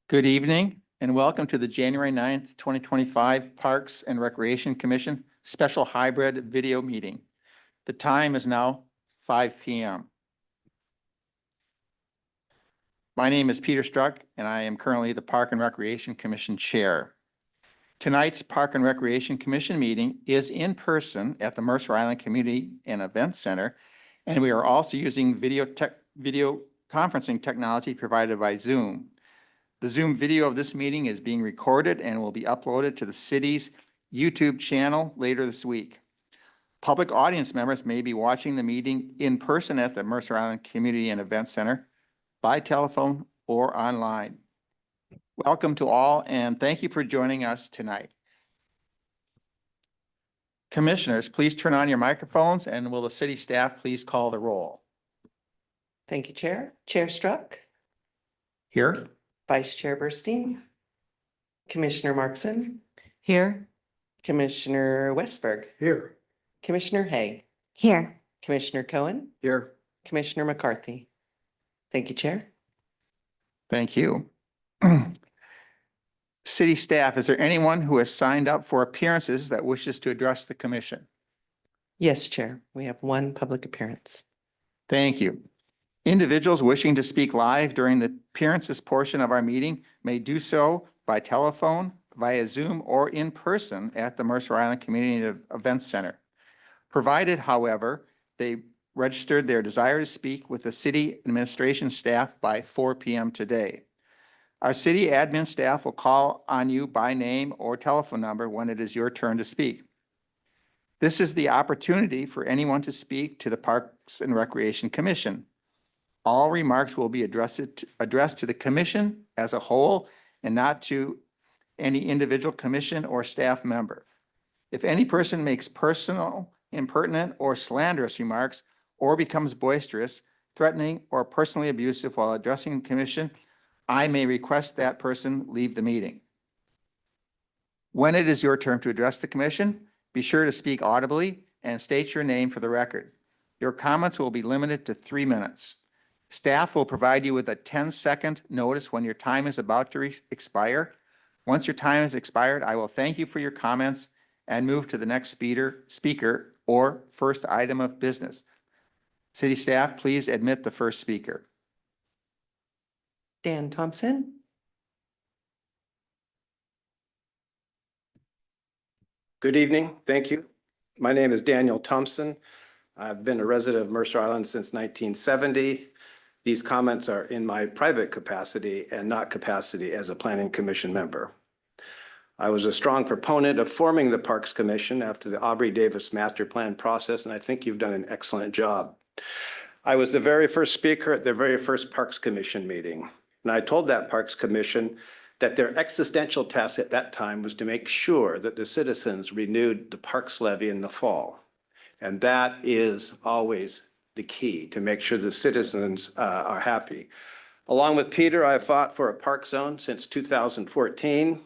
Good evening and welcome to the January 9th, 2025 Parks and Recreation Commission Special Hybrid Video Meeting. The time is now 5 p.m. My name is Peter Struck and I am currently the Park and Recreation Commission Chair. Tonight's Park and Recreation Commission meeting is in person at the Mercer Island Community and Event Center, and we are also using video conferencing technology provided by Zoom. The Zoom video of this meeting is being recorded and will be uploaded to the city's YouTube channel later this week. Public audience members may be watching the meeting in person at the Mercer Island Community and Event Center, by telephone or online. Welcome to all and thank you for joining us tonight. Commissioners, please turn on your microphones and will the city staff please call the roll? Thank you, Chair. Chair Struck. Here. Vice Chair Burstein. Commissioner Markson. Here. Commissioner Westberg. Here. Commissioner Hay. Here. Commissioner Cohen. Here. Commissioner McCarthy. Thank you, Chair. Thank you. City staff, is there anyone who has signed up for appearances that wishes to address the commission? Yes, Chair. We have one public appearance. Thank you. Individuals wishing to speak live during the appearances portion of our meeting may do so by telephone, via Zoom, or in person at the Mercer Island Community Events Center. Provided, however, they registered their desire to speak with the city administration staff by 4 p.m. today. Our city admin staff will call on you by name or telephone number when it is your turn to speak. This is the opportunity for anyone to speak to the Parks and Recreation Commission. All remarks will be addressed to the commission as a whole and not to any individual commission or staff member. If any person makes personal, impertinent, or slanderous remarks or becomes boisterous, threatening, or personally abusive while addressing the commission, I may request that person leave the meeting. When it is your turn to address the commission, be sure to speak audibly and state your name for the record. Your comments will be limited to 3 minutes. Staff will provide you with a 10-second notice when your time is about to expire. Once your time has expired, I will thank you for your comments and move to the next speaker or first item of business. City staff, please admit the first speaker. Dan Thompson. Good evening. Thank you. My name is Daniel Thompson. I've been a resident of Mercer Island since 1970. These comments are in my private capacity and not capacity as a planning commission member. I was a strong proponent of forming the Parks Commission after the Aubrey Davis master plan process, and I think you've done an excellent job. I was the very first speaker at the very first Parks Commission meeting, and I told that Parks Commission that their existential task at that time was to make sure that the citizens renewed the Parks levy in the fall. And that is always the key, to make sure the citizens are happy. Along with Peter, I have fought for a park zone since 2014.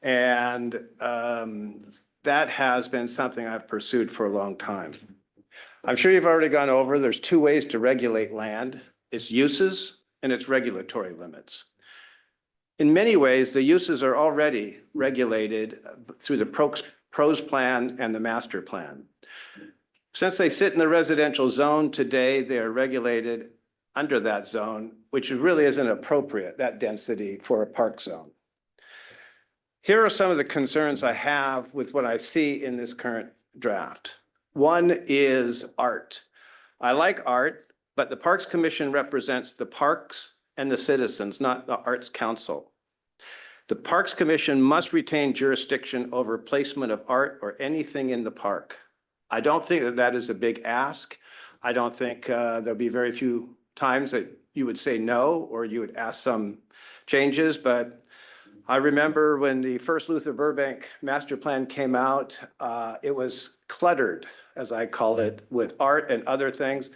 And that has been something I've pursued for a long time. I'm sure you've already gone over, there's 2 ways to regulate land: its uses and its regulatory limits. In many ways, the uses are already regulated through the PROS plan and the master plan. Since they sit in the residential zone today, they are regulated under that zone, which really isn't appropriate, that density, for a park zone. Here are some of the concerns I have with what I see in this current draft. One is art. I like art, but the Parks Commission represents the parks and the citizens, not the Arts Council. The Parks Commission must retain jurisdiction over placement of art or anything in the park. I don't think that that is a big ask. I don't think there'll be very few times that you would say no or you would ask some changes, but I remember when the first Luther Burbank master plan came out, it was cluttered, as I called it, with art and other things.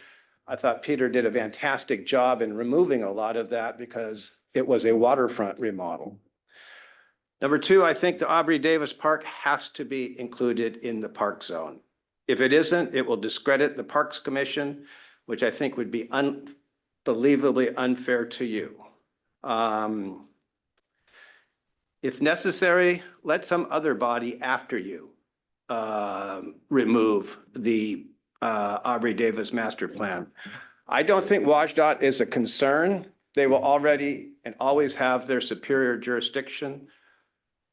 I thought Peter did a fantastic job in removing a lot of that because it was a waterfront remodel. Number 2, I think the Aubrey Davis Park has to be included in the park zone. If it isn't, it will discredit the Parks Commission, which I think would be unbelievably unfair to you. If necessary, let some other body after you remove the Aubrey Davis master plan. I don't think WashDOT is a concern. They will already and always have their superior jurisdiction.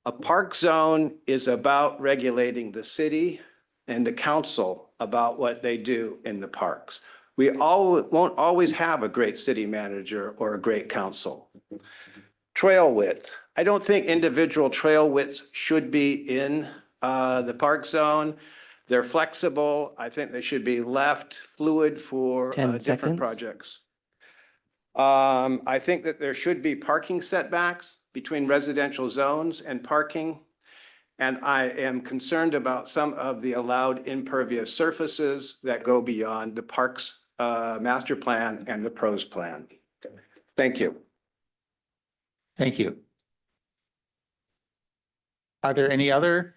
A park zone is about regulating the city and the council about what they do in the parks. We won't always have a great city manager or a great council. Trail width. I don't think individual trail widths should be in the park zone. They're flexible. I think they should be left fluid for 10 different seconds. projects. I think that there should be parking setbacks between residential zones and parking. And I am concerned about some of the allowed impervious surfaces that go beyond the parks master plan and the pros plan. Thank you. Thank you. Are there any other?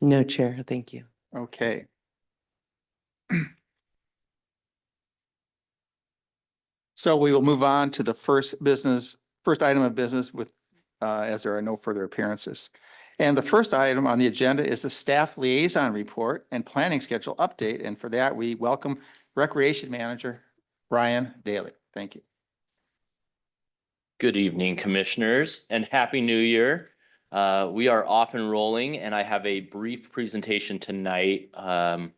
No, Chair, thank you. Okay. So we will move on to the first item of business with, as there are no further appearances. And the first item on the agenda is the staff liaison report and planning schedule update. And for that, we welcome Recreation Manager Ryan Daly. Thank you. Good evening, commissioners, and Happy New Year. We are off and rolling, and I have a brief presentation tonight. A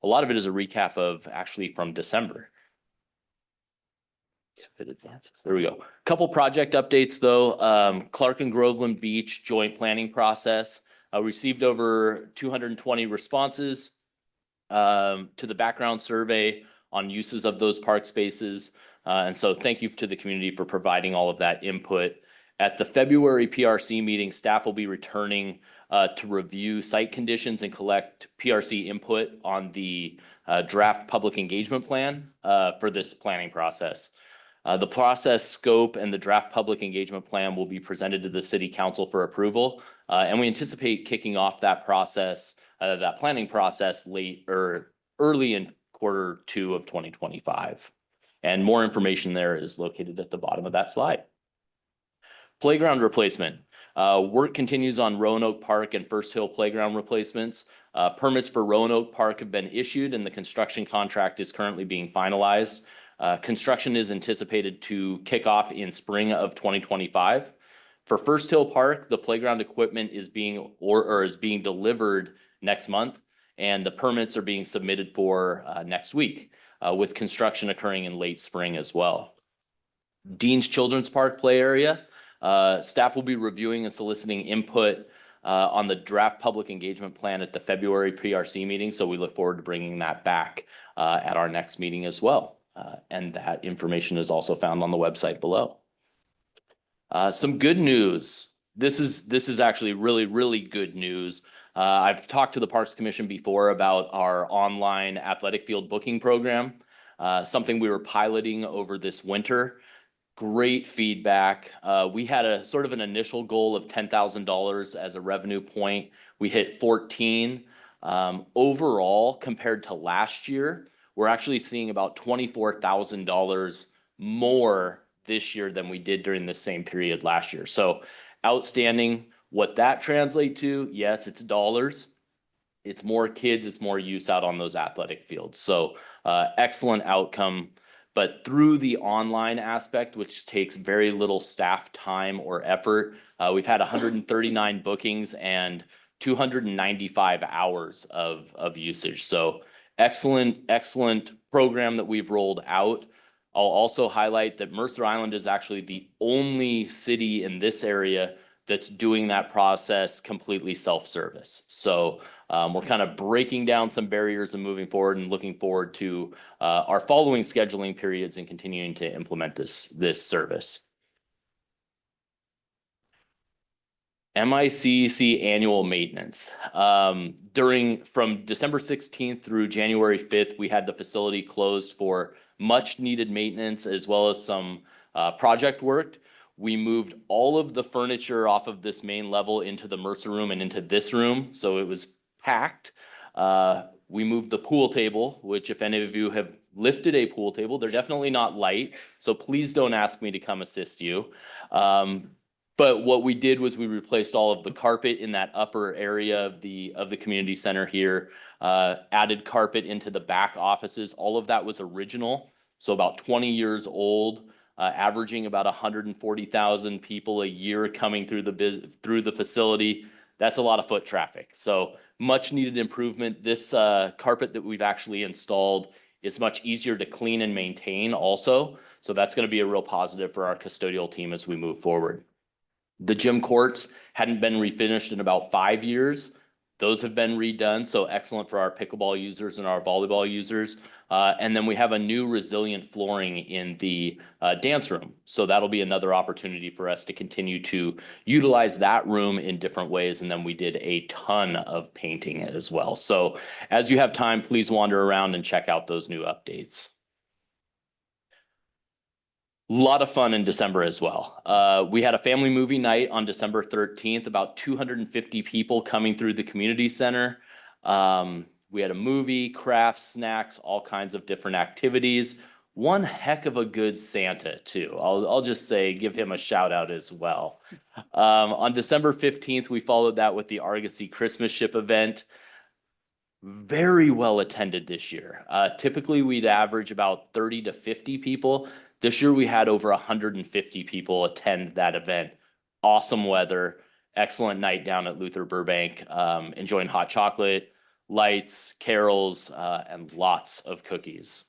lot of it is a recap of actually from December. If it advances, there we go. Couple project updates though. Clark and Groveland Beach joint planning process received over 220 responses to the background survey on uses of those park spaces. And so thank you to the community for providing all of that input. At the February PRC meeting, staff will be returning to review site conditions and collect PRC input on the draft public engagement plan for this planning process. The process scope and the draft public engagement plan will be presented to the city council for approval. And we anticipate kicking off that process, that planning process early in Q2 of 2025. And more information there is located at the bottom of that slide. Playground replacement. Work continues on Roanoke Park and First Hill playground replacements. Permits for Roanoke Park have been issued and the construction contract is currently being finalized. Construction is anticipated to kick off in spring of 2025. For First Hill Park, the playground equipment is being delivered next month, and the permits are being submitted for next week, with construction occurring in late spring as well. Dean's Children's Park play area. Staff will be reviewing and soliciting input on the draft public engagement plan at the February PRC meeting, so we look forward to bringing that back at our next meeting as well. And that information is also found on the website below. Some good news. This is actually really good news. I've talked to the Parks Commission before about our online athletic field booking program, something we were piloting over this winter. Great feedback. We had a sort of an initial goal of $10,000 as a revenue point. We hit 14. Overall, compared to last year, we're actually seeing about $24,000 more this year than we did during the same period last year. So outstanding. What that translates to, yes, it's dollars. It's more kids, it's more use out on those athletic fields. So excellent outcome. But through the online aspect, which takes very little staff time or effort, we've had 139 bookings and 295 hours of usage. So excellent program that we've rolled out. I'll also highlight that Mercer Island is actually the only city in this area that's doing that process completely self-service. So we're kind of breaking down some barriers and moving forward and looking forward to our following scheduling periods and continuing to implement this service. MICC annual maintenance. From December 16th through January 5th, we had the facility closed for much needed maintenance as well as some project work. We moved all of the furniture off of this main level into the Mercer room and into this room, so it was packed. We moved the pool table, which if any of you have lifted a pool table. They're definitely not light, so please don't ask me to come assist you. But what we did was we replaced all of the carpet in that upper area of the community center here, added carpet into the back offices. All of that was original, so about 20 years old, averaging about 140,000 people a year coming through the facility. That's a lot of foot traffic. So much needed improvement. This carpet that we've actually installed is much easier to clean and maintain also. So that's going to be a real positive for our custodial team as we move forward. The gym courts hadn't been refinished in about 5 years. Those have been redone, so excellent for our pickleball users and our volleyball users. And then we have a new resilient flooring in the dance room. So that'll be another opportunity for us to continue to utilize that room in different ways. And then we did a ton of painting as well. So as you have time, please wander around and check out those new updates. Lot of fun in December as well. We had a family movie night on December 13th, about 250 people coming through the community center. We had a movie, crafts, snacks, all kinds of different activities. One heck of a good Santa too. I'll just say, give him a shout out as well. On December 15th, we followed that with the Argosy Christmas Ship event. Very well attended this year. Typically we'd average about 30 to 50 people. This year we had over 150 people attend that event. Awesome weather, excellent night down at Luther Burbank, enjoying hot chocolate, lights, carols, and lots of cookies.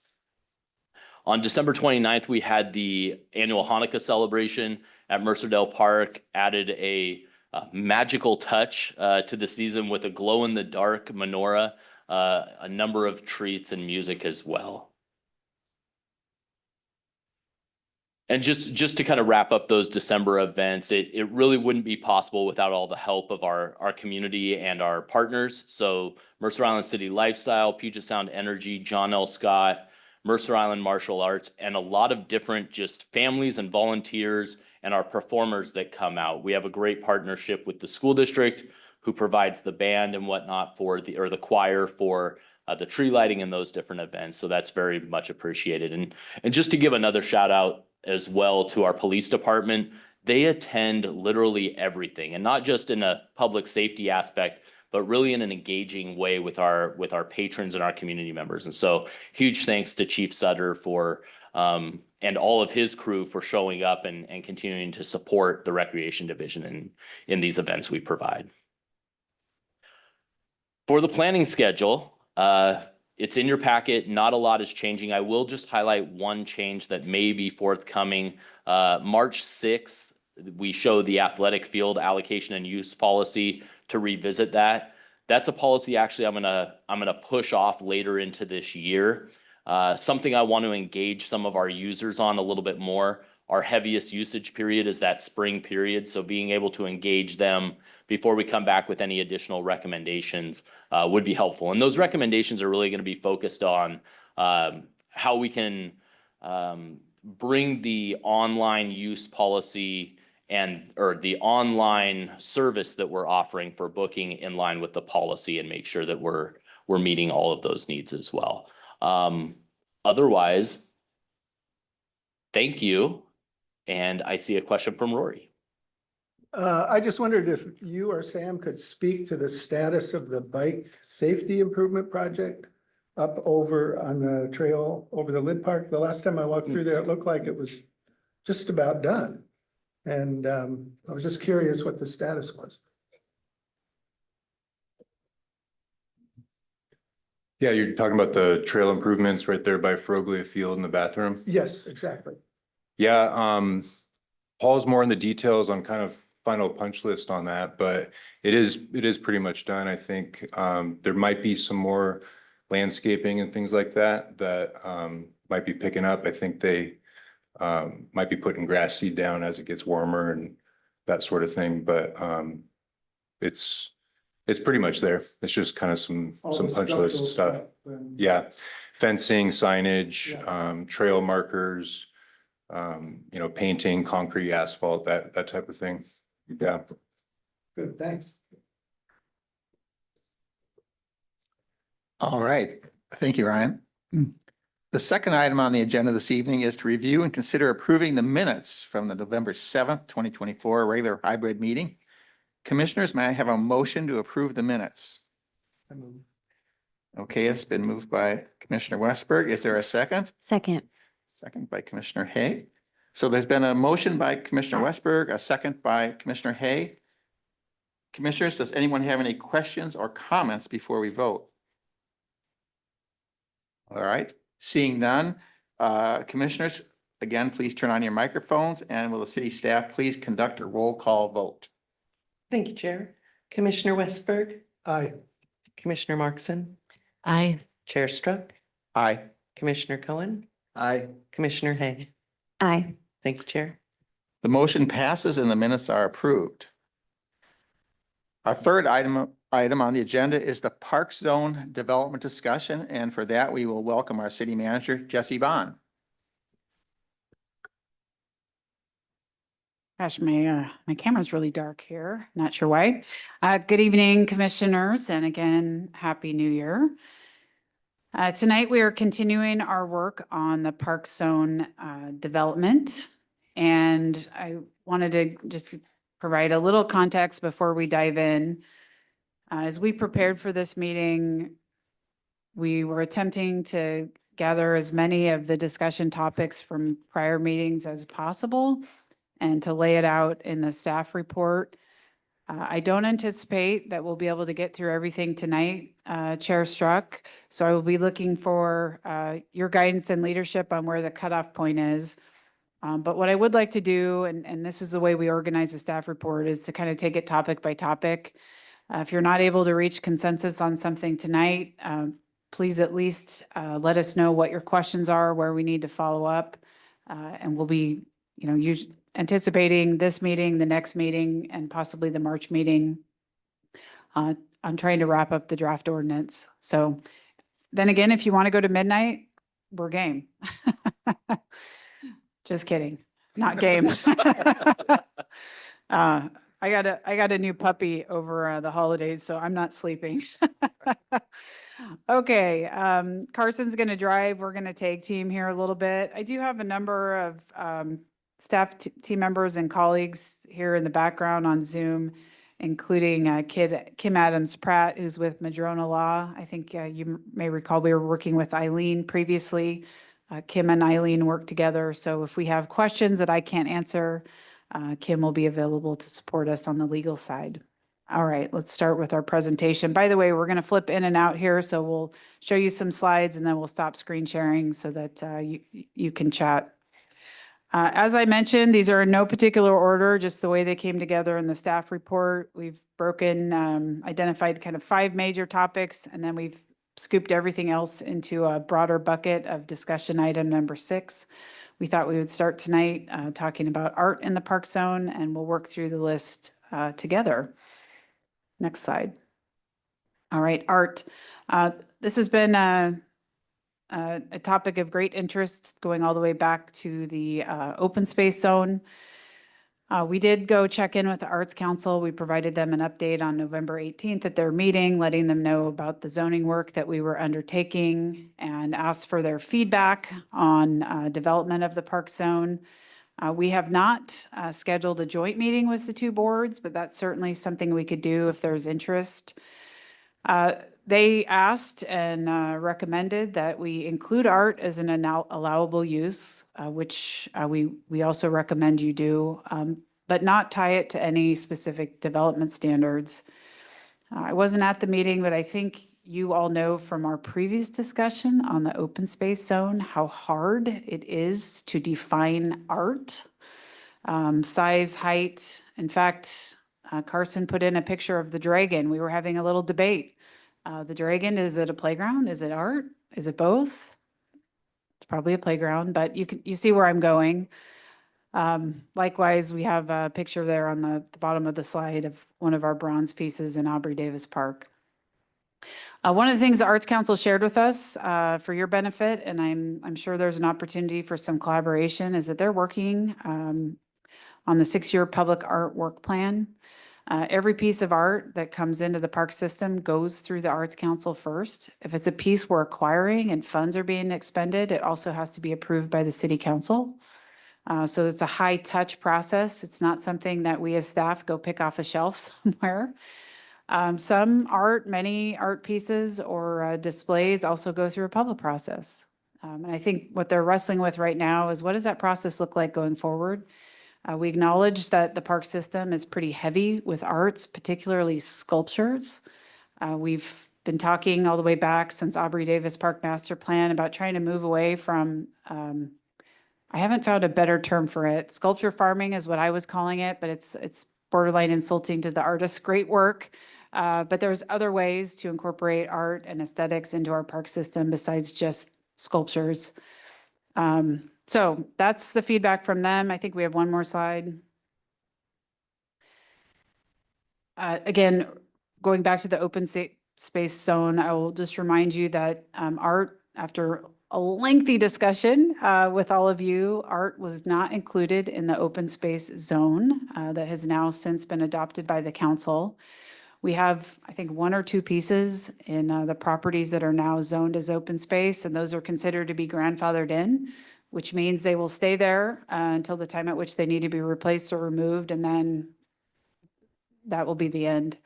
On December 29th, we had the annual Hanukkah celebration at Mercer Park, added a magical touch to the season with a glow-in-the-dark menorah, a number of treats and music as well. And just to kind of wrap up those December events, it really wouldn't be possible without all the help of our community and our partners. So Mercer Island City Lifestyle, Puget Sound Energy, John L. Scott, Mercer Island Martial Arts, and a lot of different just families and volunteers and our performers that come out. We have a great partnership with the school district who provides the band and whatnot for the choir for the tree lighting and those different events. So that's very much appreciated. And just to give another shout out as well to our police department, they attend literally everything, and not just in a public safety aspect, but really in an engaging way with our patrons and our community members. And so huge thanks to Chief Sutter for and all of his crew for showing up and continuing to support the recreation division in these events we provide. For the planning schedule, it's in your packet. Not a lot is changing. I will just highlight one change that may be forthcoming. March 6th, we show the athletic field allocation and use policy to revisit that. That's a policy actually I'm gonna push off later into this year. Something I want to engage some of our users on a little bit more. Our heaviest usage period is that spring period, so being able to engage them before we come back with any additional recommendations would be helpful. And those recommendations are really going to be focused on how we can bring the online use policy or the online service that we're offering for booking in line with the policy and make sure that we're meeting all of those needs as well. Otherwise, thank you. And I see a question from Rory. I just wondered if you or Sam could speak to the status of the bike safety improvement project up over on the trail over the Lid Park. The last time I walked through there, it looked like it was just about done. And I was just curious what the status was. Yeah, you're talking about the trail improvements right there by Froglia Field in the bathroom? Yes, exactly. Yeah, Paul's more in the details on kind of final punch list on that, but it is pretty much done. I think there might be some more landscaping and things like that might be picking up. I think they might be putting grass seed down as it gets warmer and that sort of thing, but it's pretty much there. It's just kind of some punch list stuff. Yeah, fencing, signage, trail markers, painting, concrete, asphalt, that type of thing. Yeah. Good, thanks. All right. Thank you, Ryan. The second item on the agenda this evening is to review and consider approving the minutes from the November 7th, 2024 regular hybrid meeting. Commissioners, may I have a motion to approve the minutes? Okay, it's been moved by Commissioner Westberg. Is there a second? Second. Second by Commissioner Hay. So there's been a motion by Commissioner Westberg, a second by Commissioner Hay. Commissioners, does anyone have any questions or comments before we vote? All right, seeing none, commissioners, again, please turn on your microphones, and will the city staff please conduct a roll call vote? Thank you, Chair. Commissioner Westberg, Aye. Commissioner Markson, Aye. Chair Struck, Aye. Commissioner Cohen, Aye. Commissioner Hay. Aye. Thank you, Chair. The motion passes and the minutes are approved. Our third item on the agenda is the Park Zone Development Discussion, and for that, we will welcome our city manager, Jesse Bond. Gosh, my camera's really dark here. Not sure why. Good evening, commissioners, and again, Happy New Year. Tonight, we are continuing our work on the Park Zone development. And I wanted to just provide a little context before we dive in. As we prepared for this meeting, we were attempting to gather as many of the discussion topics from prior meetings as possible and to lay it out in the staff report. I don't anticipate that we'll be able to get through everything tonight, Chair Struck. So I will be looking for your guidance and leadership on where the cutoff point is. But what I would like to do, and this is the way we organize the staff report, is to kind of take it topic by topic. If you're not able to reach consensus on something tonight, please at least let us know what your questions are, where we need to follow up. And we'll be, anticipating this meeting, the next meeting, and possibly the March meeting on trying to wrap up the draft ordinance. So then again, if you want to go to midnight, we're game. Just kidding, not game. I got a new puppy over the holidays, so I'm not sleeping. Okay, Carson's going to drive. We're going to tag team here a little bit. I do have a number of staff team members and colleagues here in the background on Zoom, including Kim Adams Pratt, who's with Madrona Law. I think you may recall we were working with Eileen previously. Kim and Eileen work together. So if we have questions that I can't answer, Kim will be available to support us on the legal side. All right, let's start with our presentation. By the way, we're going to flip in and out here. So we'll show you some slides and then we'll stop screen sharing so that you can chat. As I mentioned, these are in no particular order, just the way they came together in the staff report. We've identified kind of 5 major topics, and then we've scooped everything else into a broader bucket of discussion item number 6. We thought we would start tonight talking about art in the park zone, and we'll work through the list together. Next slide. All right, art. This has been a topic of great interest going all the way back to the open space zone. We did go check in with the Arts Council. We provided them an update on November 18th at their meeting, letting them know about the zoning work that we were undertaking and asked for their feedback on development of the park zone. We have not scheduled a joint meeting with the 2 boards, but that's certainly something we could do if there's interest. They asked and recommended that we include art as an allowable use, which we also recommend you do, but not tie it to any specific development standards. I wasn't at the meeting, but I think you all know from our previous discussion on the open space zone how hard it is to define art, size, height. In fact, Carson put in a picture of the dragon. We were having a little debate. The dragon, is it a playground? Is it art? Is it both? It's probably a playground, but you see where I'm going. Likewise, we have a picture there on the bottom of the slide of one of our bronze pieces in Aubrey Davis Park. One of the things the Arts Council shared with us for your benefit, and I'm sure there's an opportunity for some collaboration, is that they're working on the 6-year public art work plan. Every piece of art that comes into the park system goes through the Arts Council first. If it's a piece we're acquiring and funds are being expended, it also has to be approved by the city council. So it's a high touch process. It's not something that we as staff go pick off a shelf somewhere. Many art pieces or displays also go through a public process. And I think what they're wrestling with right now is what does that process look like going forward? We acknowledge that the park system is pretty heavy with arts, particularly sculptures. We've been talking all the way back since Aubrey Davis Park Master Plan about trying to move away from, I haven't found a better term for it. Sculpture farming is what I was calling it, but it's borderline insulting to the artist's great work. But there's other ways to incorporate art and aesthetics into our park system besides just sculptures. So that's the feedback from them. I think we have one more slide. Again, going back to the open space zone, I will just remind you that art, after a lengthy discussion with all of you, art was not included in the open space zone that has now since been adopted by the council. We have, I think, one or two pieces in the properties that are now zoned as open space, and those are considered to be grandfathered in, which means they will stay there until the time at which they need to be replaced or removed, and then that will be the end.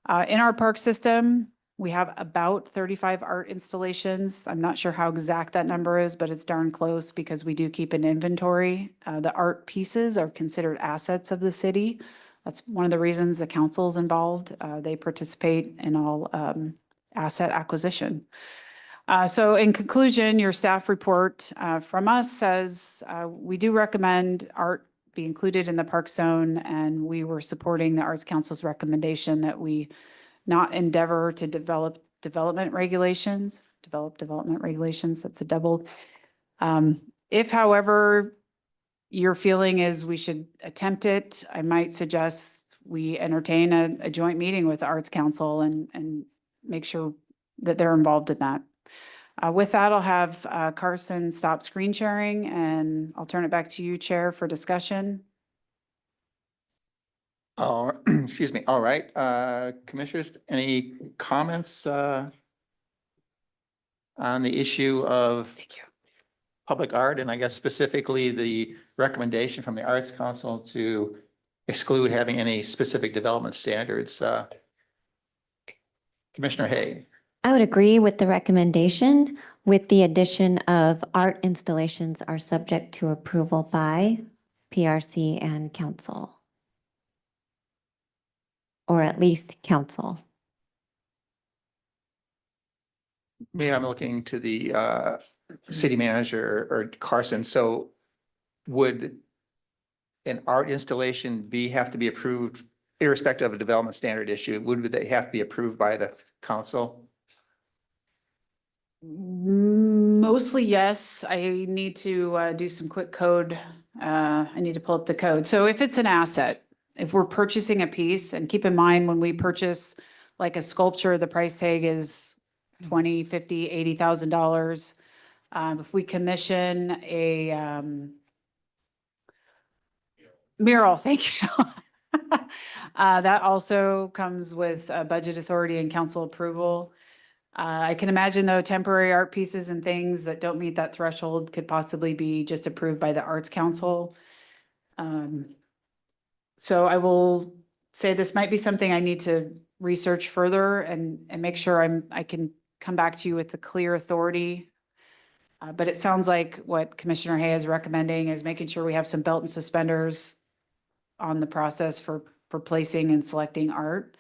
In our park system, we have about 35 art installations. I'm not sure how exact that number is, but it's darn close because we do keep an inventory. The art pieces are considered assets of the city. That's one of the reasons the council's involved. They participate in all asset acquisition. So in conclusion, your staff report from us says we do recommend art be included in the park zone, and we were supporting the Arts Council's recommendation that we not endeavor to develop development regulations, that's a double. If, however, your feeling is we should attempt it, I might suggest we entertain a joint meeting with the Arts Council and make sure that they're involved in that. With that, I'll have Carson stop screen sharing, and I'll turn it back to you, Chair, for discussion. Excuse me. All right. Commissioners, any comments on the issue of Thank you. public art, and I guess specifically the recommendation from the Arts Council to exclude having any specific development standards? Commissioner Hay. I would agree with the recommendation, with the addition of art installations are subject to approval by PRC and council. Or at least council. Maybe I'm looking to the city manager or Carson. So would an art installation have to be approved irrespective of a development standard issue? Would they have to be approved by the council? Mostly, yes. I need to do some quick code. I need to pull up the code. So if it's an asset, if we're purchasing a piece, and keep in mind when we purchase like a sculpture, the price tag is $20,000, $50,000, $80,000. If we commission a mural, thank you. That also comes with budget authority and council approval. I can imagine though temporary art pieces and things that don't meet that threshold could possibly be just approved by the Arts Council. So I will say this might be something I need to research further and make sure I can come back to you with the clear authority. But it sounds like what Commissioner Hay is recommending is making sure we have some belt and suspenders on the process for placing and selecting art.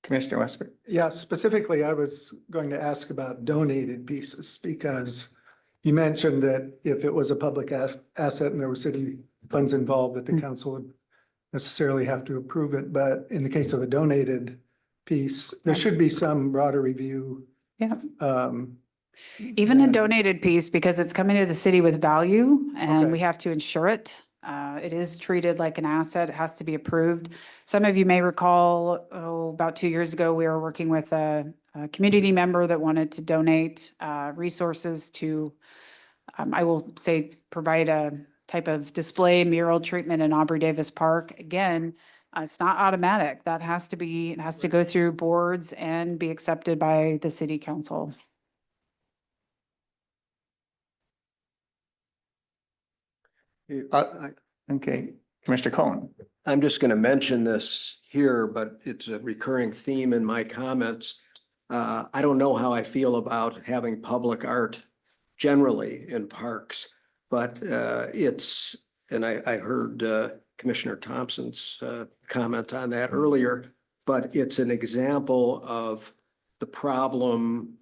Commissioner Westbrook. Yeah, specifically, I was going to ask about donated pieces because you mentioned that if it was a public asset and there were city funds involved, that the council would necessarily have to approve it. But in the case of a donated piece, there should be some broader review. Yeah. Even a that- donated piece, because it's coming to the city with value and Okay. we have to insure it. It is treated like an asset. It has to be approved. Some of you may recall, about 2 years ago, we were working with a community member that wanted to donate resources to, I will say, provide a type of display mural treatment in Aubrey Davis Park, again, it's not automatic. That has to be, it has to go through boards and be accepted by the city council. Okay, Commissioner Cohen. I'm just going to mention this here, but it's a recurring theme in my comments. I don't know how I feel about having public art generally in parks, but it's, and I heard Commissioner Thompson's comment on that earlier, but it's an example of the problem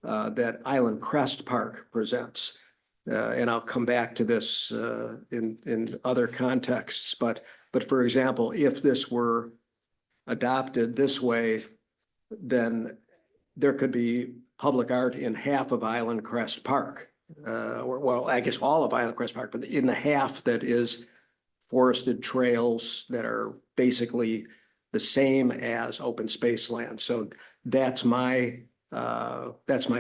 that Island Crest Park presents. And I'll come back to this in other contexts, but for example, if this were adopted this way, then there could be public art in half of Island Crest Park. Or, well, I guess all of Island Crest Park, but in the half that is forested trails that are basically the same as open space land. So that's my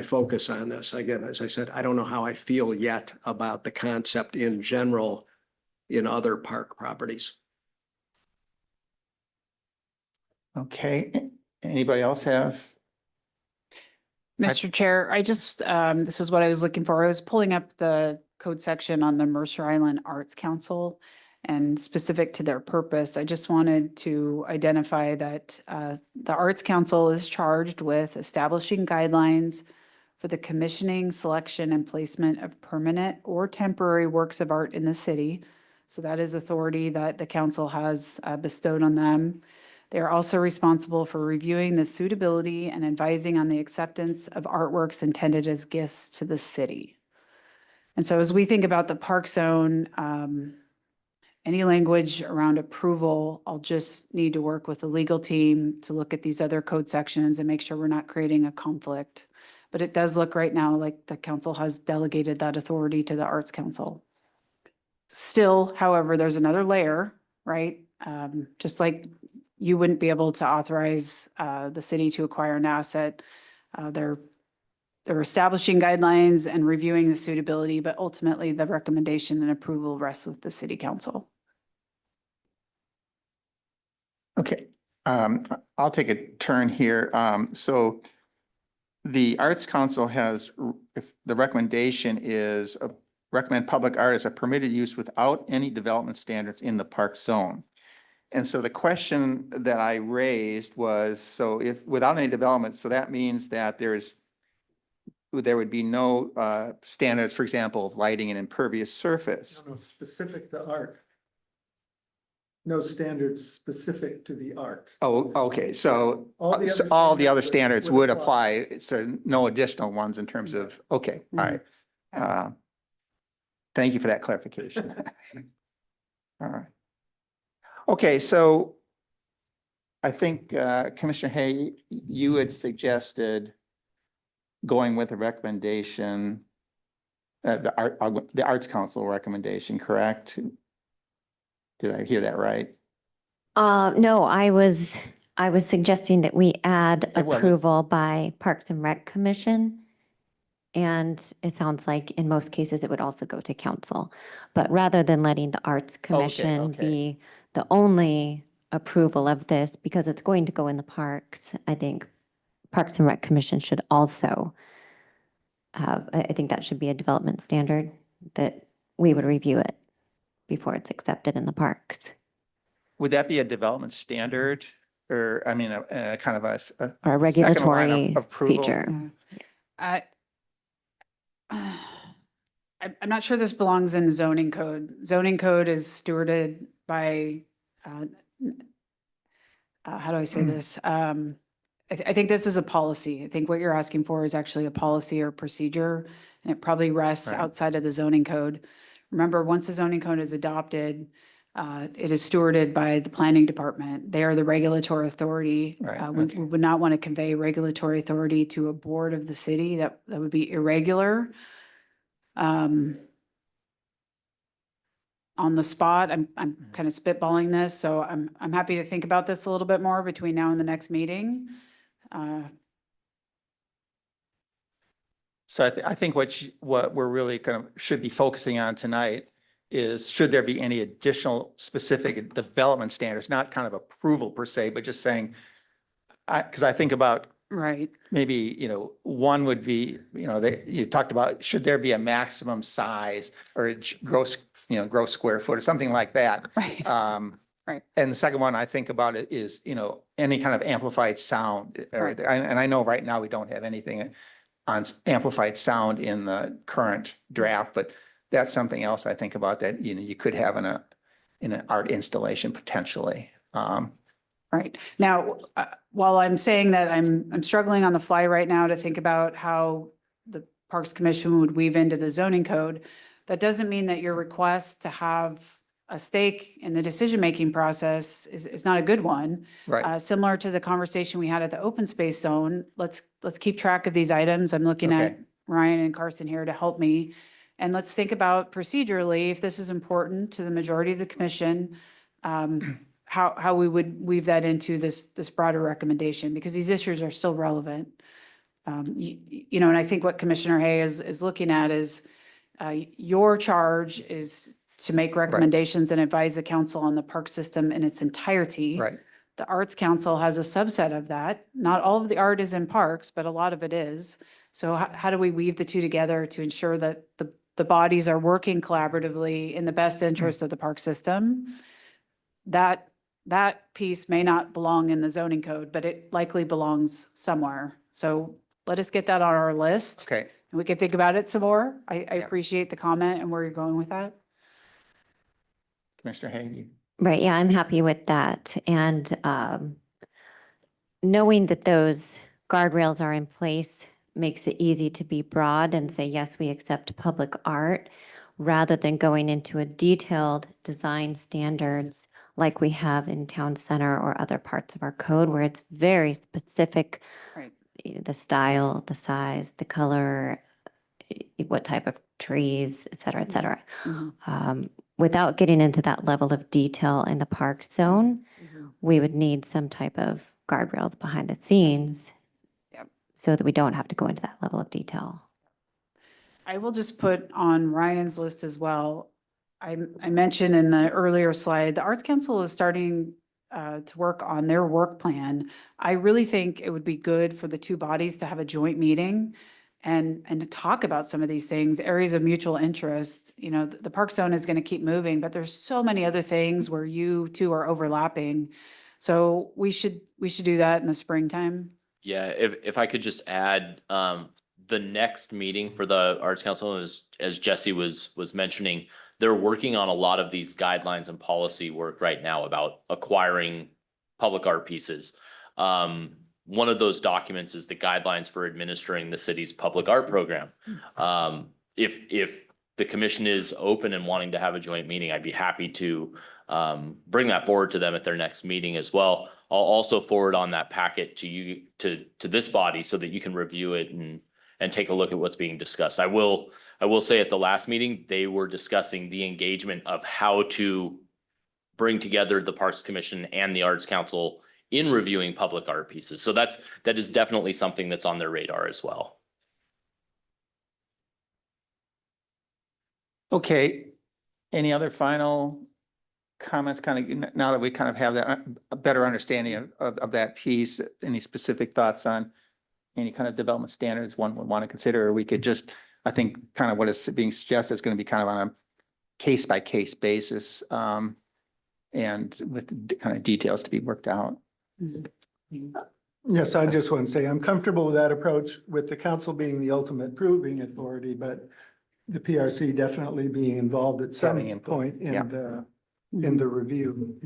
focus on this. Again, as I said, I don't know how I feel yet about the concept in general in other park properties. Okay, anybody else have? Mr. Chair, I just, this is what I was looking for. I was pulling up the code section on the Mercer Island Arts Council and specific to their purpose. I just wanted to identify that the Arts Council is charged with establishing guidelines for the commissioning, selection, and placement of permanent or temporary works of art in the city. So that is authority that the council has bestowed on them. They are also responsible for reviewing the suitability and advising on the acceptance of artworks intended as gifts to the city. And so as we think about the park zone, any language around approval, I'll just need to work with the legal team to look at these other code sections and make sure we're not creating a conflict. But it does look right now like the council has delegated that authority to the Arts Council. Still, however, there's another layer, right? Just like you wouldn't be able to authorize the city to acquire an asset. They're establishing guidelines and reviewing the suitability, but ultimately the recommendation and approval rests with the city council. Okay, I'll take a turn here. So the Arts Council has, if the recommendation is recommend public art as a permitted use without any development standards in the park zone. And so the question that I raised was, so if without any development, so that means that there would be no standards, for example, of lighting and impervious surface. No, specific to art. No standards specific to the art. Oh, okay, so All all the other standards standards would apply, so no additional ones in terms of, okay, all right. Thank you for that clarification. All right. Okay, so I think Commissioner Hay, you had suggested going with a recommendation, the Arts Council recommendation, correct? Did I hear that right? No, I was suggesting that we add It wasn't. approval by Parks and Rec Commission. And it sounds like in most cases, it would also go to council. But rather than letting the Arts Commission okay. be the only approval of this, because it's going to go in the parks, I think Parks and Rec Commission should also have, I think that should be a development standard that we would review it before it's accepted in the parks. Would that be a development standard or, I mean, a kind of a Or a second line of regulatory approval? feature. I'm not sure this belongs in the zoning code. Zoning code is stewarded by, how do I say this? I think this is a policy. I think what you're asking for is actually a policy or procedure, and it probably rests Right. outside of the zoning code. Remember, once the zoning code is adopted, it is stewarded by the planning department. They are the regulatory authority. Right, We okay. would not want to convey regulatory authority to a board of the city. That would be irregular. On the spot, I'm kind of spitballing this, so I'm happy to think about this a little bit more between now and the next meeting. So I think what we're really kind of should be focusing on tonight is should there be any additional specific development standards, not kind of approval per se, but just saying, because I think about Right. maybe, one would be, you talked about, should there be a maximum size or a gross, gross square foot or something like that? Right. Right. And the second one I think about it is, any kind of amplified sound. Right. And I know right now we don't have anything on amplified sound in the current draft, but that's something else I think about that, you could have in an art installation potentially. Right. Now, while I'm saying that I'm struggling on the fly right now to think about how the Parks Commission would weave into the zoning code, that doesn't mean that your request to have a stake in the decision-making process is not a good one. Right. Similar to the conversation we had at the open space zone, let's keep track of these items. I'm looking at Okay. Ryan and Carson here to help me. And let's think about procedurally, if this is important to the majority of the commission, how we would weave that into this broader recommendation, because these issues are still relevant. And I think what Commissioner Hay is looking at is your charge is to make recommendations and advise the council on the park system in its entirety. Right. The Arts Council has a subset of that. Not all of the art is in parks, but a lot of it is. So how do we weave the two together to ensure that the bodies are working collaboratively in the best interest of the park system? That piece may not belong in the zoning code, but it likely belongs somewhere. So let us get that on our list. Okay. And we can think about it some more. I Yeah. appreciate the comment and where you're going with that. Commissioner Hay. Right, yeah, I'm happy with that. And knowing that those guardrails are in place makes it easy to be broad and say, yes, we accept public art, rather than going into a detailed design standards like we have in town center or other parts of our code where it's very specific. Right. The style, the size, the color, what type of trees, et cetera, et cetera. Mhm. Without getting into that level of detail in the park zone, we would need some type of guardrails behind the scenes. Yep. So that we don't have to go into that level of detail. I will just put on Ryan's list as well. I mentioned in the earlier slide, the Arts Council is starting to work on their work plan. I really think it would be good for the two bodies to have a joint meeting and to talk about some of these things, areas of mutual interest. The park zone is going to keep moving, but there's so many other things where you two are overlapping. So we should do that in the springtime. Yeah, if I could just add, the next meeting for the Arts Council, as Jesse was mentioning, they're working on a lot of these guidelines and policy work right now about acquiring public art pieces. One of those documents is the guidelines for administering the city's public art program. If the commission is open and wanting to have a joint meeting, I'd be happy to bring that forward to them at their next meeting as well. I'll also forward on that packet to you, to this body, so that you can review it and take a look at what's being discussed. I will say at the last meeting, they were discussing the engagement of how to bring together the Parks Commission and the Arts Council in reviewing public art pieces. So that is definitely something that's on their radar as well. Okay. Any other final comments, kind of, now that we kind of have that, a better understanding of that piece? Any specific thoughts on any kind of development standards one would want to consider? Or we could just, I think kind of what is being suggested is going to be kind of on a case by case basis, and with kind of details to be worked out. Yes, I just want to say I'm comfortable with that approach, with the council being the ultimate proving authority, but the PRC definitely being involved at some Having input, point yeah. in the review.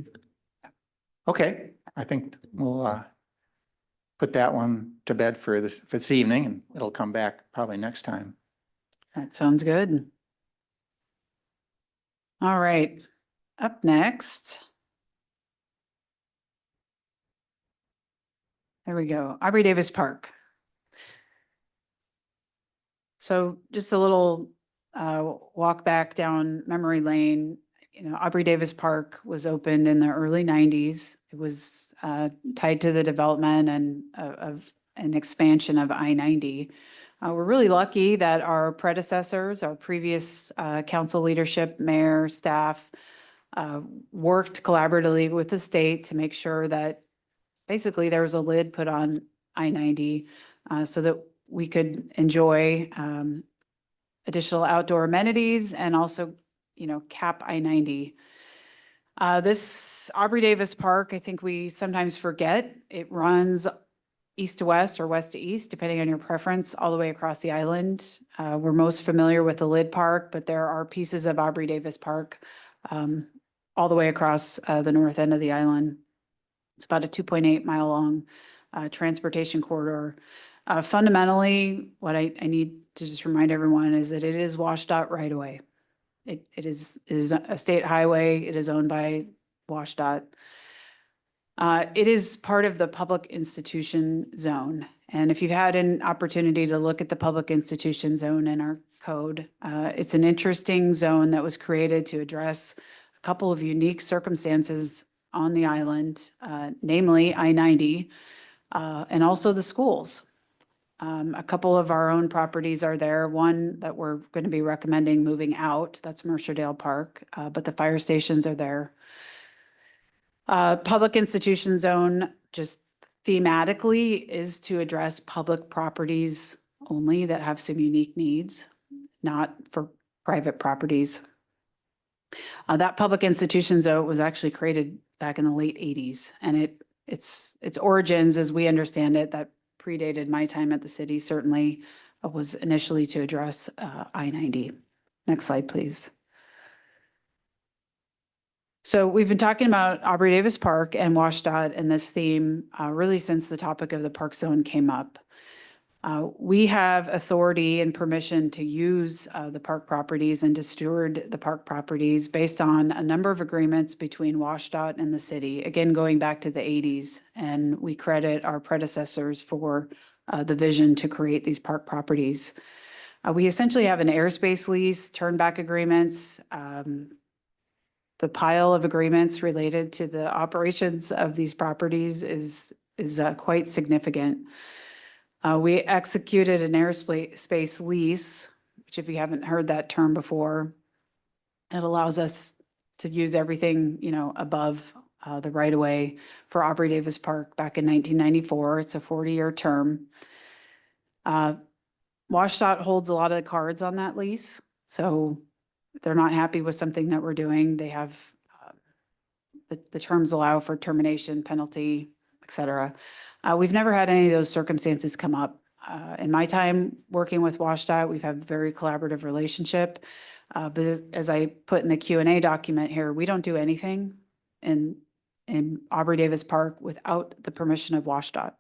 Okay, I think we'll put that one to bed for this evening, and it'll come back probably next time. That sounds good. All right, up next. There we go, Aubrey Davis Park. So just a little walk back down memory lane. Aubrey Davis Park was opened in the early 90s. It was tied to the development and of an expansion of I-90. We're really lucky that our predecessors, our previous council leadership, mayor, staff, worked collaboratively with the state to make sure that basically there was a lid put on I-90 so that we could enjoy additional outdoor amenities and also, cap I-90. This Aubrey Davis Park, I think we sometimes forget, it runs east to west or west to east, depending on your preference, all the way across the island. We're most familiar with the Lid Park, but there are pieces of Aubrey Davis Park all the way across the north end of the island. It's about a 2.8 mile long transportation corridor. Fundamentally, what I need to just remind everyone is that it is WashDOT right away. It is a state highway. It is owned by WashDOT. It is part of the public institution zone. And if you've had an opportunity to look at the public institution zone in our code, it's an interesting zone that was created to address a couple of unique circumstances on the island, namely I-90, and also the schools. A couple of our own properties are there. One that we're going to be recommending moving out, that's Mercerdale Park, but the fire stations are there. Public institution zone just thematically is to address public properties only that have some unique needs, not for private properties. That public institution zone was actually created back in the late 80s, and its origins, as we understand it, that predated my time at the city, certainly was initially to address I-90. Next slide, please. So we've been talking about Aubrey Davis Park and WashDOT and this theme really since the topic of the park zone came up. We have authority and permission to use the park properties and to steward the park properties based on a number of agreements between WashDOT and the city, again, going back to the 80s. And we credit our predecessors for the vision to create these park properties. We essentially have an airspace lease, turnback agreements, the pile of agreements related to the operations of these properties is quite significant. We executed an airspace lease, which if you haven't heard that term before, it allows us to use everything, above the right of way for Aubrey Davis Park back in 1994. It's a 40-year term. WashDOT holds a lot of the cards on that lease. So if they're not happy with something that we're doing, they have the terms allow for termination, penalty, et cetera. We've never had any of those circumstances come up. In my time working with WashDOT, we've had a very collaborative relationship. But as I put in the Q&A document here, we don't do anything in Aubrey Davis Park without the permission of WashDOT.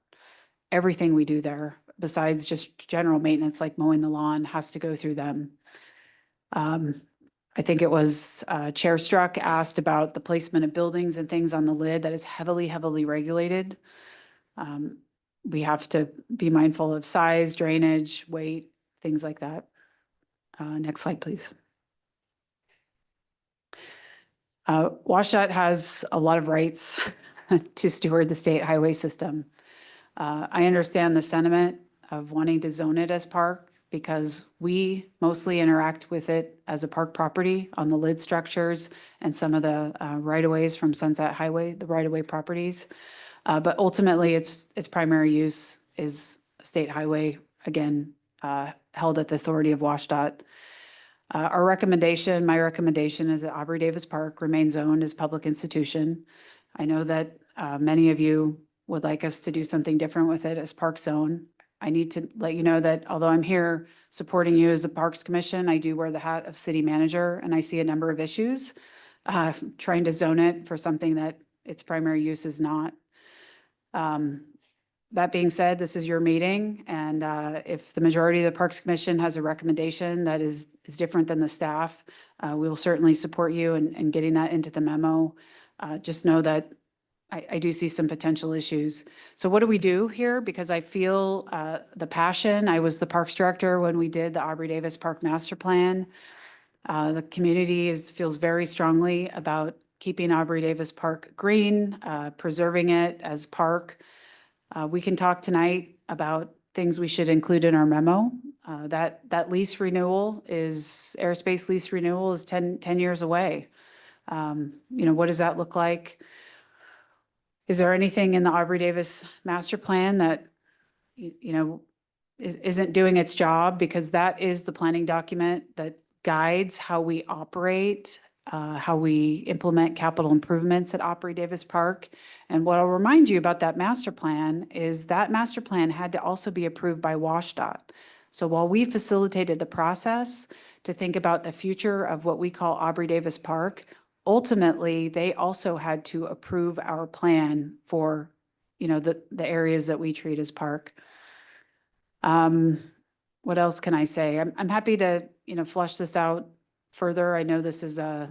Everything we do there, besides just general maintenance like mowing the lawn, has to go through them. I think it was Chair Struck asked about the placement of buildings and things on the lid that is heavily, heavily regulated. We have to be mindful of size, drainage, weight, things like that. Next slide, please. WashDOT has a lot of rights to steward the state highway system. I understand the sentiment of wanting to zone it as park because we mostly interact with it as a park property on the lid structures and some of the right-of-ways from Sunset Highway, the right-of-way properties. But ultimately, its primary use is a state highway, again, held at the authority of WashDOT. My recommendation is that Aubrey Davis Park remains owned as public institution. I know that many of you would like us to do something different with it as park zone. I need to let you know that although I'm here supporting you as a Parks Commission, I do wear the hat of city manager, and I see a number of issues trying to zone it for something that its primary use is not. That being said, this is your meeting, and if the majority of the Parks Commission has a recommendation that is different than the staff, we will certainly support you in getting that into the memo. Just know that I do see some potential issues. So what do we do here? Because I feel the passion. I was the Parks Director when we did the Aubrey Davis Park Master Plan. The community feels very strongly about keeping Aubrey Davis Park green, preserving it as park. We can talk tonight about things we should include in our memo. That lease renewal airspace lease renewal is 10 years away. What does that look like? Is there anything in the Aubrey Davis master plan that, isn't doing its job? Because that is the planning document that guides how we operate, how we implement capital improvements at Aubrey Davis Park. And what I'll remind you about that master plan is that master plan had to also be approved by WashDOT. So while we facilitated the process to think about the future of what we call Aubrey Davis Park, ultimately, they also had to approve our plan for, the areas that we treat as park. What else can I say? I'm happy to, flush this out further. I know this is a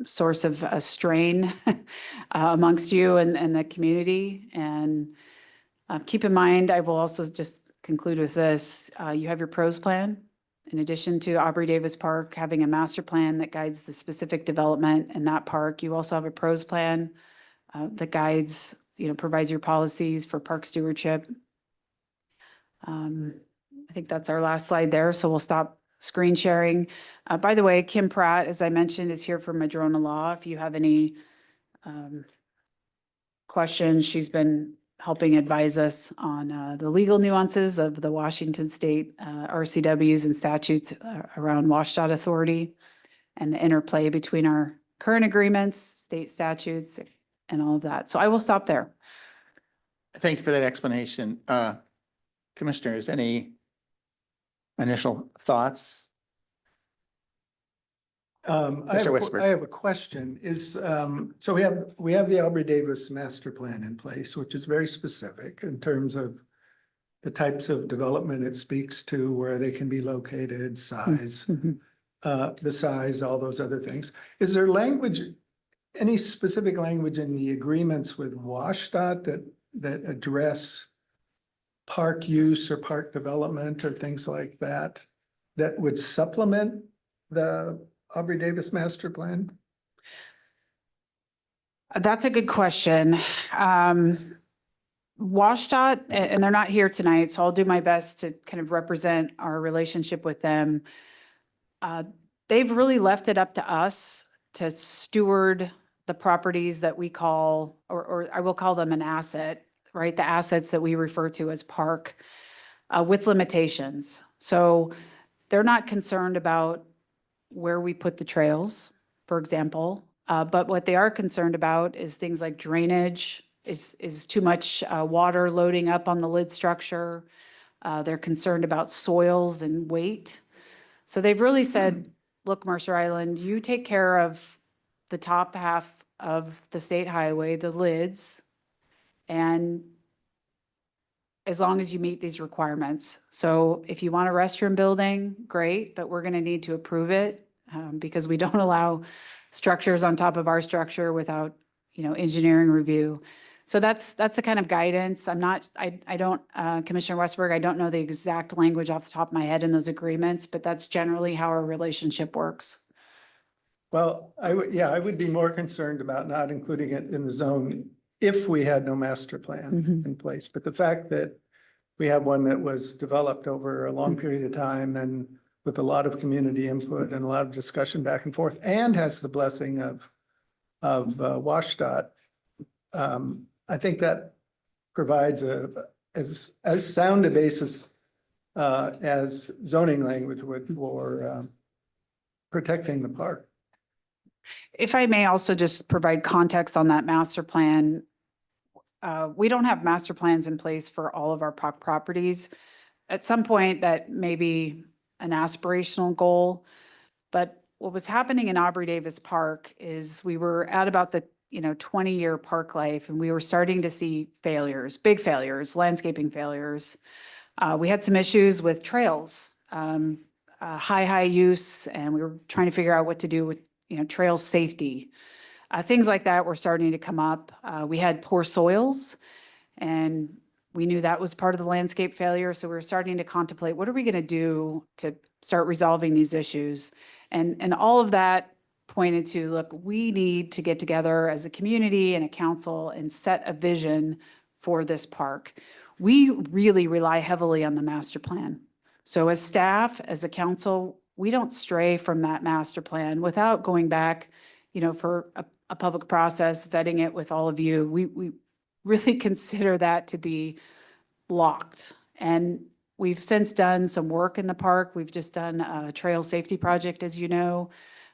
source of a strain amongst you and the community. And keep in mind, I will also just conclude with this. You have your pros plan. In addition to Aubrey Davis Park having a master plan that guides the specific development in that park, you also have a pros plan that guides, provides your policies for park stewardship. I think that's our last slide there, so we'll stop screen sharing. By the way, Kim Pratt, as I mentioned, is here from Madrona Law. If you have any questions, she's been helping advise us on the legal nuances of the Washington State RCWs and statutes around WashDOT authority and the interplay between our current agreements, state statutes, and all of that. So I will stop there. Thank you for that explanation. Commissioners, any initial thoughts? Mr. Westberg. I have a question. So we have the Aubrey Davis master plan in place, which is very specific in terms of the types of development it speaks to, where they can be located, size, the size, all those other things. Is there language, any specific language in the agreements with WashDOT that address park use or park development or things like that, that would supplement the Aubrey Davis master plan? That's a good question. WashDOT, and they're not here tonight, so I'll do my best to kind of represent our relationship with them. They've really left it up to us to steward the properties that we call, or I will call them an asset, right? The assets that we refer to as park with limitations. So they're not concerned about where we put the trails, for example. But what they are concerned about is things like drainage, is too much water loading up on the lid structure. They're concerned about soils and weight. So they've really said, look, Mercer Island, you take care of the top half of the state highway, the lids, and as long as you meet these requirements. So if you want a restroom building, great, but we're going to need to approve it because we don't allow structures on top of our structure without, engineering review. So that's the kind of guidance. I don't, Commissioner Westberg, I don't know the exact language off the top of my head in those agreements, but that's generally how our relationship works. Well, I would be more concerned about not including it in the zone if we had no master plan in place. But the fact that we have one that was developed over a long period of time and with a lot of community input and a lot of discussion back and forth and has the blessing of WashDOT, I think that provides as sound a basis as zoning language would for protecting the park. If I may also just provide context on that master plan, we don't have master plans in place for all of our park properties. At some point, that may be an aspirational goal, but what was happening in Aubrey Davis Park is we were at about the 20-year park life, and we were starting to see failures, big failures, landscaping failures. We had some issues with trails, high use, and we were trying to figure out what to do with trail safety. Things like that were starting to come up. We had poor soils, and we knew that was part of the landscape failure. So we were starting to contemplate, what are we going to do to start resolving these issues? And all of that pointed to, look, we need to get together as a community and a council and set a vision for this park. We really rely heavily on the master plan. So as staff, as a council, we don't stray from that master plan without going back, for a public process, vetting it with all of you. We really consider that to be locked. And we've since done some work in the park. We've just done a trail safety project, as you know,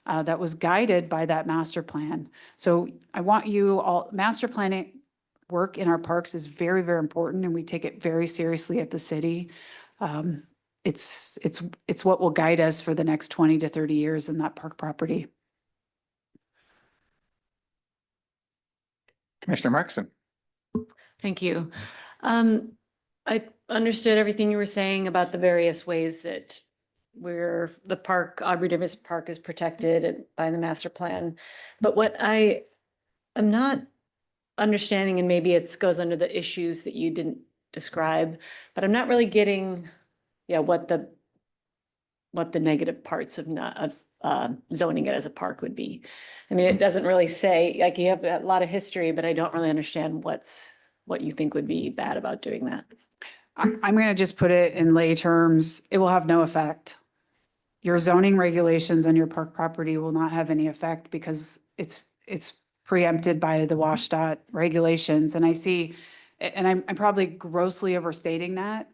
that was guided by that master plan. So I want you all, master planning work in our parks is very, very important, and we take it very seriously at the city. It's what will guide us for the next 20 to 30 years in that park property. Commissioner Markson. Thank you. I understood everything you were saying about the various ways that the park, Aubrey Davis Park, is protected by the master plan. But what I am not understanding, and maybe it goes under the issues that you didn't describe, but I'm not really getting, what the negative parts of zoning it as a park would be. I mean, it doesn't really say, like, you have a lot of history, but I don't really understand what you think would be bad about doing that. I'm going to just put it in lay terms. It will have no effect. Your zoning regulations on your park property will not have any effect because it's preempted by the WSDOT regulations. And I see, and I'm probably grossly overstating that.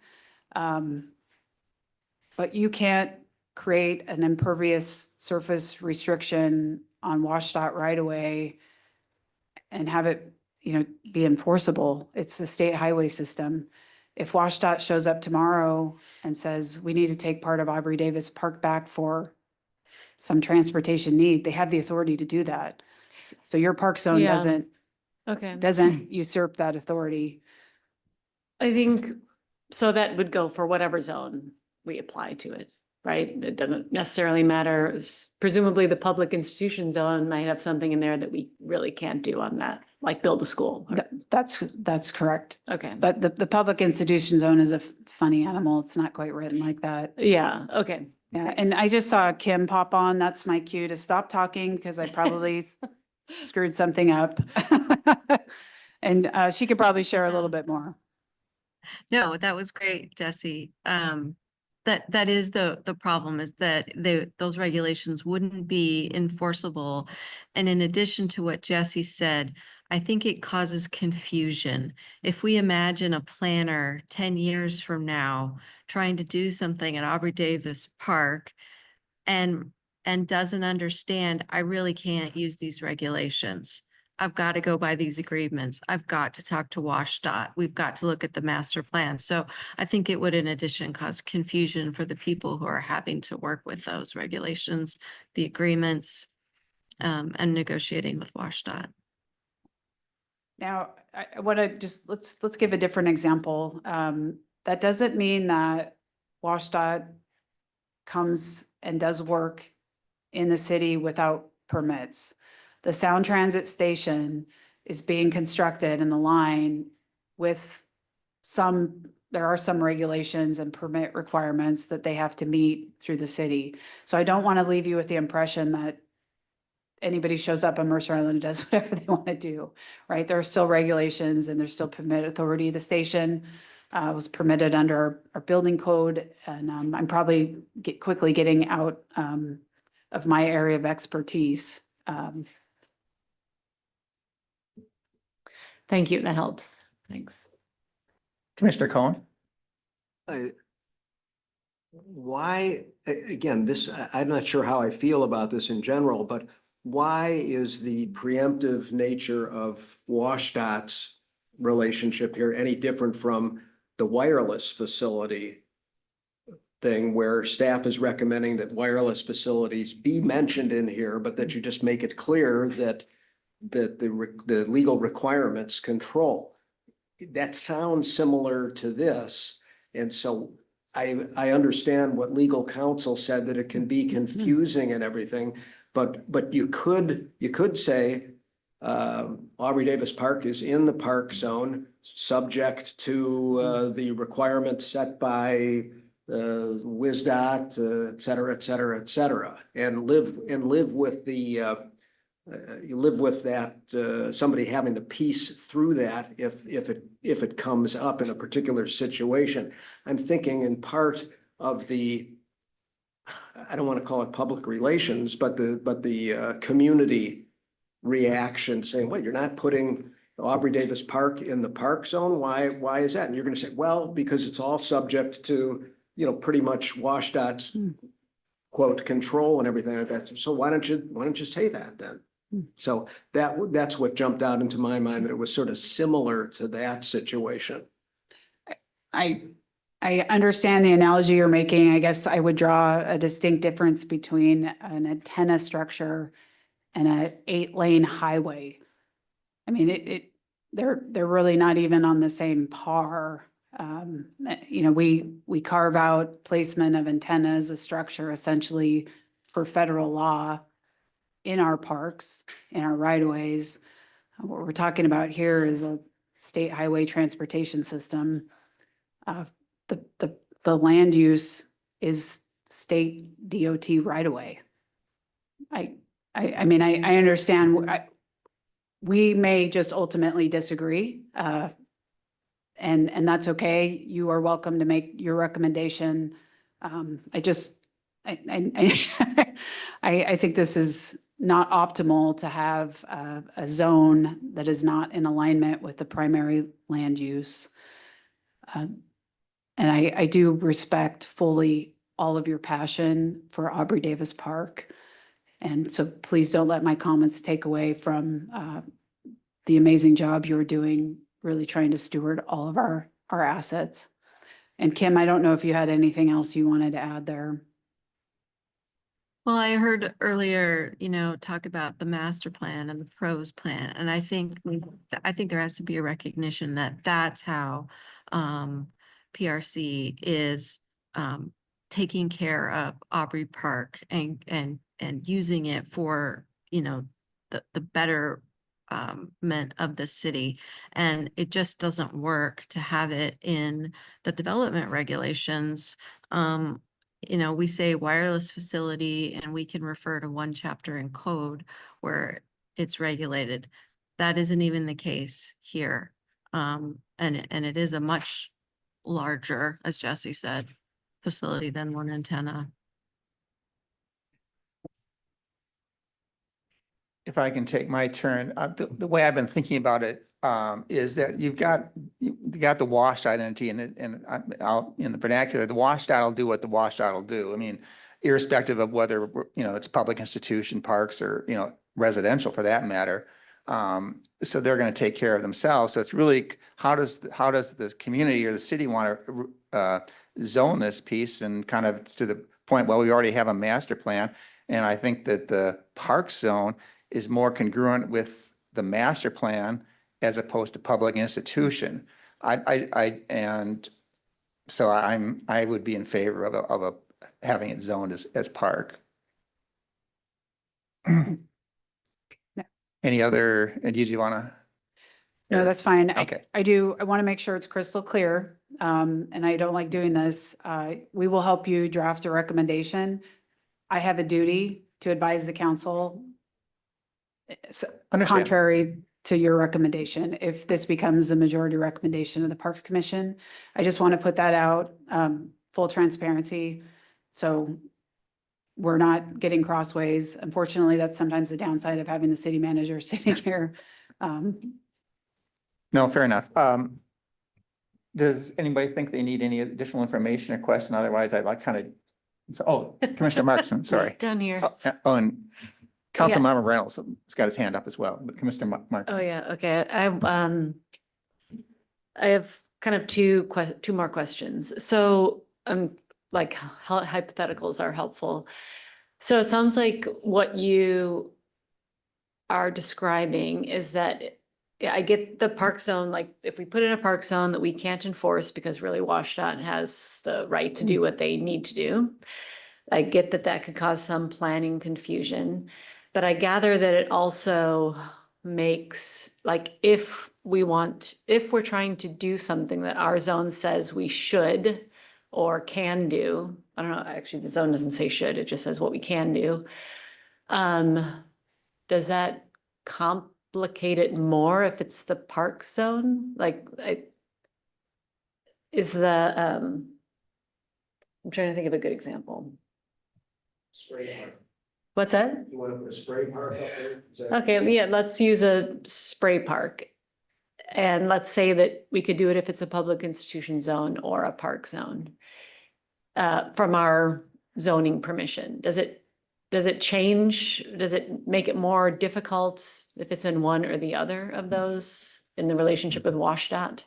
But you can't create an impervious surface restriction on WSDOT right away and have it, be enforceable. It's the state highway system. If WSDOT shows up tomorrow and says, we need to take part of Aubrey Davis Park back for some transportation need, they have the authority to do that. So your park zone Yeah. Okay. doesn't usurp that authority. I think, so that would go for whatever zone we apply to it, right? It doesn't necessarily matter. Presumably the public institution zone might have something in there that we really can't do on that, like build a school. That's correct. Okay. But the public institution zone is a funny animal. It's not quite written like that. Yeah, okay. Yeah, and I just saw Kim pop on. That's my cue to stop talking because I probably screwed something up. And she could probably share a little bit more. No, that was great, Jesse. That is the problem, is that those regulations wouldn't be enforceable. And in addition to what Jesse said, I think it causes confusion. If we imagine a planner 10 years from now trying to do something at Aubrey Davis Park and doesn't understand, I really can't use these regulations. I've got to go by these agreements. I've got to talk to WSDOT. We've got to look at the master plan. So I think it would, in addition, cause confusion for the people who are having to work with those regulations, the agreements, and negotiating with WSDOT. Now, I want to just, let's give a different example. That doesn't mean that WSDOT comes and does work in the city without permits. The Sound Transit Station is being constructed in the line with there are some regulations and permit requirements that they have to meet through the city. So I don't want to leave you with the impression that anybody shows up on Mercer Island and does whatever they want to do, right? There are still regulations and there's still permit authority. The station was permitted under our building code, and I'm probably quickly getting out of my area of expertise. Thank you. That helps. Thanks. Commissioner Cohen. Why, again, I'm not sure how I feel about this in general, but why is the preemptive nature of WSDOT's relationship here any different from the wireless facility thing, where staff is recommending that wireless facilities be mentioned in here, but that you just make it clear that the legal requirements control? That sounds similar to this. And so I understand what legal counsel said, that it can be confusing and everything, but you could say Aubrey Davis Park is in the park zone, subject to the requirements set by WSDOT, et cetera, et cetera, et cetera, and live with the you live with that, somebody having to piece through that if it comes up in a particular situation. I'm thinking in part of the, I don't want to call it public relations, but the community reaction saying, well, you're not putting Aubrey Davis Park in the park zone. Why is that? And you're going to say, well, because it's all subject to, pretty much WashDOT's quote, control and everything like that. So why don't you say that then? So that's what jumped out into my mind, that it was sort of similar to that situation. I understand the analogy you're making. I guess I would draw a distinct difference between an antenna structure and a 8-lane highway. I mean, they're really not even on the same par. We carve out placement of antennas, a structure essentially for federal law in our parks, in our right-of-ways. What we're talking about here is a state highway transportation system. The land use is state DOT right-of-way. I mean, I understand. We may just ultimately disagree, and that's okay. You are welcome to make your recommendation. I think this is not optimal to have a zone that is not in alignment with the primary land use. And I do respect fully all of your passion for Aubrey Davis Park. And so please don't let my comments take away from the amazing job you're doing, really trying to steward all of our assets. And Kim, I don't know if you had anything else you wanted to add there. Well, I heard earlier, talk about the master plan and the pros plan, and I think there has to be a recognition that that's how PRC is taking care of Aubrey Park and using it for the better meant of the city. And it just doesn't work to have it in the development regulations. We say wireless facility, and we can refer to one chapter in code where it's regulated. That isn't even the case here. And it is a much larger, as Jesse said, facility than one antenna. If I can take my turn, the way I've been thinking about it is that you got the washed identity, and I'll in the vernacular, the washed out will do what the washed out will do. I mean, irrespective of whether it's public institution, parks, or residential for that matter. So they're going to take care of themselves. So it's really how does the community or the city want to zone this piece, and kind of to the point, well, we already have a master plan, and I think that the park zone is more congruent with the master plan as opposed to public institution. And so I would be in favor of having it zoned as park. Any other, and did you want to? No, that's fine. Okay. I want to make sure it's crystal clear. And I don't like doing this. We will help you draft a recommendation. I have a duty to advise the council Understand. contrary to your recommendation, if this becomes the majority recommendation of the Parks Commission. I just want to put that out, full transparency. So we're not getting crossways. Unfortunately, that's sometimes the downside of having the city manager sitting here. No, fair enough. Does anybody think they need any additional information or question? Otherwise, I'd like Commissioner Markson, sorry. Down here. And Councilmember Reynolds has got his hand up as well, but Commissioner Markson. Oh, yeah. Okay. I have kind of two more questions. So hypotheticals are helpful. So it sounds like what you are describing is that I get the park zone, like if we put in a park zone that we can't enforce because really WashDOT has the right to do what they need to do. I get that could cause some planning confusion, but I gather that it also makes, like, if we're trying to do something that our zone says we should or can do, I don't know, actually the zone doesn't say should, it just says what we can do. Does that complicate it more if it's the park zone? Like, is the, I'm trying to think of a good example. What's that? You want to put a spray park up there? Okay, yeah, let's use a spray park. And let's say that we could do it if it's a public institution zone or a park zone. From our zoning permission, does it change? Does it make it more difficult if it's in one or the other of those in the relationship with WashDOT?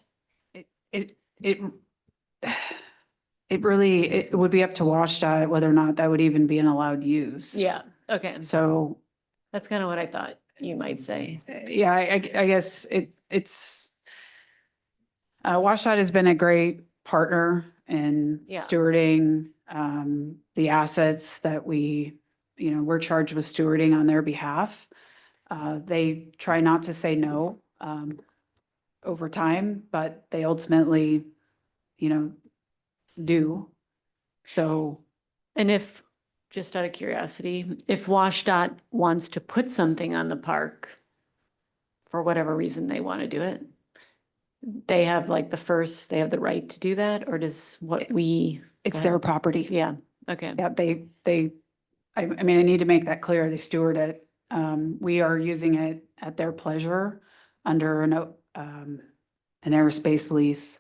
It really, it would be up to WashDOT whether or not that would even be an allowed use. Yeah, okay, So, that's kind of what I thought you might say. yeah, I guess it's WashDOT has been a great partner in Yeah. stewarding the assets that we're charged with stewarding on their behalf. They try not to say no over time, but they ultimately, do. So, And if, just out of curiosity, if WashDOT wants to put something on the park, for whatever reason they want to do it, they have they have the right to do that, or does what we? it's Go their ahead. property. Yeah, okay. Yeah, I mean, I need to make that clear. They steward it. We are using it at their pleasure under an airspace lease.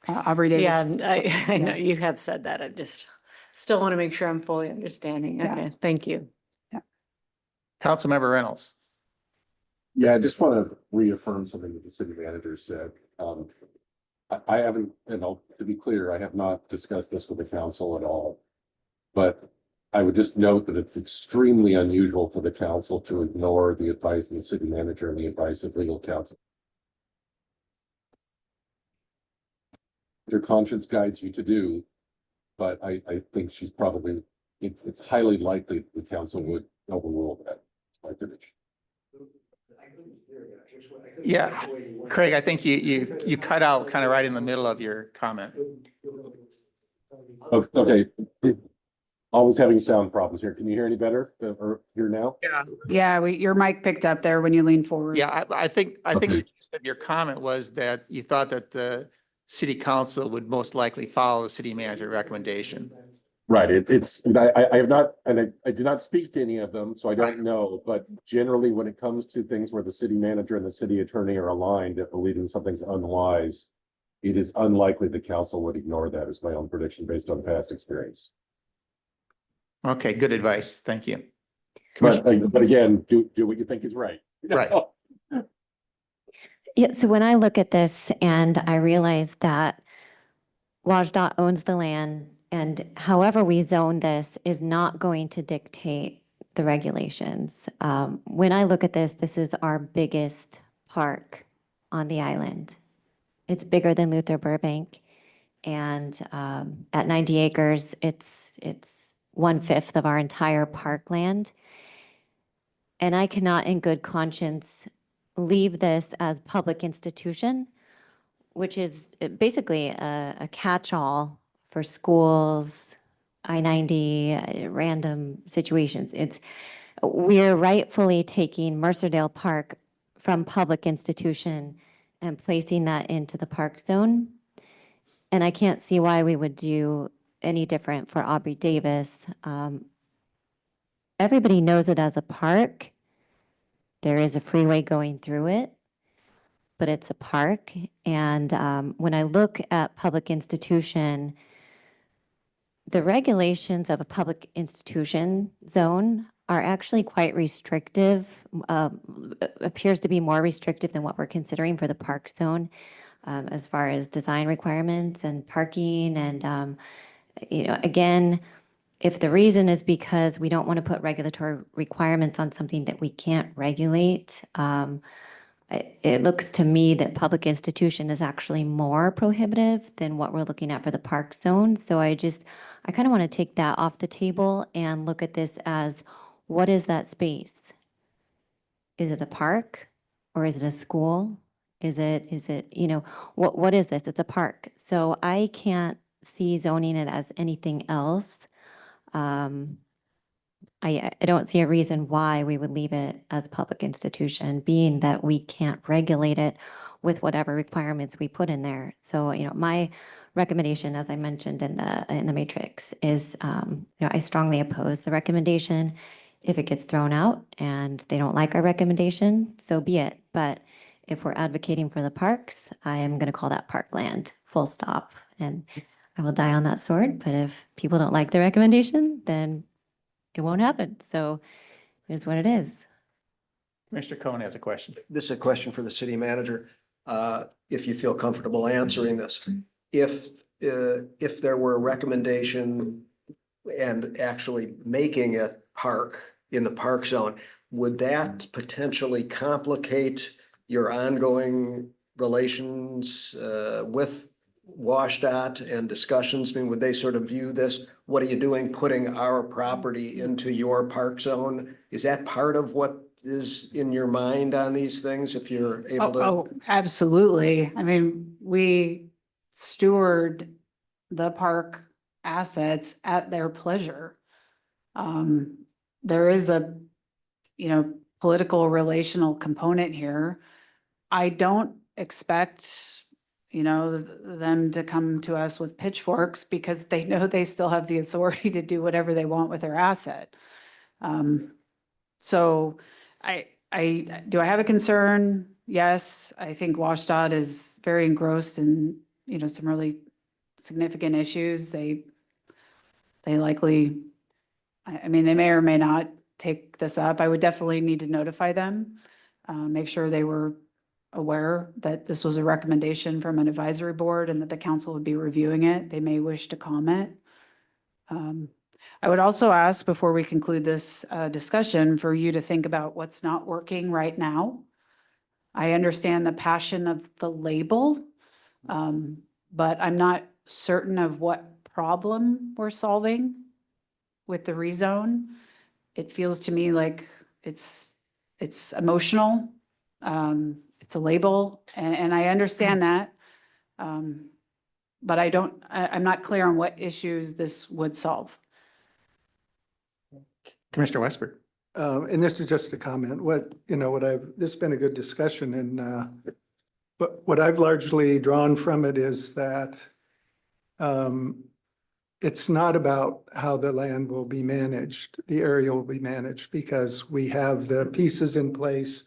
Aubrey Yeah, Davis. I know Yeah. you have said that. I just still want to make sure I'm fully understanding. Yeah. Okay, thank you. Councilmember Reynolds. Yeah, I just want to reaffirm something that the city manager said. I haven't, to be clear, I have not discussed this with the council at all. But I would just note that it's extremely unusual for the council to ignore the advice of the city manager and the advice of legal counsel. Your conscience guides you to do, but I think she's probably, it's highly likely the council would overrule that. That's my prediction. Yeah, Craig, I think you cut out kind of right in the middle of your comment. Okay. Always having sound problems here. Can you hear any better or hear now? Yeah, your mic picked up there when you leaned forward. Yeah, I think Okay. the gist of your comment was that you thought that the city council would most likely follow the city manager recommendation. Right. I have not, and I did not speak to any of them, so I don't know. But generally, when it comes to things where the city manager and the city attorney are aligned at believing something's unwise, it is unlikely the council would ignore that, is my own prediction based on past experience. Okay, good advice. Thank you. But again, do what you think is right. Right. Yeah, so when I look at this and I realize that WashDOT owns the land and however we zone this is not going to dictate the regulations. When I look at this, this is our biggest park on the island. It's bigger than Luther Burbank. And at 90 acres, it's 1/5 of our entire parkland. And I cannot in good conscience leave this as public institution, which is basically a catch-all for schools, I-90, random situations. We're rightfully taking Mercerdale Park from public institution and placing that into the park zone. And I can't see why we would do any different for Aubrey Davis. Everybody knows it as a park. There is a freeway going through it, but it's a park. And when I look at public institution, the regulations of a public institution zone are actually quite restrictive, appears to be more restrictive than what we're considering for the park zone, as far as design requirements and parking. And, again, if the reason is because we don't want to put regulatory requirements on something that we can't regulate, it looks to me that public institution is actually more prohibitive than what we're looking at for the park zone. So I kind of want to take that off the table and look at this as, what is that space? Is it a park or is it a school? Is it, what is this? It's a park. So I can't see zoning it as anything else. I don't see a reason why we would leave it as a public institution, being that we can't regulate it with whatever requirements we put in there. So, my recommendation, as I mentioned in the matrix, is, I strongly oppose the recommendation. If it gets thrown out and they don't like our recommendation, so be it. But if we're advocating for the parks, I am going to call that parkland, full stop. And I will die on that sword. But if people don't like the recommendation, then it won't happen. So it is what it is. Commissioner Cohen has a question. This is a question for the city manager, if you feel comfortable answering this. If there were a recommendation and actually making it park in the park zone, would that potentially complicate your ongoing relations with WashDOT and discussions? I mean, would they sort of view this, what are you doing putting our property into your park zone? Is that part of what is in your mind on these things, if you're able to? Oh, absolutely. I mean, we steward the park assets at their pleasure. There is a, political relational component here. I don't expect, them to come to us with pitchforks because they know they still have the authority to do whatever they want with their asset. So do I have a concern? Yes, I think WashDOT is very engrossed in, some really significant issues. They likely, I mean, they may or may not take this up. I would definitely need to notify them, make sure they were aware that this was a recommendation from an advisory board and that the council would be reviewing it. They may wish to comment. I would also ask, before we conclude this discussion, for you to think about what's not working right now. I understand the passion of the label, but I'm not certain of what problem we're solving with the rezone. It feels to me like it's emotional. It's a label, and I understand that. But I'm not clear on what issues this would solve. Commissioner Westbrook. And this is just a comment, this has been a good discussion, and but what I've largely drawn from it is that it's not about how the land will be managed, the area will be managed, because we have the pieces in place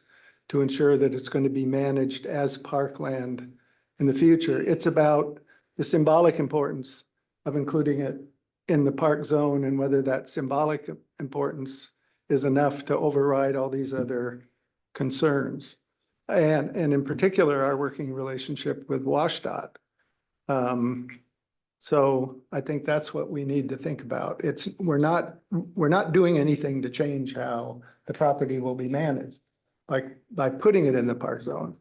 to ensure that it's going to be managed as parkland in the future. It's about the symbolic importance of including it in the park zone, and whether that symbolic importance is enough to override all these other concerns. And in particular, our working relationship with WashDOT. So I think that's what we need to think about. We're not doing anything to change how the property will be managed by putting it in the park zone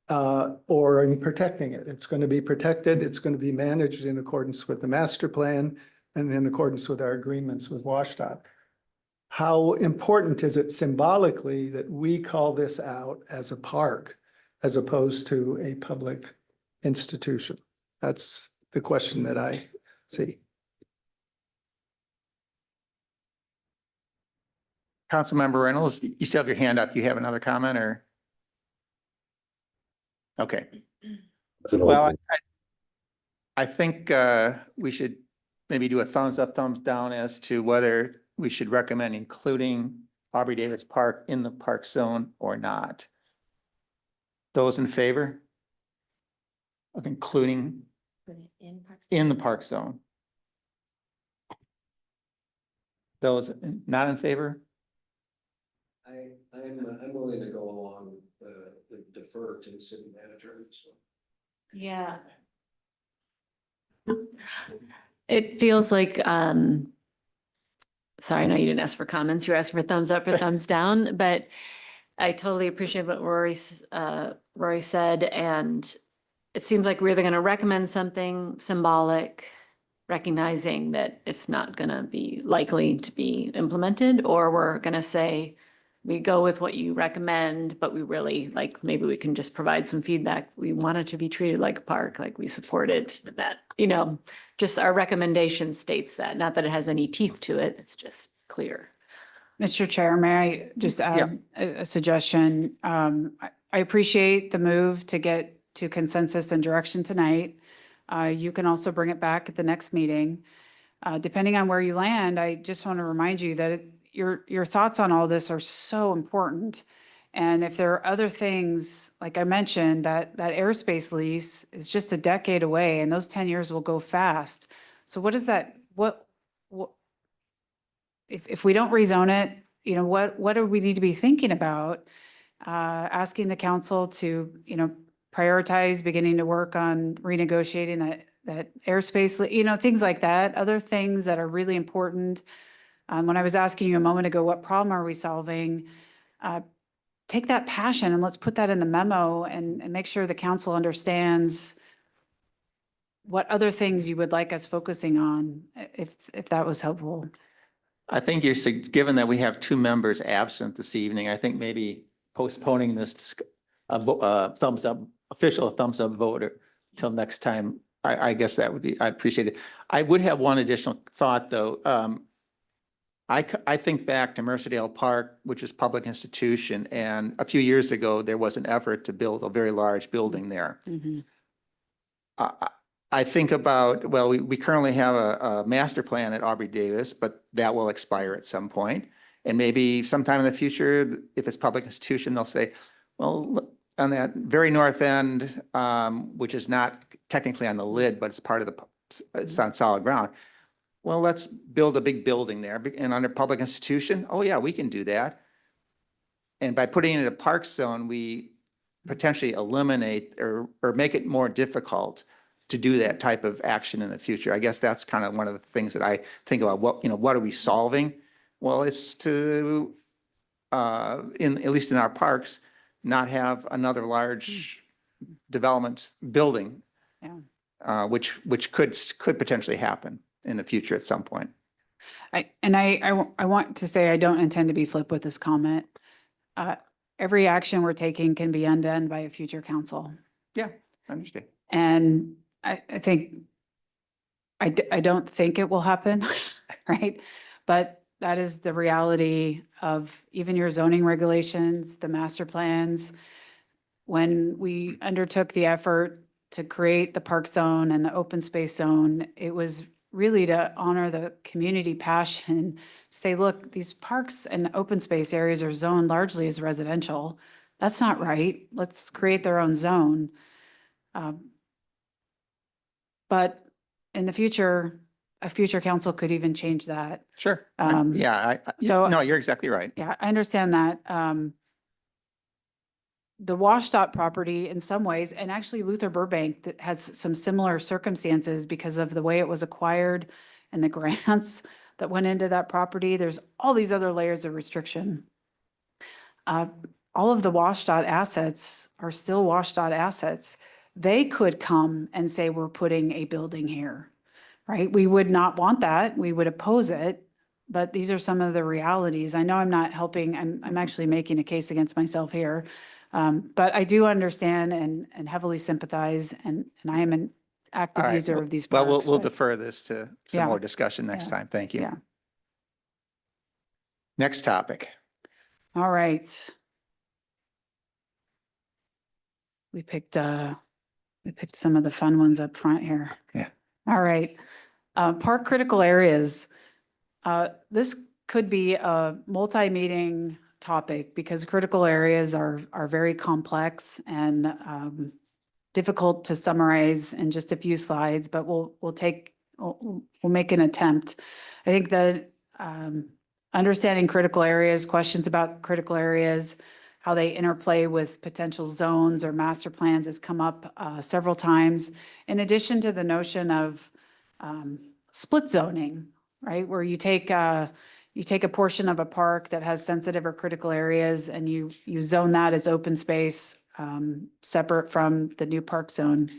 or in protecting it. It's going to be protected. It's going to be managed in accordance with the master plan and in accordance with our agreements with WashDOT. How important is it symbolically that we call this out as a park as opposed to a public institution? That's the question that I see. Councilmember Reynolds, you still have your hand up. Do you have another comment or? Okay. Well, I think we should maybe do a thumbs up, thumbs down as to whether we should recommend including Aubrey Davis Park in the park zone or not. Those in favor of including in the park zone? Those not in favor? I'm willing to go along with defer to the city manager. So. Yeah. It feels like, sorry, I know you didn't ask for comments. You're asking for thumbs up or thumbs down, but I totally appreciate what Rory said. And it seems like we're either going to recommend something symbolic, recognizing that it's not going to be likely to be implemented, or we're going to say, we go with what you recommend, but we really maybe we can just provide some feedback. We want it to be treated like a park, like we supported that, just our recommendation states that, not that it has any teeth to it. It's just clear. Mr. Chair, may I just add a suggestion? I appreciate the move to get to consensus and direction tonight. You can also bring it back at the next meeting. Depending on where you land, I just want to remind you that your thoughts on all this are so important. And if there are other things, like I mentioned, that airspace lease is just a decade away and those 10 years will go fast. So what is that, what, if we don't rezone it, you know, what do we need to be thinking about? Asking the council to, you know, prioritize beginning to work on renegotiating that airspace, you know, things like that, other things that are really important. When I was asking you a moment ago, what problem are we solving? Take that passion and let's put that in the memo and make sure the council understands what other things you would like us focusing on, if that was helpful. I think given that we have two members absent this evening, I think maybe postponing this thumbs up, official thumbs up vote till next time. I guess that would be, I appreciate it. I would have one additional thought, though. I think back to Mercerdale Park, which is public institution, and a few years ago, there was an effort to build a very large building there. I think about, well, we currently have a master plan at Aubrey Davis, but that will expire at some point. And maybe sometime in the future, if it's public institution, they'll say, well, look, on that very north end, which is not technically on the lid, but it's part of it's on solid ground. Well, let's build a big building there and under public institution. Oh yeah, we can do that. And by putting it in a park zone, we potentially eliminate or make it more difficult to do that type of action in the future. I guess that's kind of one of the things that I think about. What are we solving? Well, it's to, at least in our parks, not have another large development building, which could potentially happen in the future at some point. I want to say I don't intend to be flip with this comment. Every action we're taking can be undone by a future council. Yeah, I understand. And I think, I don't think it will happen, right? But that is the reality of even your zoning regulations, the master plans. When we undertook the effort to create the park zone and the open space zone, it was really to honor the community passion, say, look, these parks and open space areas are zoned largely as residential. That's not right. Let's create their own zone. But in the future, a future council could even change that. Sure. Yeah, No, you're exactly right. Yeah, I understand that. The WashDOT property in some ways, and actually Luther Burbank that has some similar circumstances because of the way it was acquired and the grants that went into that property. There's all these other layers of restriction. All of the WashDOT assets are still WashDOT assets. They could come and say, we're putting a building here, right? We would not want that. We would oppose it. But these are some of the realities. I know I'm not helping. I'm actually making a case against myself here. But I do understand and heavily sympathize, and I am an All active right. user of these Well, parks. we'll but- defer this to some Yeah. more discussion next Yeah. time. Thank you. Yeah. Next topic. All right. We picked some of the fun ones up front here. Yeah. All right. Park critical areas. This could be a multi-meeting topic because critical areas are very complex and difficult to summarize in just a few slides, but we'll make an attempt. I think that understanding critical areas, questions about critical areas, how they interplay with potential zones or master plans has come up several times. In addition to the notion of split zoning, right? Where you take a portion of a park that has sensitive or critical areas and you zone that as open space, separate from the new park zone.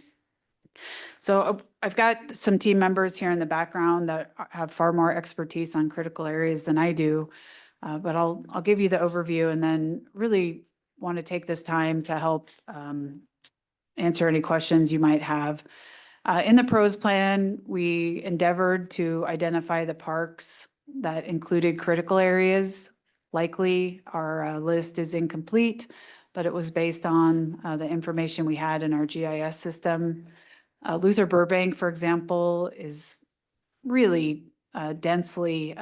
So I've got some team members here in the background that have far more expertise on critical areas than I do. But I'll give you the overview and then really want to take this time to help answer any questions you might have. In the pros plan, we endeavored to identify the parks that included critical areas. Likely our list is incomplete, but it was based on the information we had in our GIS system. Luther Burbank, for example, is really densely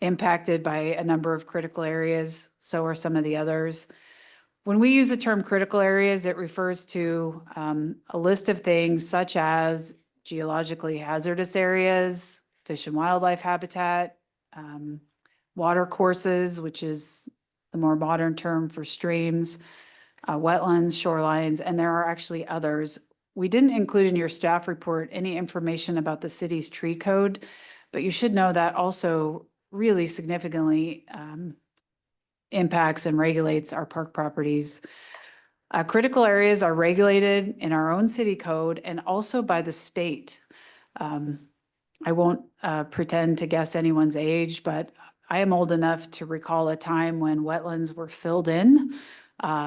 impacted by a number of critical areas. So are some of the others. When we use the term critical areas, it refers to a list of things such as geologically hazardous areas, fish and wildlife habitat, water courses, which is the more modern term for streams, wetlands, shorelines, and there are actually others. We didn't include in your staff report any information about the city's tree code, but you should know that also really significantly impacts and regulates our park properties. Critical areas are regulated in our own city code and also by the state. I won't pretend to guess anyone's age, but I am old enough to recall a time when wetlands were filled in.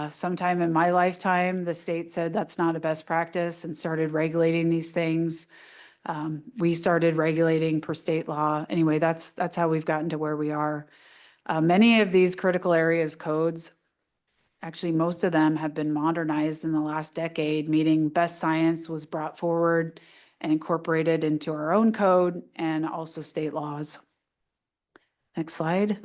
Sometime in my lifetime, the state said that's not a best practice and started regulating these things. We started regulating per state law. Anyway, that's how we've gotten to where we are. Many of these critical areas codes, actually most of them have been modernized in the last decade, meaning best science was brought forward and incorporated into our own code and also state laws. Next slide.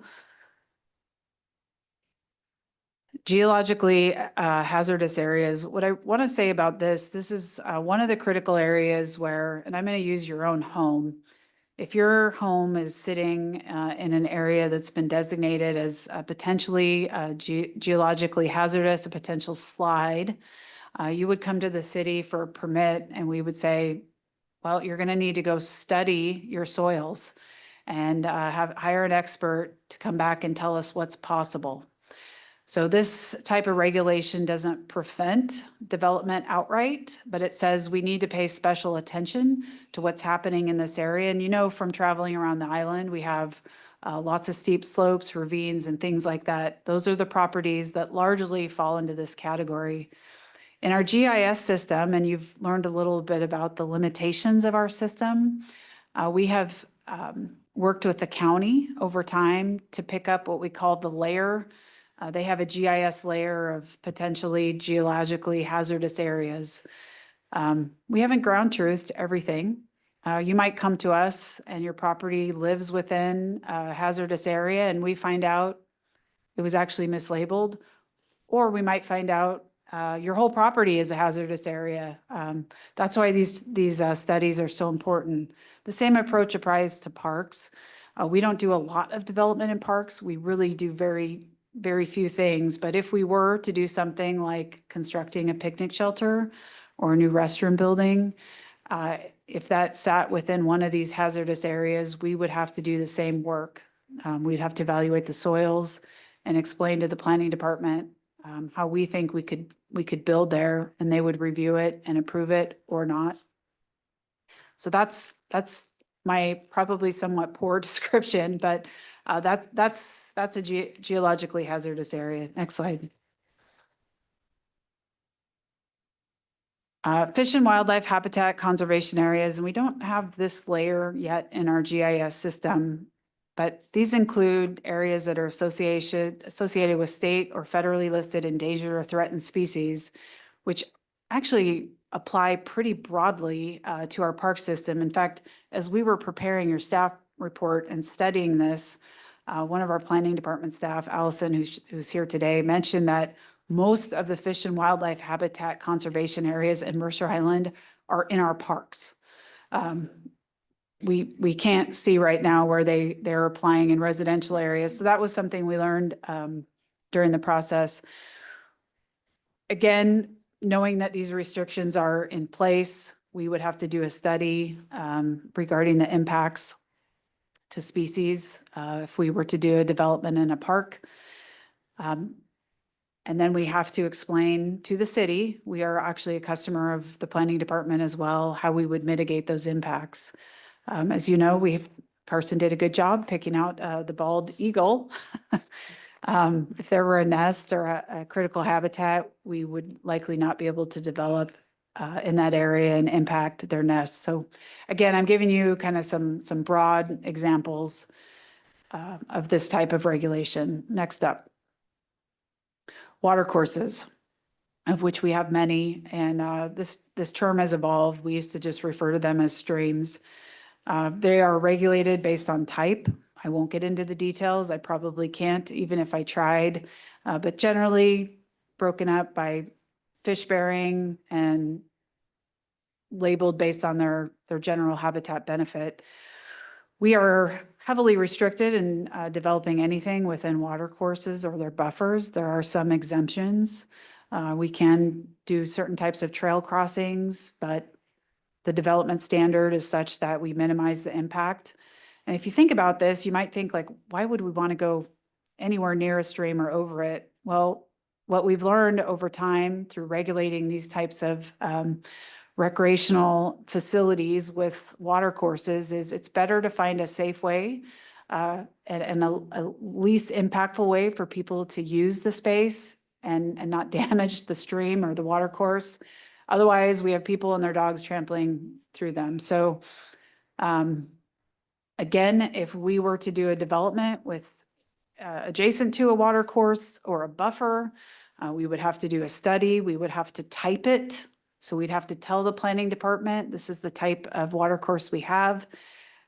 Geologically hazardous areas. What I want to say about this is one of the critical areas where, and I'm going to use your own home. If your home is sitting in an area that's been designated as potentially geologically hazardous, a potential slide, you would come to the city for a permit and we would say, well, you're going to need to go study your soils and hire an expert to come back and tell us what's possible. So this type of regulation doesn't prevent development outright, but it says we need to pay special attention to what's happening in this area. And you know, from traveling around the island, we have lots of steep slopes, ravines, and things like that. Those are the properties that largely fall into this category. In our GIS system, and you've learned a little bit about the limitations of our system, we have worked with the county over time to pick up what we call the layer. They have a GIS layer of potentially geologically hazardous areas. We haven't ground truthed everything. You might come to us and your property lives within a hazardous area and we find out it was actually mislabeled, or we might find out your whole property is a hazardous area. That's why these studies are so important. The same approach applies to parks. We don't do a lot of development in parks. We really do very few things. But if we were to do something like constructing a picnic shelter or a new restroom building, if that sat within one of these hazardous areas, we would have to do the same work. We'd have to evaluate the soils and explain to the planning department how we think we could build there, and they would review it and approve it or not. So that's my probably somewhat poor description, but that's a geologically hazardous area. Next slide. Fish and wildlife habitat conservation areas, and we don't have this layer yet in our GIS system, but these include areas that are associated with state or federally listed endangered or threatened species, which actually apply pretty broadly to our park system. In fact, as we were preparing your staff report and studying this, one of our planning department staff, Allison, who's here today, mentioned that most of the fish and wildlife habitat conservation areas in Mercer Island are in our parks. We can't see right now where they're applying in residential areas. So that was something we learned during the process. Again, knowing that these restrictions are in place, we would have to do a study regarding the impacts to species if we were to do a development in a park. And then we have to explain to the city, we are actually a customer of the planning department as well, how we would mitigate those impacts. As you know, Carson did a good job picking out the bald eagle. If there were a nest or a critical habitat, we would likely not be able to develop in that area and impact their nests. So again, I'm giving you kind of some broad examples of this type of regulation. Next up. Water courses. of which we have many. And this term has evolved. We used to just refer to them as streams. They are regulated based on type. I won't get into the details. I probably can't, even if I tried. But generally broken up by fish bearing and labeled based on their general habitat benefit. We are heavily restricted in developing anything within water courses or their buffers. There are some exemptions. We can do certain types of trail crossings, but the development standard is such that we minimize the impact. And if you think about this, you might think like, why would we want to go anywhere near a stream or over it? Well, what we've learned over time through regulating these types of recreational facilities with water courses is it's better to find a safe way and a least impactful way for people to use the space and not damage the stream or the water course. Otherwise, we have people and their dogs trampling through them. So again, if we were to do a development with adjacent to a water course or a buffer, we would have to do a study. We would have to type it. So we'd have to tell the planning department, this is the type of water course we have.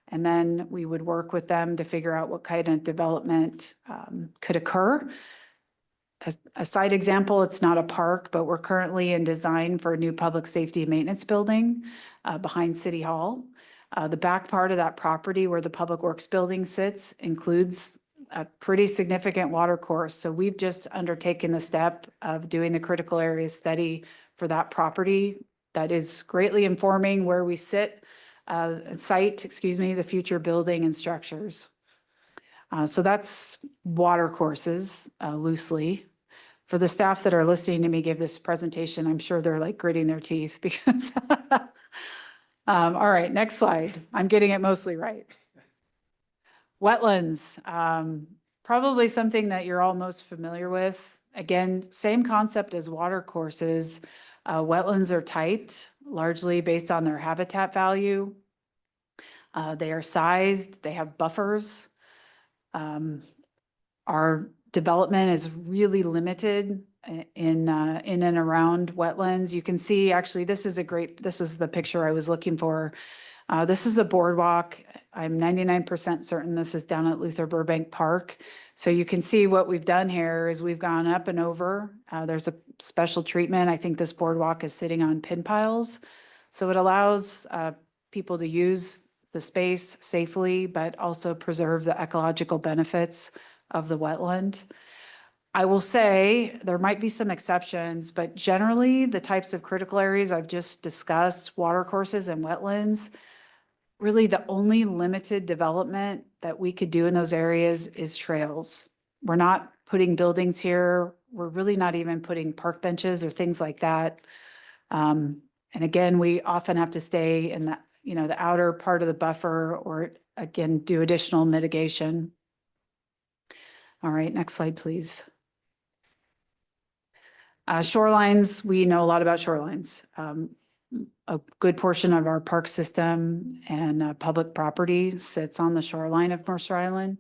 And then we would work with them to figure out what kind of development could occur. As a side example, it's not a park, but we're currently in design for a new public safety and maintenance building behind City Hall. The back part of that property where the Public Works building sits includes a pretty significant water course. So we've just undertaken the step of doing the critical area study for that property. That is greatly informing where we site, the future building and structures. So that's water courses loosely. For the staff that are listening to me give this presentation, I'm sure they're like gritting their teeth because, all right, next slide. I'm getting it mostly right. Wetlands, probably something that you're all most familiar with. Again, same concept as water courses. Wetlands are typed largely based on their habitat value. They are sized, they have buffers. Our development is really limited in and around wetlands. You can see, actually, this is the picture I was looking for. This is a boardwalk. I'm 99% certain this is down at Luther Burbank Park. So you can see what we've done here is we've gone up and over. There's a special treatment. I think this boardwalk is sitting on pin piles. So it allows people to use the space safely, but also preserve the ecological benefits of the wetland. I will say there might be some exceptions, but generally the types of critical areas I've just discussed, water courses and wetlands, really the only limited development that we could do in those areas is trails. We're not putting buildings here. We're really not even putting park benches or things like that. And again, we often have to stay in the, the outer part of the buffer or again, do additional mitigation. All right, next slide, please. Shorelines, we know a lot about shorelines. A good portion of our park system and public property sits on the shoreline of Mercer Island.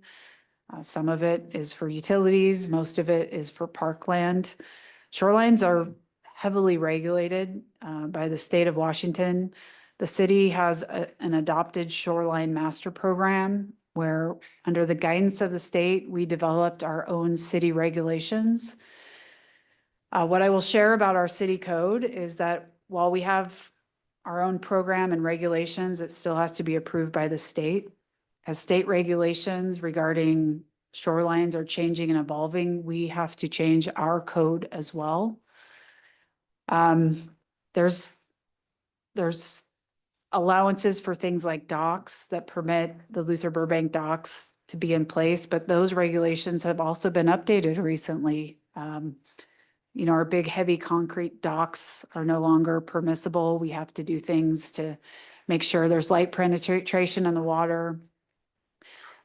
Some of it is for utilities, most of it is for parkland. Shorelines are heavily regulated by the state of Washington. The city has an adopted shoreline master program where under the guidance of the state, we developed our own city regulations. What I will share about our city code is that while we have our own program and regulations, it still has to be approved by the state. As state regulations regarding shorelines are changing and evolving, we have to change our code as well. There's allowances for things like docks that permit the Luther Burbank docks to be in place, but those regulations have also been updated recently. Our big heavy concrete docks are no longer permissible. We have to do things to make sure there's light penetration in the water.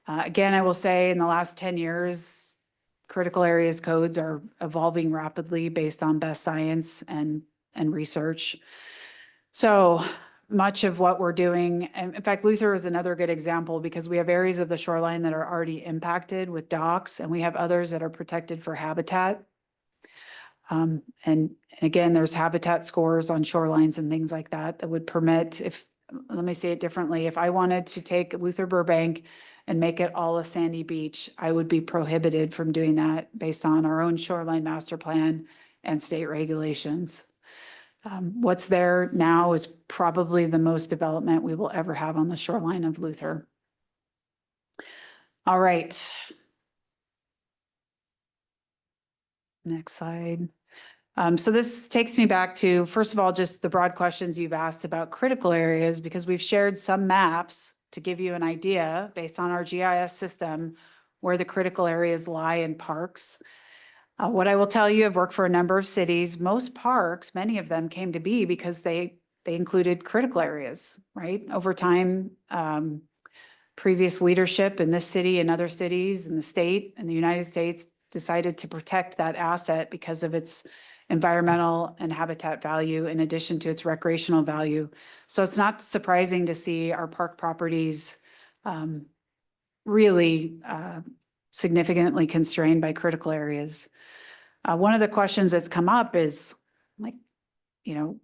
Again, I will say in the last 10 years, critical areas codes are evolving rapidly based on best science and research. So much of what we're doing, and in fact, Luther is another good example because we have areas of the shoreline that are already impacted with docks and we have others that are protected for habitat. And again, there's habitat scores on shorelines and things like that that would permit if, let me say it differently, if I wanted to take Luther Burbank and make it all a sandy beach, I would be prohibited from doing that based on our own shoreline master plan and state regulations. What's there now is probably the most development we will ever have on the shoreline of Luther. All right. Next slide. So this takes me back to, first of all, just the broad questions you've asked about critical areas, because we've shared some maps to give you an idea based on our GIS system where the critical areas lie in parks. What I will tell you, I've worked for a number of cities. Most parks, many of them came to be because they included critical areas, right? Over time, previous leadership in this city and other cities in the state and the United States decided to protect that asset because of its environmental and habitat value in addition to its recreational value. So it's not surprising to see our park properties really significantly constrained by critical areas. One of the questions that's come up is, like, you know,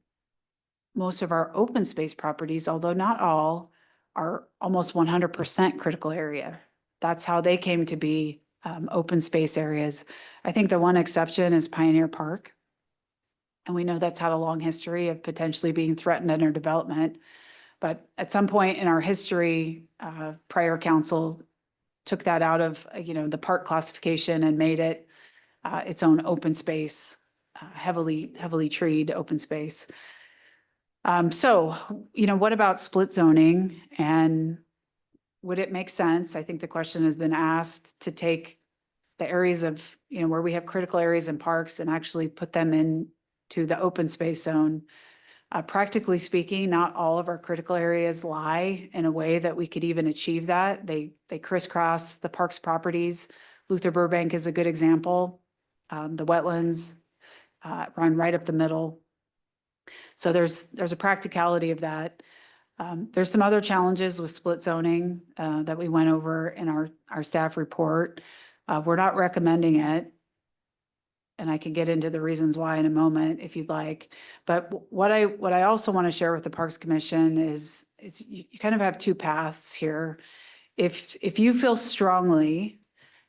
most of our open space properties, although not all, are almost 100% critical area. That's how they came to be open space areas. I think the one exception is Pioneer Park. And we know that's had a long history of potentially being threatened under development. But at some point in our history, prior council took that out of, the park classification and made it its own open space, heavily treed open space. So, what about split zoning, and would it make sense? I think the question has been asked to take the areas of, where we have critical areas in parks and actually put them in to the open space zone. Practically speaking, not all of our critical areas lie in a way that we could even achieve that. They crisscross the park's properties. Luther Burbank is a good example. The wetlands run right up the middle. So there's a practicality of that. There's some other challenges with split zoning that we went over in our staff report. We're not recommending it, and I can get into the reasons why in a moment if you'd like. But what I also want to share with the Parks Commission is you kind of have two paths here. If you feel strongly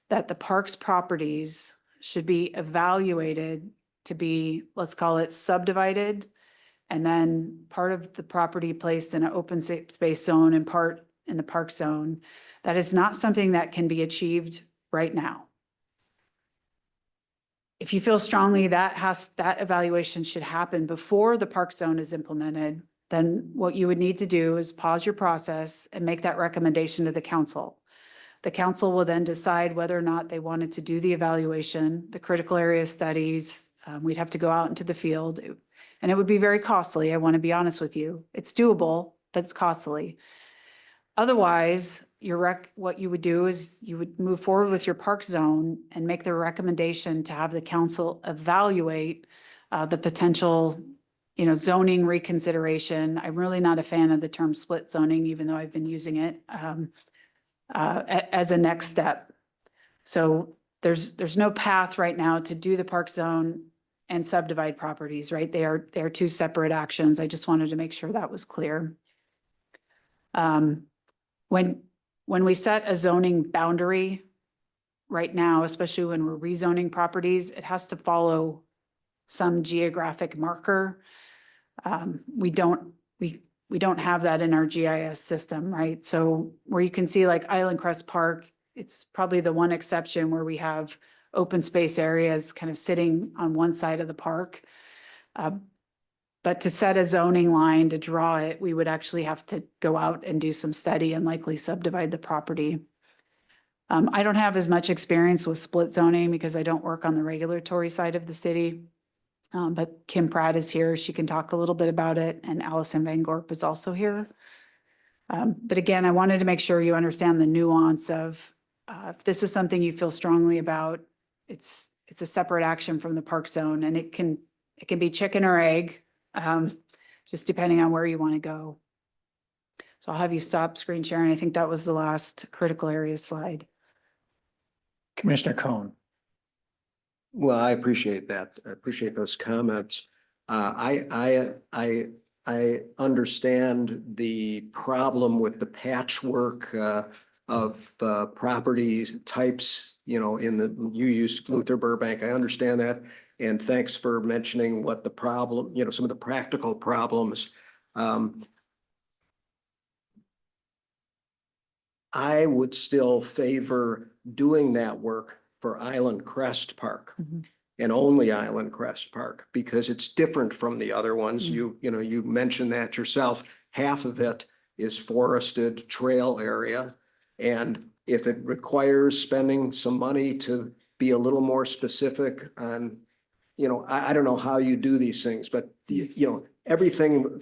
that the parks properties should be evaluated to be, let's call it subdivided, and then part of the property placed in an open space zone and part in the park zone, that is not something that can be achieved right now. If you feel strongly that evaluation should happen before the park zone is implemented, then what you would need to do is pause your process and make that recommendation to the council. The council will then decide whether or not they wanted to do the evaluation, the critical area studies. We'd have to go out into the field, and it would be very costly. I want to be honest with you. It's doable, but it's costly. Otherwise, what you would do is you would move forward with your park zone and make the recommendation to have the council evaluate the potential, zoning reconsideration. I'm really not a fan of the term split zoning, even though I've been using it as a next step. So there's no path right now to do the park zone and subdivide properties, right? They are two separate actions. I just wanted to make sure that was clear. When we set a zoning boundary right now, especially when we're rezoning properties, it has to follow some geographic marker. We don't have that in our GIS system, right? So where you can see like Island Crest Park, it's probably the one exception where we have open space areas kind of sitting on one side of the park. But to set a zoning line to draw it, we would actually have to go out and do some study and likely subdivide the property. I don't have as much experience with split zoning because I don't work on the regulatory side of the city. But Kim Pratt is here. She can talk a little bit about it. And Allison Van Gorp is also here. But again, I wanted to make sure you understand the nuance of if this is something you feel strongly about, it's a separate action from the park zone, and it can be chicken or egg. Just depending on where you want to go. So I'll have you stop screen sharing. I think that was the last critical area slide. Commissioner Cohn. Well, I appreciate that. I appreciate those comments. I understand the problem with the patchwork of property types, you know, you use Luther Burbank. I understand that. And thanks for mentioning what the problem, you know, some of the practical problems. I would still favor doing that work for Island Crest Park. And only Island Crest Park, because it's different from the other ones. You know, you mentioned that yourself. Half of it is forested trail area. And if it requires spending some money to be a little more specific on, you know, I don't know how you do these things, but you know, everything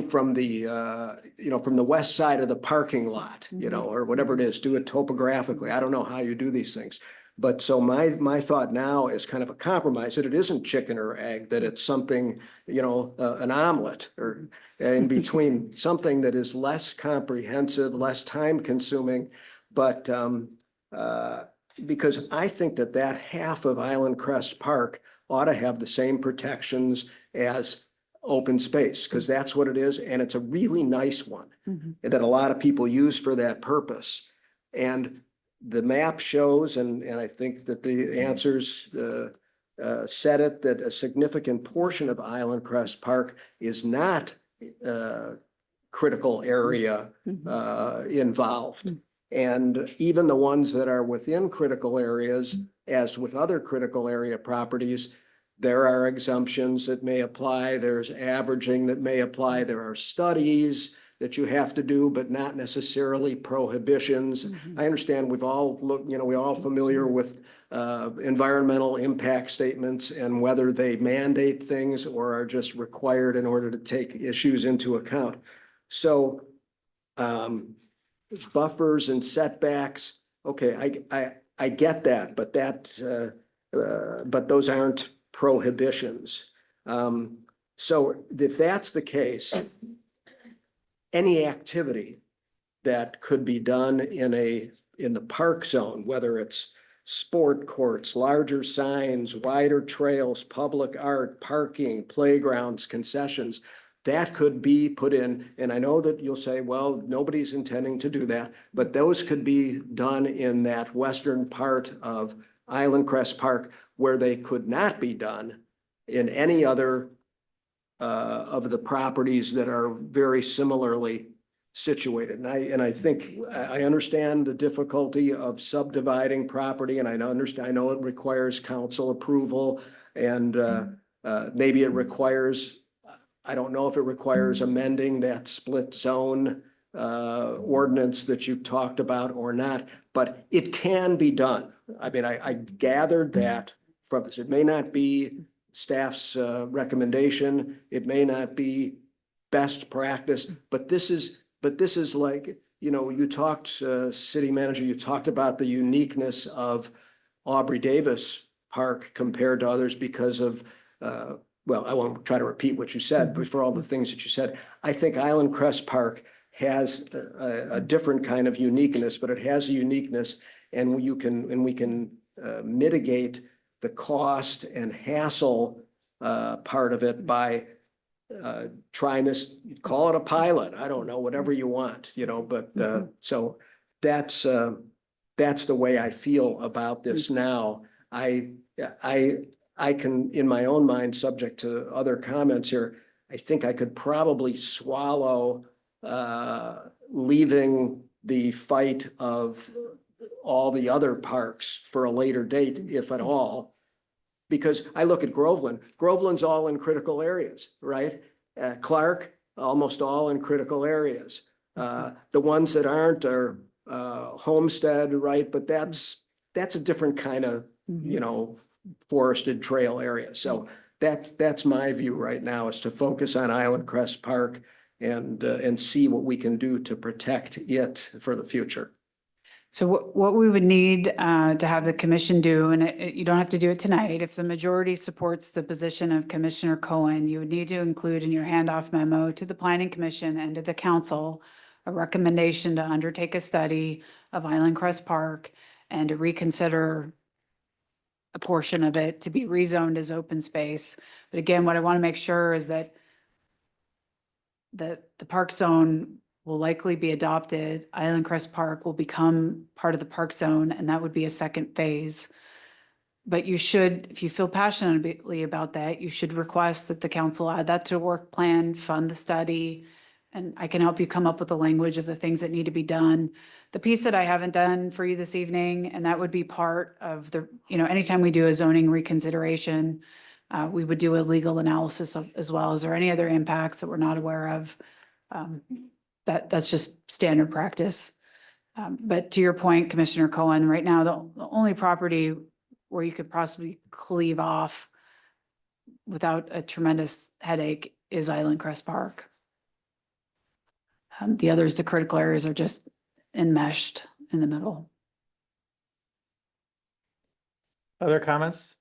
from the, you know, from the west side of the parking lot, you know, or whatever it is, do it topographically. I don't know how you do these things. But so my thought now is kind of a compromise, that it isn't chicken or egg, that it's something, you know, an omelet or in between, something that is less comprehensive, less time consuming. But because I think that half of Island Crest Park ought to have the same protections as open space, because that's what it is. And it's a really nice one that a lot of people use for that purpose. And the map shows, and I think that the answers said it, that a significant portion of Island Crest Park is not critical area involved. And even the ones that are within critical areas, as with other critical area properties, there are exemptions that may apply. There's averaging that may apply. There are studies that you have to do, but not necessarily prohibitions. I understand we've all looked, you know, we're all familiar with environmental impact statements and whether they mandate things or are just required in order to take issues into account. So buffers and setbacks, okay, I get that, but but those aren't prohibitions. So if that's the case, any activity that could be done in the park zone, whether it's sport courts, larger signs, wider trails, public art, parking, playgrounds, concessions, that could be put in. And I know that you'll say, well, nobody's intending to do that, but those could be done in that western part of Island Crest Park, where they could not be done in any other of the properties that are very similarly situated. And I think I understand the difficulty of subdividing property, and I know it requires council approval, and maybe it requires, I don't know if it requires amending that split zone ordinance that you talked about or not, but it can be done. I mean, I gathered that from this. It may not be staff's recommendation. It may not be best practice, but this is like, you know, you talked, city manager, you talked about the uniqueness of Aubrey Davis Park compared to others because of, well, I won't try to repeat what you said, but for all the things that you said, I think Island Crest Park has a different kind of uniqueness, but it has a uniqueness, and we can mitigate the cost and hassle part of it by trying this, call it a pilot. I don't know, whatever you want, you know, but so that's the way I feel about this now. I can, in my own mind, subject to other comments here, I think I could probably swallow leaving the fight of all the other parks for a later date, if at all. Because I look at Groveland. Groveland's all in critical areas, right? Clark, almost all in critical areas. The ones that aren't are Homestead, right? But that's a different kind of, you know, forested trail area. So that's my view right now, is to focus on Island Crest Park and see what we can do to protect it for the future. So what we would need to have the commission do, and you don't have to do it tonight, if the majority supports the position of Commissioner Cohen, you would need to include in your handoff memo to the Planning Commission and to the council a recommendation to undertake a study of Island Crest Park and to reconsider a portion of it to be rezoned as open space. But again, what I want to make sure is that the park zone will likely be adopted. Island Crest Park will become part of the park zone, and that would be a second phase. But you should, if you feel passionately about that, you should request that the council add that to a work plan, fund the study, and I can help you come up with the language of the things that need to be done. The piece that I haven't done for you this evening, and that would be part of the, anytime we do a zoning reconsideration, we would do a legal analysis as well. Is there any other impacts that we're not aware of? That's just standard practice. But to your point, Commissioner Cohen, right now, the only property where you could possibly cleave off without a tremendous headache is Island Crest Park. The others, the critical areas, are just enmeshed in the middle. Other comments?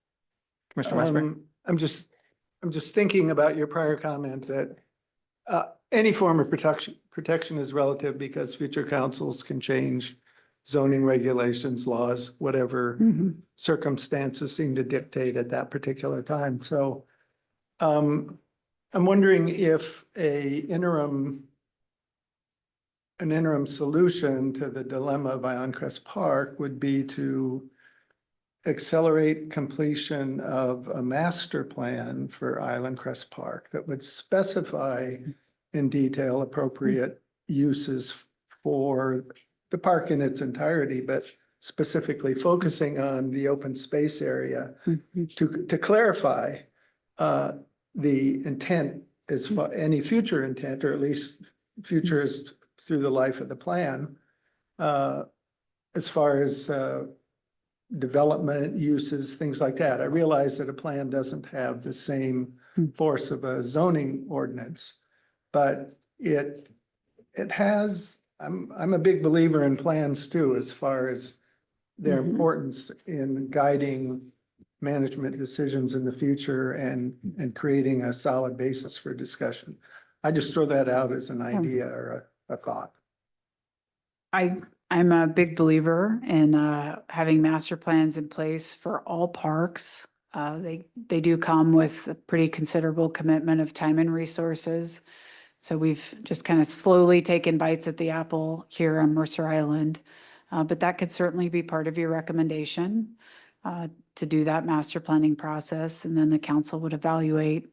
Commissioner Westbrook? I'm just thinking about your prior comment that any form of protection is relative because future councils can change zoning regulations, laws, whatever circumstances seem to dictate at that particular time. So I'm wondering if an interim solution to the dilemma of Island Crest Park would be to accelerate completion of a master plan for Island Crest Park that would specify in detail appropriate uses for the park in its entirety, but specifically focusing on the open space area to clarify the intent as far any future intent, or at least futures through the life of the plan, as far as development uses, things like that. I realize that a plan doesn't have the same force of a zoning ordinance, but it has, I'm a big believer in plans too, as far as their importance in guiding management decisions in the future and creating a solid basis for discussion. I just throw that out as an idea or a thought. I'm a big believer in having master plans in place for all parks. They do come with a pretty considerable commitment of time and resources. So we've just kind of slowly taken bites at the apple here on Mercer Island. But that could certainly be part of your recommendation to do that master planning process. And then the council would evaluate,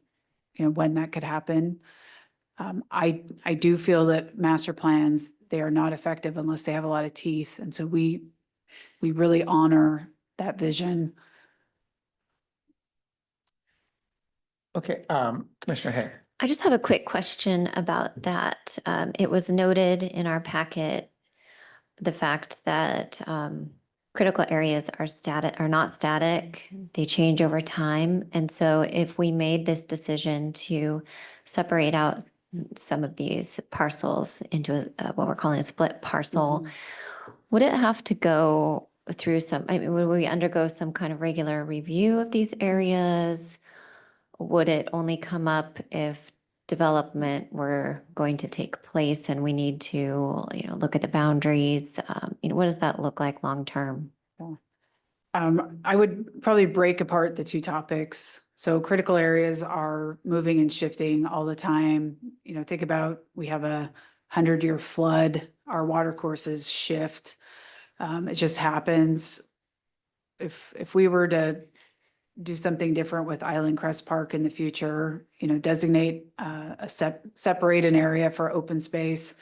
when that could happen. I do feel that master plans, they are not effective unless they have a lot of teeth. And so we really honor that vision. Okay, Commissioner Hay. I just have a quick question about that. It was noted in our packet, the fact that critical areas are not static. They change over time. And so if we made this decision to separate out some of these parcels into what we're calling a split parcel, would it have to go through would we undergo some kind of regular review of these areas? Would it only come up if development were going to take place and we need to, look at the boundaries? What does that look like long term? I would probably break apart the two topics. So critical areas are moving and shifting all the time. Think about, we have a 100-year flood, our water courses shift. It just happens. If we were to do something different with Island Crest Park in the future, designate separate an area for open space,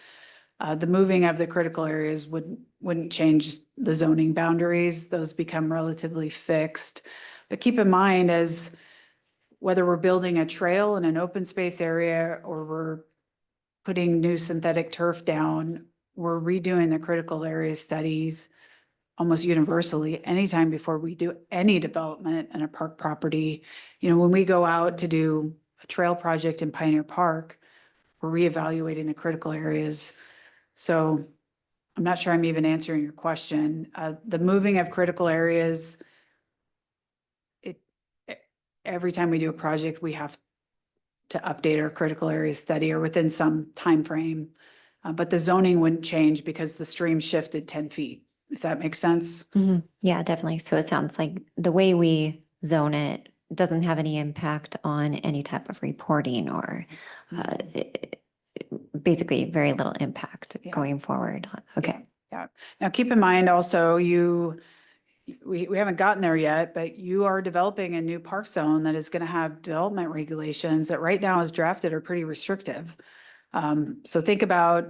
the moving of the critical areas wouldn't change the zoning boundaries. Those become relatively fixed. But keep in mind, as whether we're building a trail in an open space area or we're putting new synthetic turf down, we're redoing the critical area studies almost universally anytime before we do any development in a park property. When we go out to do a trail project in Pioneer Park, we're reevaluating the critical areas. So I'm not sure I'm even answering your question. The moving of critical areas, every time we do a project, we have to update our critical area study or within some time frame. But the zoning wouldn't change because the stream shifted 10 feet. if that makes sense. Yeah, definitely. So it sounds like the way we zone it doesn't have any impact on any type of reporting or basically very little impact Yeah. going forward. Okay. Yeah. Now, keep in mind also, we haven't gotten there yet, but you are developing a new park zone that is going to have development regulations that right now as drafted are pretty restrictive. So think about,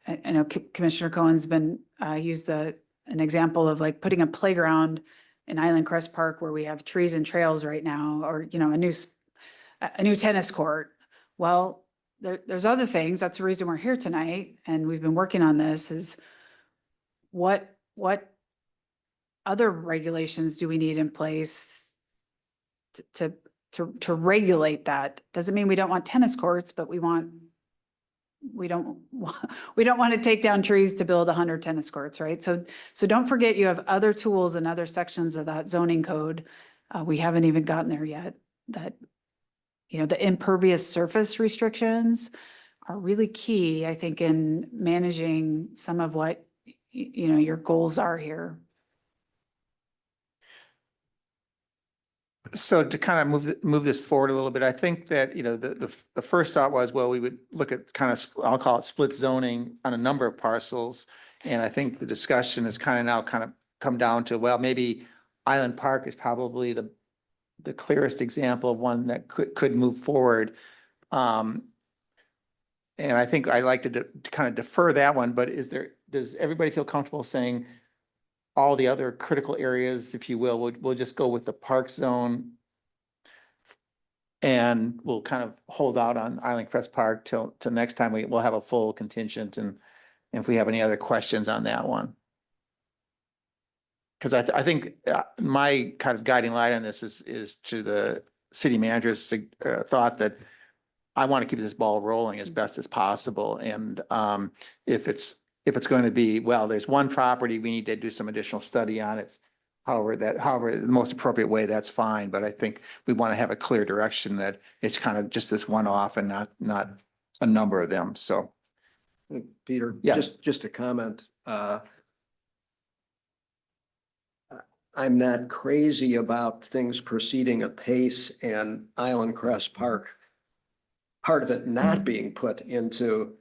I know Commissioner Cohen's been, used an example of like putting a playground in Island Crest Park where we have trees and trails right now, or, you know, a new tennis court. Well, there's other things. That's the reason we're here tonight. And we've been working on this is what other regulations do we need in place to regulate that? Doesn't mean we don't want tennis courts, but we don't want to take down trees to build 100 tennis courts, right? So don't forget you have other tools and other sections of that zoning code. We haven't even gotten there yet, that, you know, the impervious surface restrictions are really key, I think, in managing some of what, you know, your goals are here. So to kind of move this forward a little bit, I think that, you know, the first thought was, well, we would look at kind of, I'll call it split zoning on a number of parcels. And I think the discussion has kind of now kind of come down to, well, maybe Island Park is probably the clearest example of one that could move forward. And I think I'd like to kind of defer that one, but does everybody feel comfortable saying all the other critical areas, if you will, we'll just go with the park zone and we'll kind of hold out on Island Crest Park till next time we'll have a full contingent, and if we have any other questions on that one. Because I think my kind of guiding light on this is to the city manager's thought that I want to keep this ball rolling as best as possible. And if it's going to be, well, there's one property, we need to do some additional study on it. However, the most appropriate way, that's fine. But I think we want to have a clear direction that it's kind of just this one off and not a number of them. So. Peter, Yeah. just a comment. I'm not crazy about things proceeding apace and Island Crest Park, part of it not being put into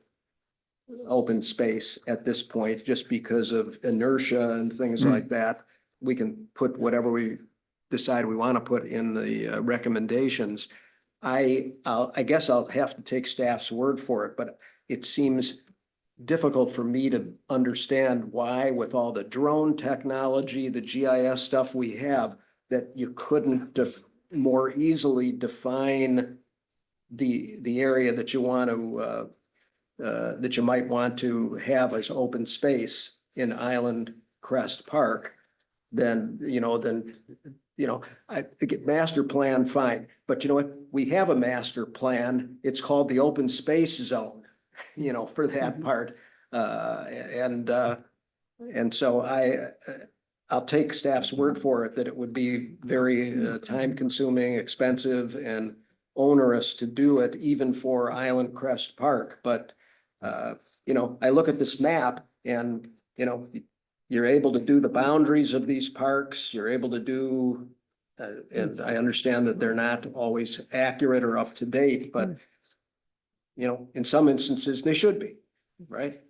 open space at this point, just because of inertia and things like that. We can put whatever we decide we want to put in the recommendations. I guess I'll have to take staff's word for it, but it seems difficult for me to understand why, with all the drone technology, the GIS stuff we have, that you couldn't more easily define the area that you want to that you might want to have as open space in Island Crest Park. Then I think master plan, fine, but you know what? We have a master plan. It's called the open space zone, you know, for that part. And so I'll take staff's word for it that it would be very time consuming, expensive, and onerous to do it even for Island Crest Park. But, you know, I look at this map and, you know, you're able to do the boundaries of these parks. You're able to do, and I understand that they're not always accurate or up to date, but, you know, in some instances they should be, right?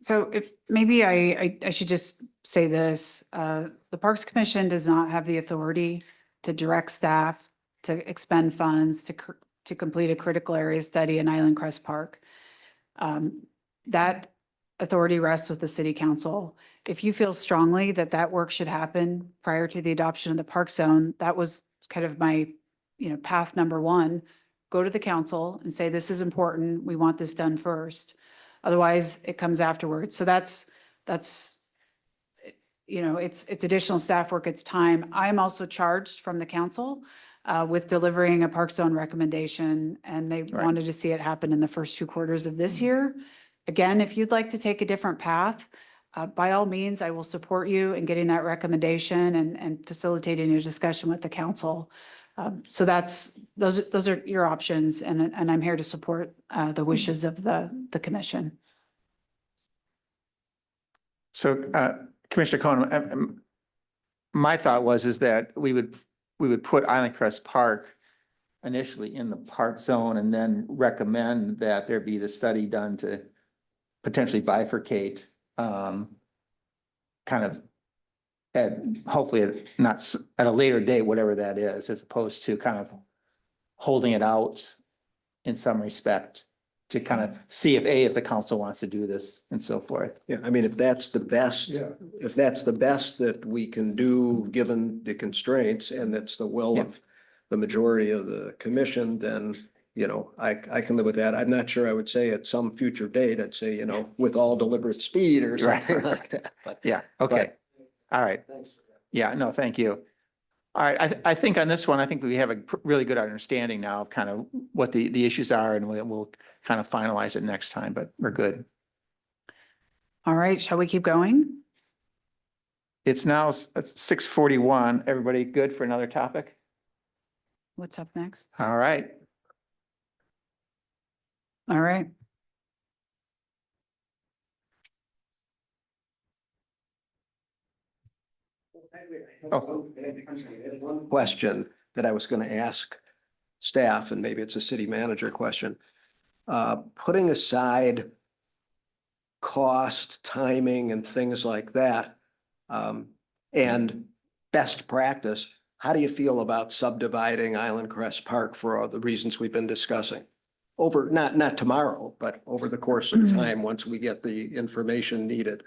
So if maybe I should just say this, the Parks Commission does not have the authority to direct staff to expend funds to complete a critical area study in Island Crest Park. That authority rests with the city council. If you feel strongly that that work should happen prior to the adoption of the park zone, that was kind of my, you know, path number one. Go to the council and say, this is important. We want this done first. Otherwise, it comes afterwards. So that's, you know, it's additional staff work, it's time. I'm also charged from the council with delivering a park zone recommendation, and they wanted to see it happen in the first 2 quarters of this year. Again, if you'd like to take a different path, by all means, I will support you in getting that recommendation and facilitating a discussion with the council. So those are your options, and I'm here to support the wishes of the commission. So Commissioner Cohen, my thought is that we would put Island Crest Park initially in the park zone and then recommend that there be the study done to potentially bifurcate, kind of hopefully at a later date, whatever that is, as opposed to kind of holding it out in some respect to kind of see if the council wants to do this and so forth. Yeah, I mean, if that's the best, Yeah. if that's the best that we can do, given the constraints, and that's the will Yeah. of the majority of the commission, then, you know, I can live with that. I'm not sure I would say at some future date, I'd say, you know, with all deliberate speed or Right. something like that, but. Yeah, okay. All right. Thanks. Yeah, no, thank you. All right, I think on this one, I think we have a really good understanding now of kind of what the issues are, and we'll kind of finalize it next time, but we're good. All right, shall we keep going? It's now 6:41. Everybody good for another topic? What's up next? All right. All right. Oh. Question that I was gonna ask staff, and maybe it's a city manager question. Putting aside cost, timing, and things like that, and best practice, how do you feel about subdividing Island Crest Park for all the reasons we've been discussing? Over, not tomorrow, but over the course of time, once we get the information needed.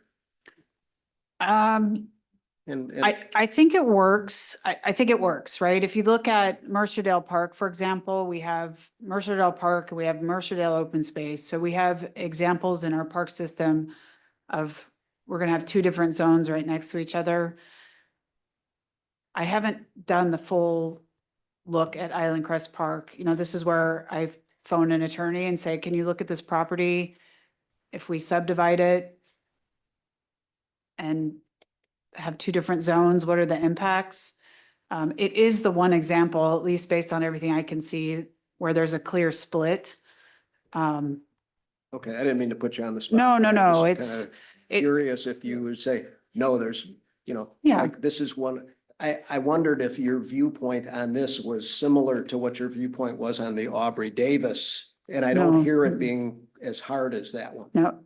And I think it works. I think it works, right? If you look at Mercerdale Park, for example, we have Mercerdale Park, we have Mercerdale Open Space. So we have examples in our park system of, we're gonna have two different zones right next to each other. I haven't done the full look at Island Crest Park. You know, this is where I phone an attorney and say, can you look at this property? If we subdivide it and have two different zones, what are the impacts? It is the one example, at least based on everything I can see, where there's a clear split. okay, I didn't mean to put you on the spot. No, but no, I'm no, just kinda it- Curious if you would say, no, there's, you know, Yeah. like, this is one. I wondered if your viewpoint on this was similar to what your viewpoint was on the Aubrey Davis. And I No. don't hear it being as hard as that one. No,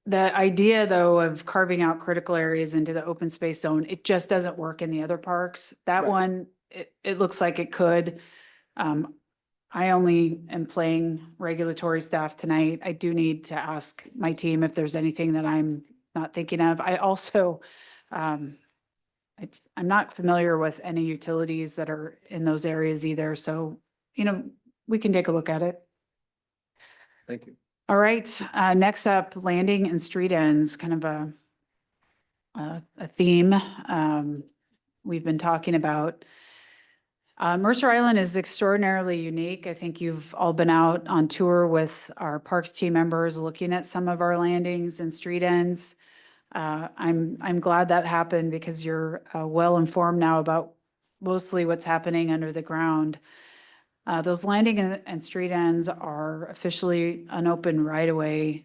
the idea though of carving out critical areas into the open space zone, it just doesn't work in the other parks. That Right. one, it looks like it could. I only am playing regulatory staff tonight. I do need to ask my team if there's anything that I'm not thinking of. I also, I'm not familiar with any utilities that are in those areas either. So, you know, we can take a look at it. Thank you. All right, next up, landing and street ends, kind of a theme we've been talking about. Mercer Island is extraordinarily unique. I think you've all been out on tour with our parks team members, looking at some of our landings and street ends. I'm glad that happened because you're well informed now about mostly what's happening under the ground. Those landing and street ends are officially an open right-of-way,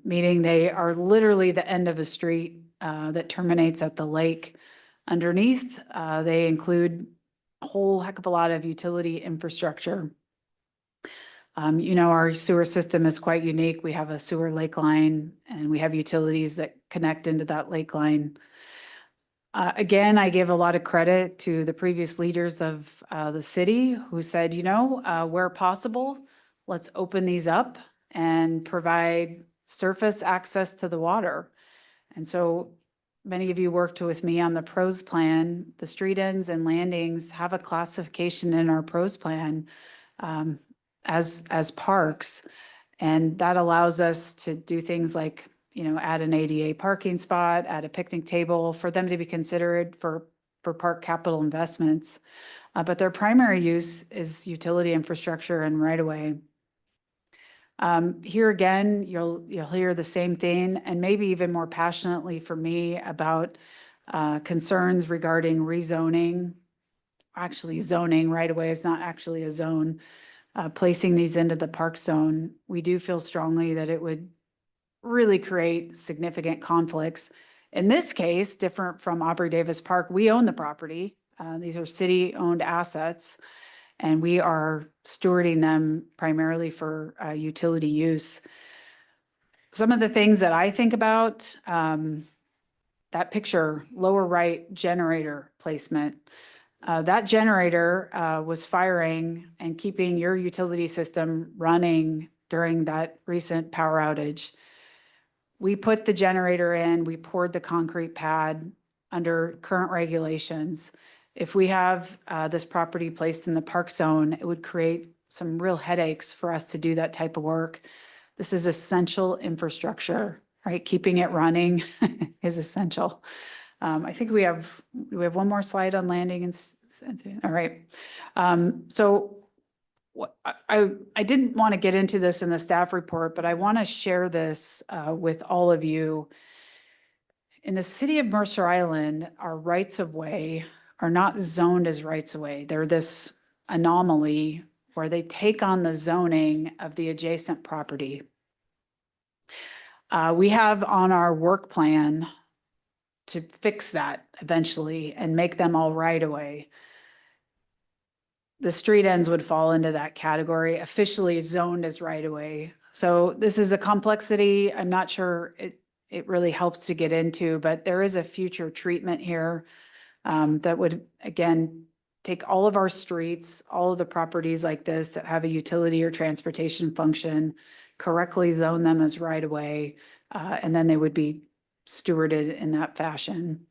meaning they are literally the end of a street that terminates at the lake. Underneath, they include a whole heck of a lot of utility infrastructure. You know, our sewer system is quite unique. We have a sewer lake line and we have utilities that connect into that lake line. Again, I give a lot of credit to the previous leaders of the city who said, you know, where possible, let's open these up and provide surface access to the water. And so many of you worked with me on the pros plan. The street ends and landings have a classification in our pros plan as parks. And that allows us to do things like, you know, add an ADA parking spot, add a picnic table for them to be considered for park capital investments. But their primary use is utility infrastructure and right of way. Here again, you'll hear the same thing and maybe even more passionately for me about concerns regarding rezoning. Actually, zoning right away is not actually a zone. Placing these into the park zone, we do feel strongly that it would really create significant conflicts. In this case, different from Aubrey Davis Park, we own the property. These are city-owned assets, and we are stewarding them primarily for utility use. Some of the things that I think about, that picture, lower right generator placement. That generator was firing and keeping your utility system running during that recent power outage. We put the generator in, we poured the concrete pad under current regulations. If we have this property placed in the park zone, it would create some real headaches for us to do that type of work. This is essential infrastructure, right? Keeping it running is essential. I think we have one more slide on landing and all right. So I didn't want to get into this in the staff report, but I want to share this with all of you. In the city of Mercer Island, our rights of way are not zoned as rights of way. They're this anomaly where they take on the zoning of the adjacent property. We have on our work plan to fix that eventually and make them all right away. The street ends would fall into that category, officially zoned as right away. So this is a complexity. I'm not sure it really helps to get into, but there is a future treatment here that would, again, take all of our streets, all of the properties like this that have a utility or transportation function, correctly zone them as right of way, and then they would be stewarded in that fashion.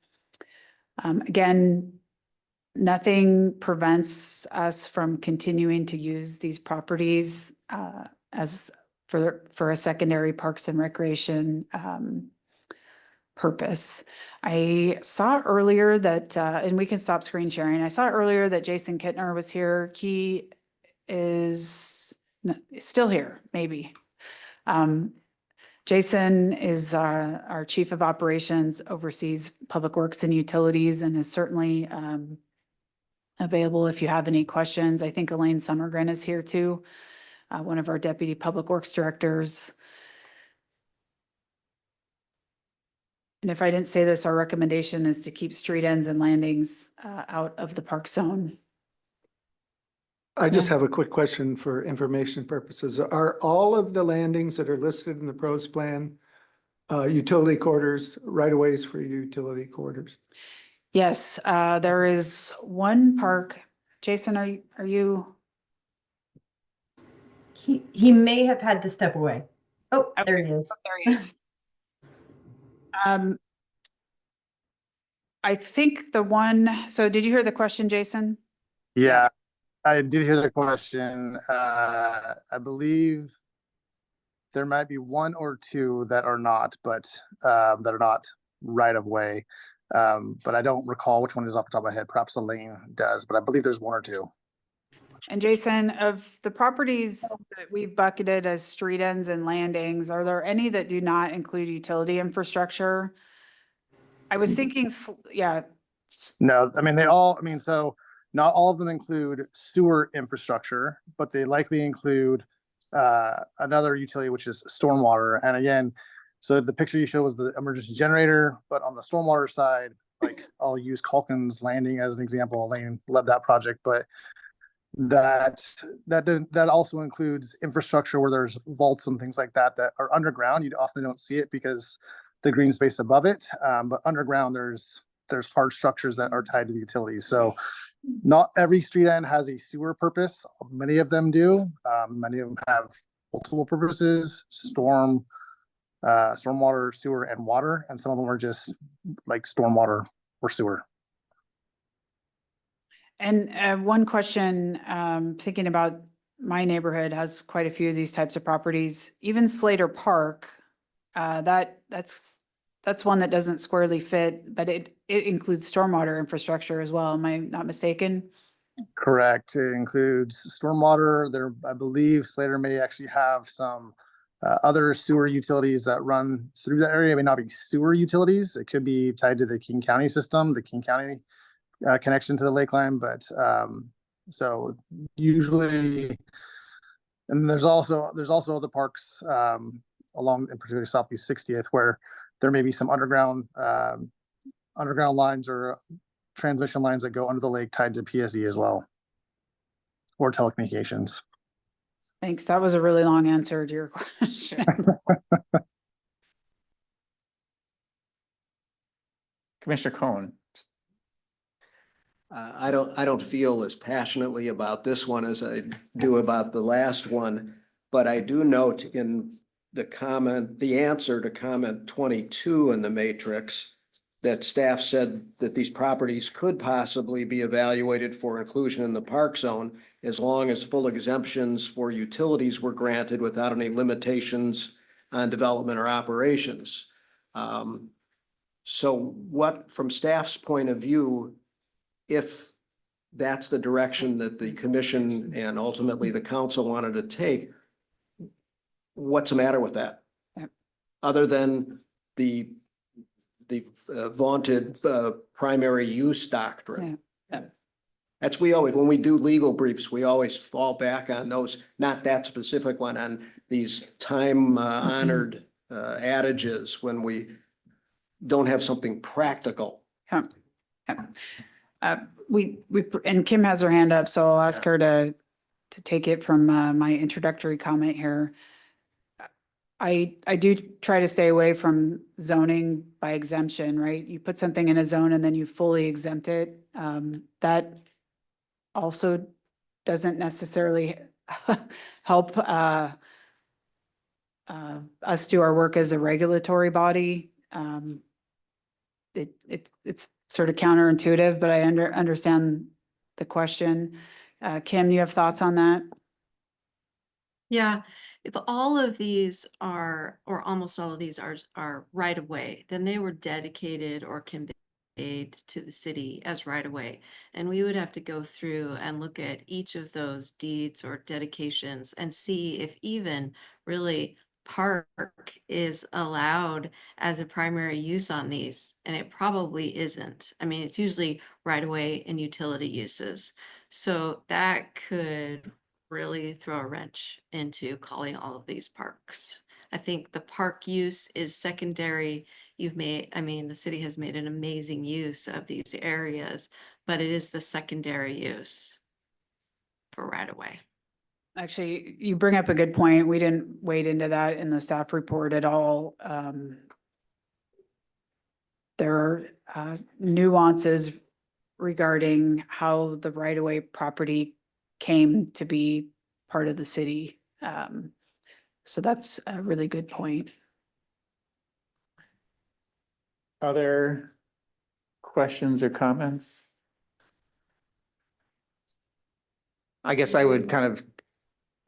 Again, nothing prevents us from continuing to use these properties as for a secondary parks and recreation purpose. I saw earlier that, and we can stop screen sharing. I saw earlier that Jason Kittner was here. He is still here, maybe. Jason is our Chief of Operations, oversees Public Works and Utilities, and is certainly available if you have any questions. I think Elaine Summergren is here too, one of our Deputy Public Works Directors. And if I didn't say this, our recommendation is to keep street ends and landings out of the park zone. I just have a quick question for information purposes. Are all of the landings that are listed in the pros plan utility quarters, right-of-ways for utility quarters? Yes, there is one park. Jason, are you? He may have had to step away. Oh, there he is. There he is. I think the one, so did you hear the question, Jason? Yeah, I did hear the question. I believe there might be one or two that are not, but that are not right of way. But I don't recall which one is off the top of my head. Perhaps Elaine does, but I believe there's one or two. And Jason, of the properties that we've bucketed as street ends and landings, are there any that do not include utility infrastructure? I was thinking, yeah. No, I mean, so not all of them include sewer infrastructure, but they likely include another utility, which is stormwater. And again, so the picture you showed was the emergency generator, but on the stormwater side, like I'll use Calkins Landing as an example. Elaine led that project, but that also includes infrastructure where there's vaults and things like that that are underground. You often don't see it because the green space above it, but underground there's hard structures that are tied to the utilities. So not every street end has a sewer purpose. Many of them do. Many of them have multiple purposes: stormwater, sewer, and water. And some of them are just like stormwater or sewer. And one question, thinking about my neighborhood has quite a few of these types of properties. Even Slater Park, that's one that doesn't squarely fit, but it includes stormwater infrastructure as well. Am I not mistaken? Correct. It includes stormwater. I believe Slater may actually have some other sewer utilities that run through that area. It may not be sewer utilities. It could be tied to the King County system, the King County connection to the Lakeline. But so usually, and there's also other parks along, in particular Southeast 60th, where there may be some underground lines or transmission lines that go under the lake tied to PSE as well, or telecommunications. Thanks. That was a really long answer to your question. Commissioner Cohen. I don't feel as passionately about this one as I do about the last one, but I do note in the answer to comment 22 in the matrix that staff said that these properties could possibly be evaluated for inclusion in the park zone as long as full exemptions for utilities were granted without any limitations on development or operations. So what, from staff's point of view, if that's the direction that the commission and ultimately the council wanted to take, what's the matter with that? Yep. Other than the vaunted primary use doctrine. Yeah. That's when we do legal briefs, we always fall back on those, not that specific one, on these time honored adages when we don't have something practical. Yeah. And Kim has her hand up, so I'll ask her to take it from my introductory comment here. I do try to stay away from zoning by exemption, right? You put something in a zone and then you fully exempt it. That also doesn't necessarily help us do our work as a regulatory body. It's sort of counterintuitive, but I understand the question. Kim, you have thoughts on that? Yeah, if all of these are, or almost all of these are right of way, then they were dedicated or conveyed to the city as right of way. And we would have to go through and look at each of those deeds or dedications and see if even really park is allowed as a primary use on these. And it probably isn't. I mean, it's usually right of way and utility uses. So that could really throw a wrench into calling all of these parks. I think the park use is secondary. The city has made an amazing use of these areas, but it is the secondary use for right away. Actually, you bring up a good point. We didn't wade into that in the staff report at all. There are nuances regarding how the right-of-way property came to be part of the city. So that's a really good point. Other questions or comments? I guess I would kind of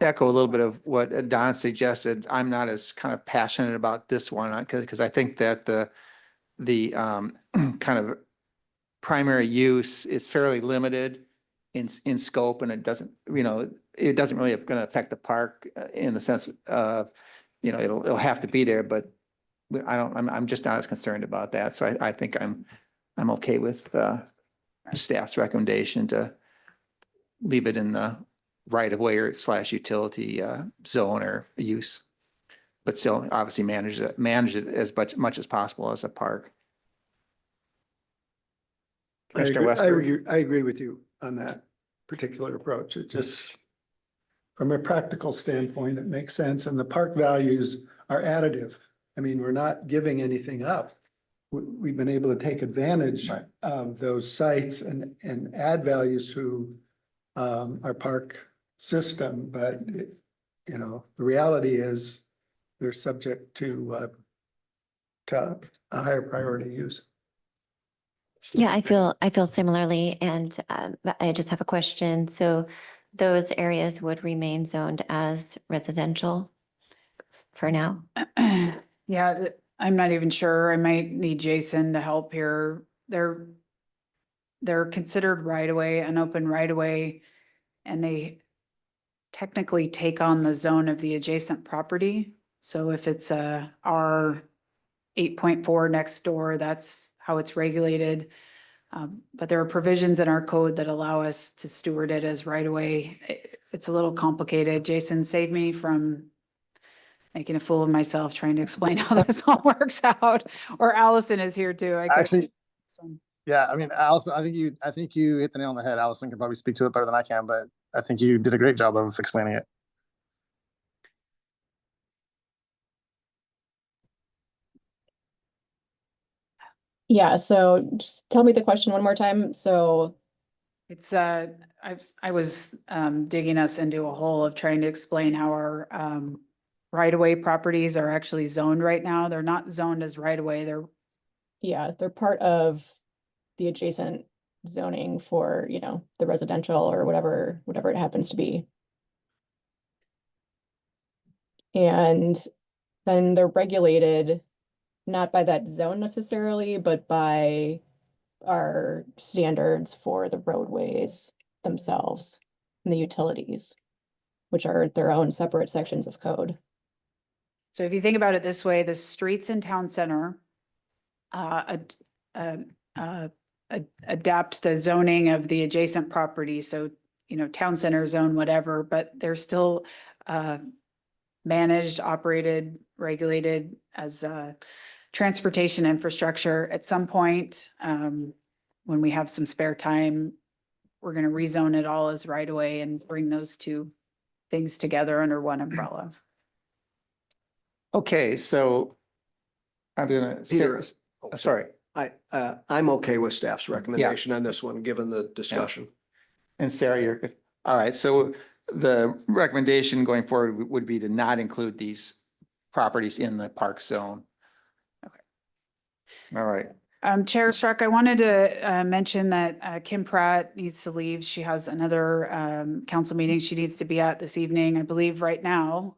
echo a little bit of what Don suggested. I'm not as kind of passionate about this one because I think that the kind of primary use is fairly limited in scope, and it doesn't really going to affect the park in the sense of, it'll have to be there, but I'm just not as concerned about that. So I think I'm okay with staff's recommendation to leave it in the right of way or / utility zone or use, but still obviously manage it as much as possible as a park. Commissioner Westbury? I agree with you on that particular approach. It just, from a practical standpoint, it makes sense, and the park values are additive. I mean, we're not giving anything up. We've been able to take advantage of those sites and add values to our park system, but the reality is they're subject to a higher priority use. Yeah, I feel similarly, and I just have a question. So those areas would remain zoned as residential for now? Yeah, I'm not even sure. I might need Jason to help here. They're considered right away, an open right away, and they technically take on the zone of the adjacent property. So if it's a R 8.4 next door, that's how it's regulated. But there are provisions in our code that allow us to steward it as right away. It's a little complicated. Jason, save me from making a fool of myself trying to explain how this all works out. Or Allison is here too. I could- Actually, yeah, I mean, Allison, I think you hit the nail on the head. Allison can probably speak to it better than I can, but I think you did a great job of explaining it. Yeah, so just tell me the question one more time. So It's, I was digging us into a hole of trying to explain how our right-of-way properties are actually zoned right now. They're not zoned as right-of-way. They're, yeah, they're part of the adjacent zoning for, you know, the residential or whatever it happens to be. And then they're regulated not by that zone necessarily, but by our standards for the roadways themselves and the utilities, which are their own separate sections of code. so if you think about it this way, the streets in town center ad- adapt the zoning of the adjacent property. So, you know, town center zone, whatever, but they're still managed, operated, regulated as transportation infrastructure. At some point, when we have some spare time, we're going to rezone it all as right away and bring those two things together under one umbrella. Okay, so I'm gonna, Peter. sorry, I'm okay with staff's recommendation on this one, given the discussion. and Sarah, you're good. All right, so the recommendation going forward would be to not include these properties in the park zone. Okay. All right. Chair Struck, I wanted to mention that Kim Pratt needs to leave. She has another council meeting she needs to be at this evening, I believe right now.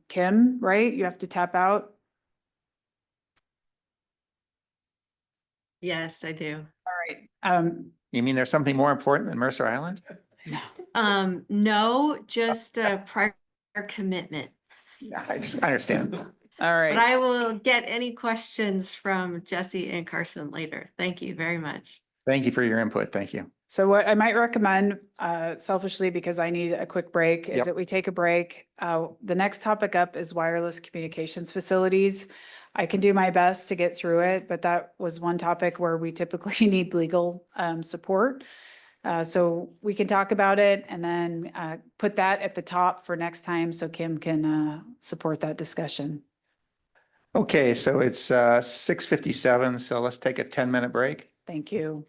Kim, right? You have to tap out. Yes, I do. All right. You mean there's something more important than Mercer Island? No, just a prior commitment. I understand. All But right. I will get any questions from Jesse and Carson later. Thank you very much. Thank you for your input. Thank you. So what I might recommend selfishly, because I need a quick break, is Yep. that we take a break. The next topic up is wireless communications facilities. I can do my best to get through it, but that was one topic where we typically need legal support. So we can talk about it and then put that at the top for next time so Kim can support that discussion. Okay, so it's 6:57, so let's take a 10-minute break. Thank you.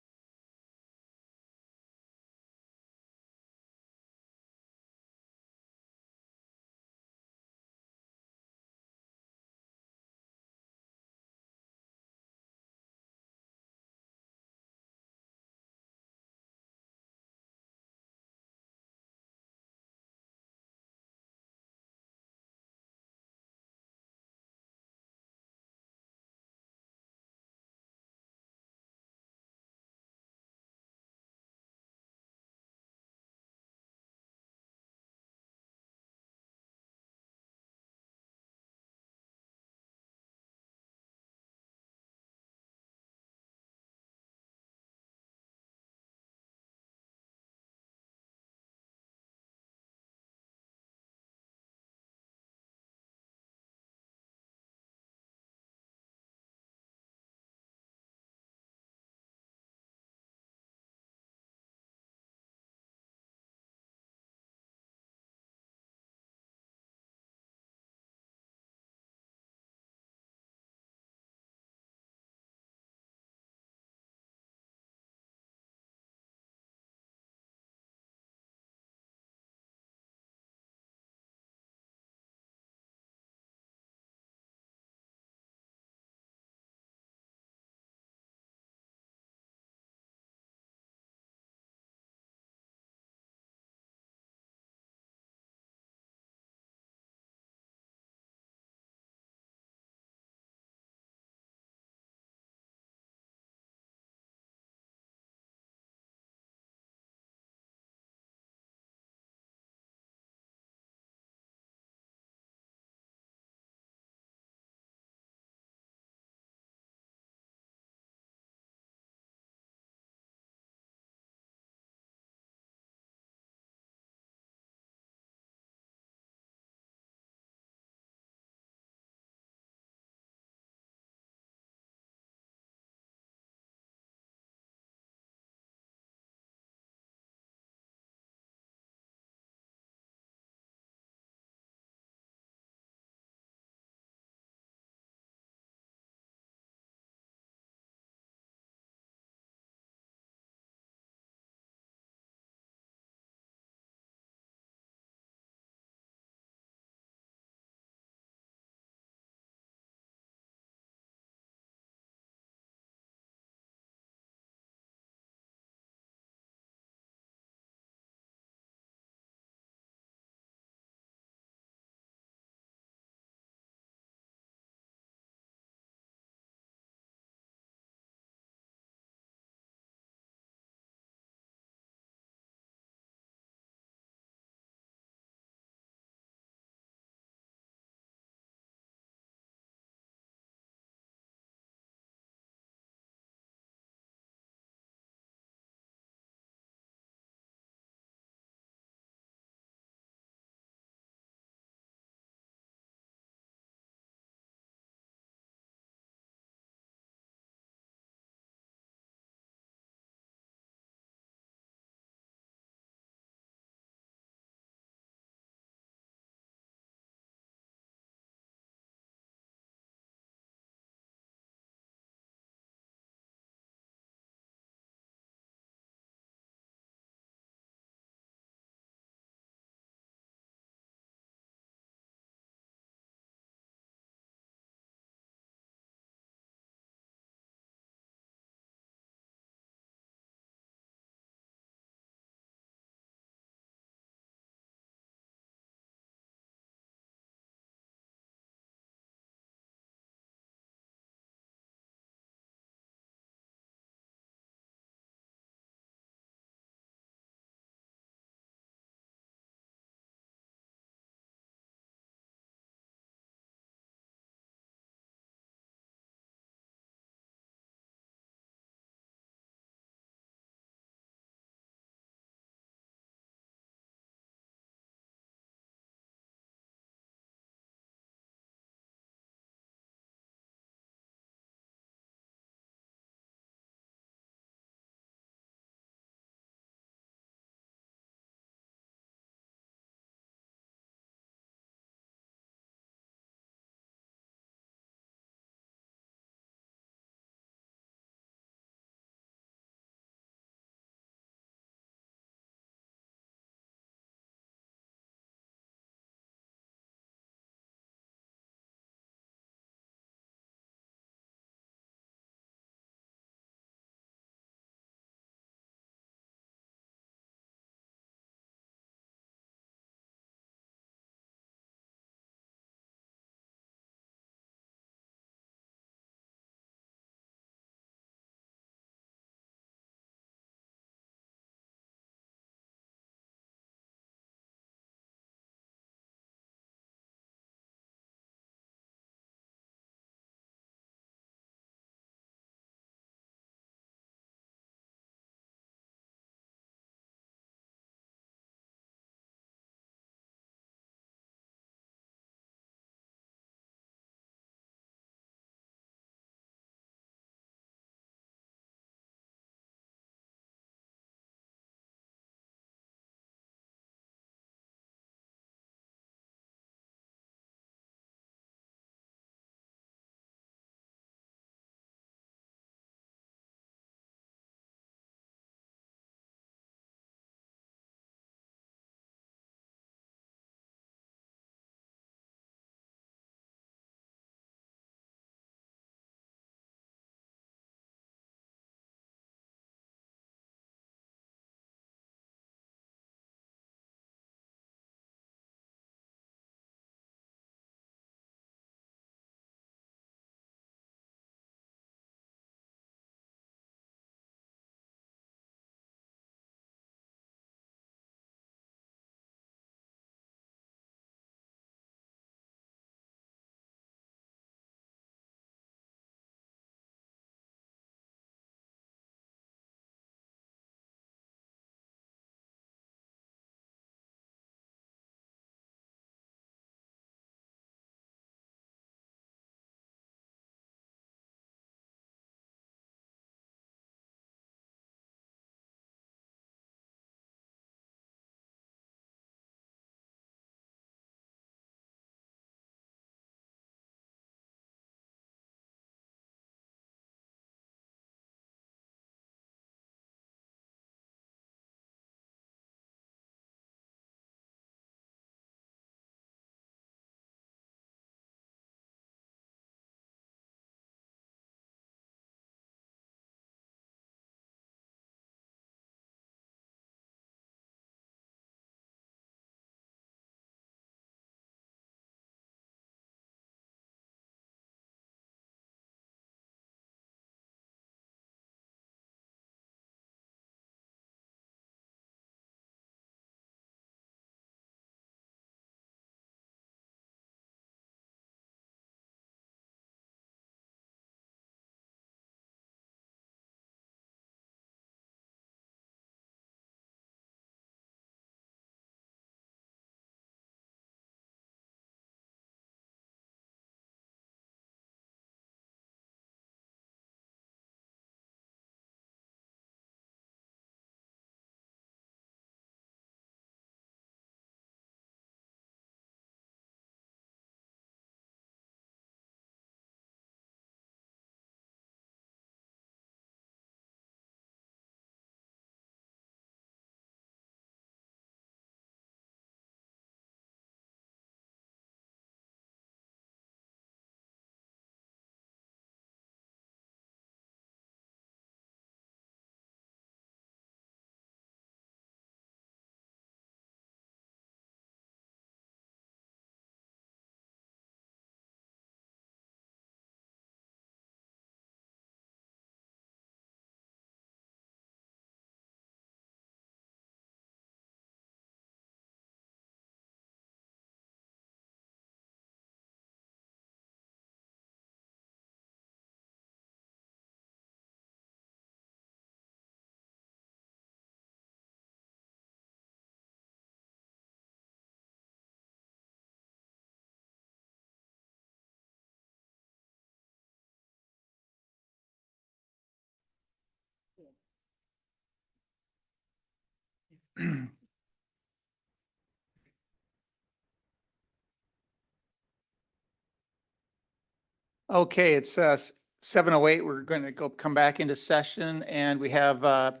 Okay, it's 7:08. We're going to come back into session, and we have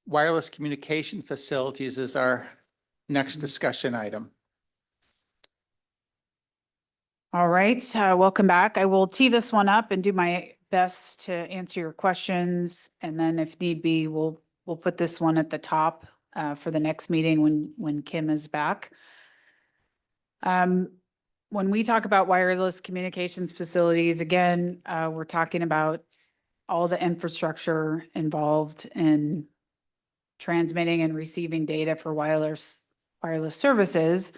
wireless communication facilities is our next discussion item. All right, welcome back. I will tee this one up and do my best to answer your questions. And then if need be, we'll put this one at the top for the next meeting when Kim is back. When we talk about wireless communications facilities, again, we're talking about all the infrastructure involved in transmitting and receiving data for wireless services,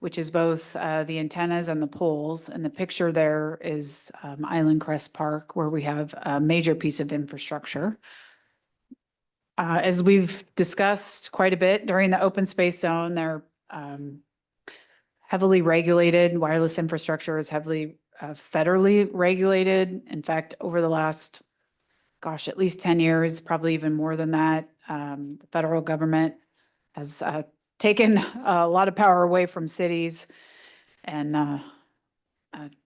which is both the antennas and the poles. And the picture there is Island Crest Park, where we have a major piece of infrastructure. As we've discussed quite a bit during the open space zone, they're heavily regulated. Wireless infrastructure is heavily federally regulated. In fact, over the last, at least 10 years, probably even more than that, the federal government has taken a lot of power away from cities and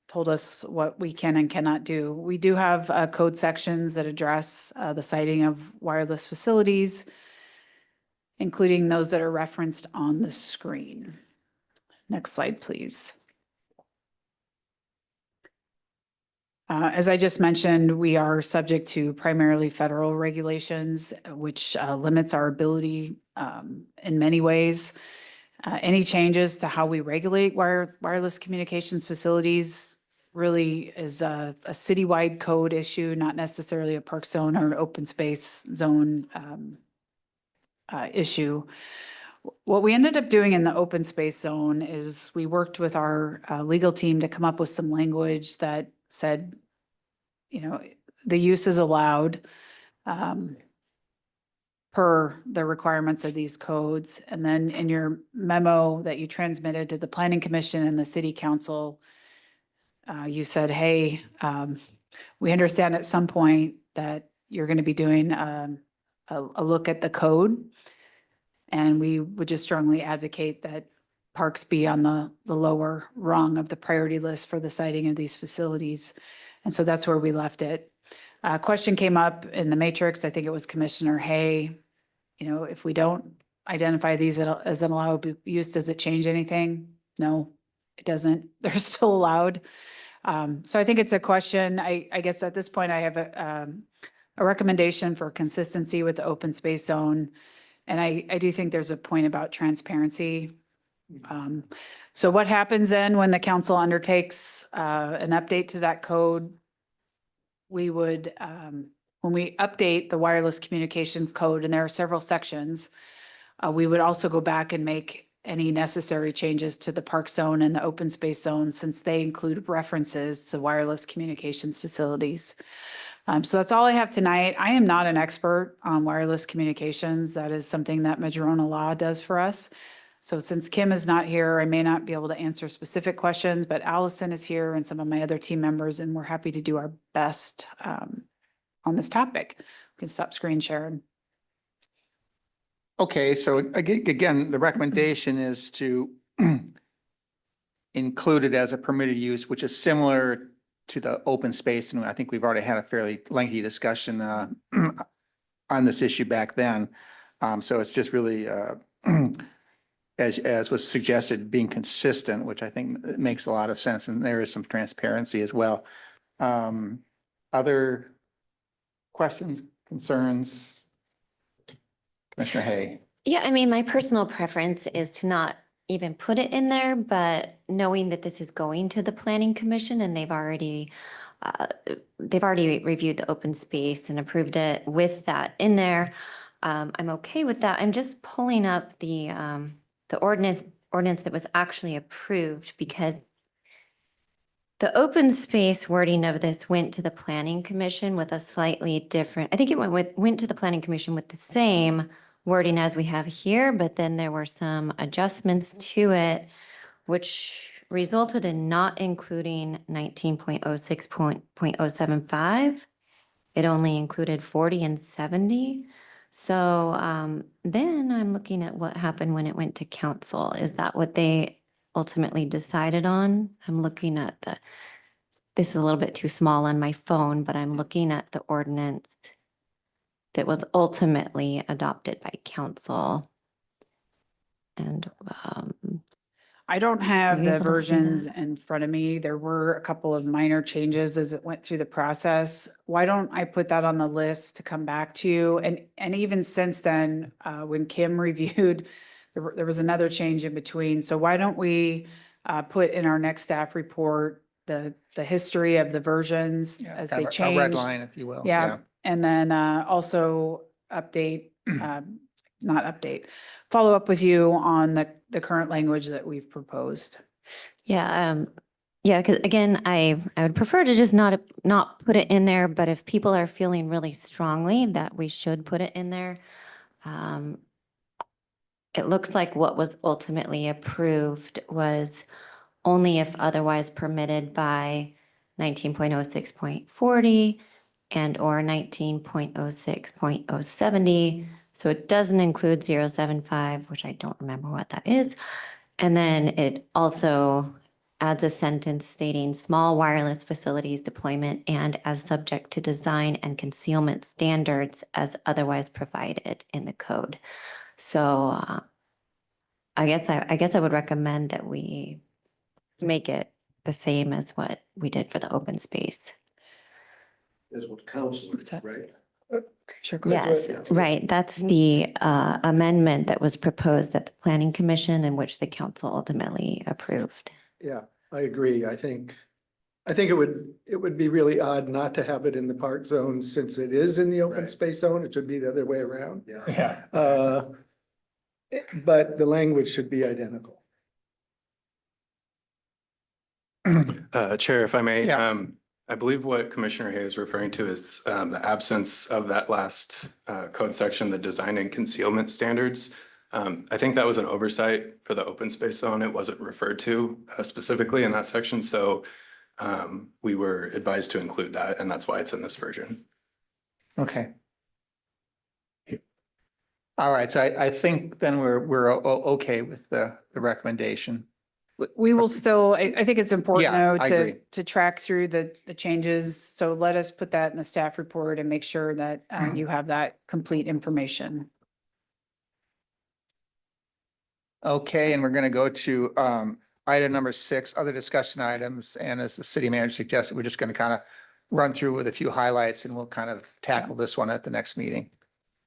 told us what we can and cannot do. We do have code sections that address the siting of wireless facilities, including those that are referenced on the screen. Next slide, please. As I just mentioned, we are subject to primarily federal regulations, which limits our ability in many ways. Any changes to how we regulate wireless communications facilities really is a citywide code issue, not necessarily a park zone or an open space zone issue. What we ended up doing in the open space zone is we worked with our legal team to come up with some language that said, the use is allowed per the requirements of these codes. And then in your memo that you transmitted to the Planning Commission and the City Council, you said, hey, we understand at some point that you're going to be doing a look at the code. And we would just strongly advocate that parks be on the lower rung of the priority list for the siting of these facilities. And so that's where we left it. A question came up in the matrix. I think it was Commissioner Hay. If we don't identify these as an allowable use, does it change anything? No, it doesn't. They're still allowed. So I think it's a question. I guess at this point I have a recommendation for consistency with the open space zone. And I do think there's a point about transparency. So what happens then when the council undertakes an update to that code? We would, when we update the wireless communication code, and there are several sections, we would also go back and make any necessary changes to the park zone and the open space zone, since they include references to wireless communications facilities. So that's all I have tonight. I am not an expert on wireless communications. That is something that Madrona Law does for us. So since Kim is not here, I may not be able to answer specific questions, but Allison is here and some of my other team members, and we're happy to do our best on this topic. We can stop screen sharing. Okay, so again, the recommendation is to include it as a permitted use, which is similar to the open space. And I think we've already had a fairly lengthy discussion on this issue back then. So it's just really, as was suggested, being consistent, which I think makes a lot of sense. And there is some transparency as well. Other questions, concerns? Commissioner Hay. Yeah, I mean, my personal preference is to not even put it in there, but knowing that this is going to the Planning Commission and they've already reviewed the open space and approved it with that in there, I'm okay with that. I'm just pulling up the ordinance that was actually approved, because the open space wording of this went to the Planning Commission with a slightly different, I think it went to the Planning Commission with the same wording as we have here, but then there were some adjustments to it, which resulted in not including 19.06.075. It only included 40 and 70. So then I'm looking at what happened when it went to council. Is that what they ultimately decided on? I'm looking at this is a little bit too small on my phone, but I'm looking at the ordinance that was ultimately adopted by council. And I don't have Are you the able to see versions that? in front of me. There were a couple of minor changes as it went through the process. Why don't I put that on the list to come back to you? And even since then, when Kim reviewed, there was another change in between. So why don't we put in our next staff report the history of the versions as they Kind of a red changed? line, if you will. Yeah, and then also update, not update, follow up with you on the current language that we've proposed. Yeah, yeah, because again, I would prefer to just not put it in there, but if people are feeling really strongly that we should put it in there, it looks like what was ultimately approved was only if otherwise permitted by 19.06.40 and or 19.06.070. So it doesn't include 075, which I don't remember what that is. And then it also adds a sentence stating small wireless facilities deployment and as subject to design and concealment standards as otherwise provided in the code. So I guess I would recommend that we make it the same as what we did for the open space. Is what council, What's that? right? Sure. Yes, right. That's the amendment that was proposed at the planning commission and which the council ultimately approved. Yeah, I agree. I think it would be really odd not to have it in the park zone since it is in the open Right. space zone. It should be the other way around. Yeah. But the language should be identical. Chair, if I may, Yeah. I believe what Commissioner Hay is referring to is the absence of that last code section, the design and concealment standards. I think that was an oversight for the open space zone. It wasn't referred to specifically in that section, so we were advised to include that, and that's why it's in this version. Okay. All right, so I think then we're okay with the recommendation. We will still, I think it's important Yeah, though I agree. to track through the changes. So let us put that in the staff report and make sure that you have that complete information. Okay, and we're going to go to item number 6, other discussion items. And as the city manager suggested, we're just going to kind of run through with a few highlights and we'll kind of tackle this one at the next meeting.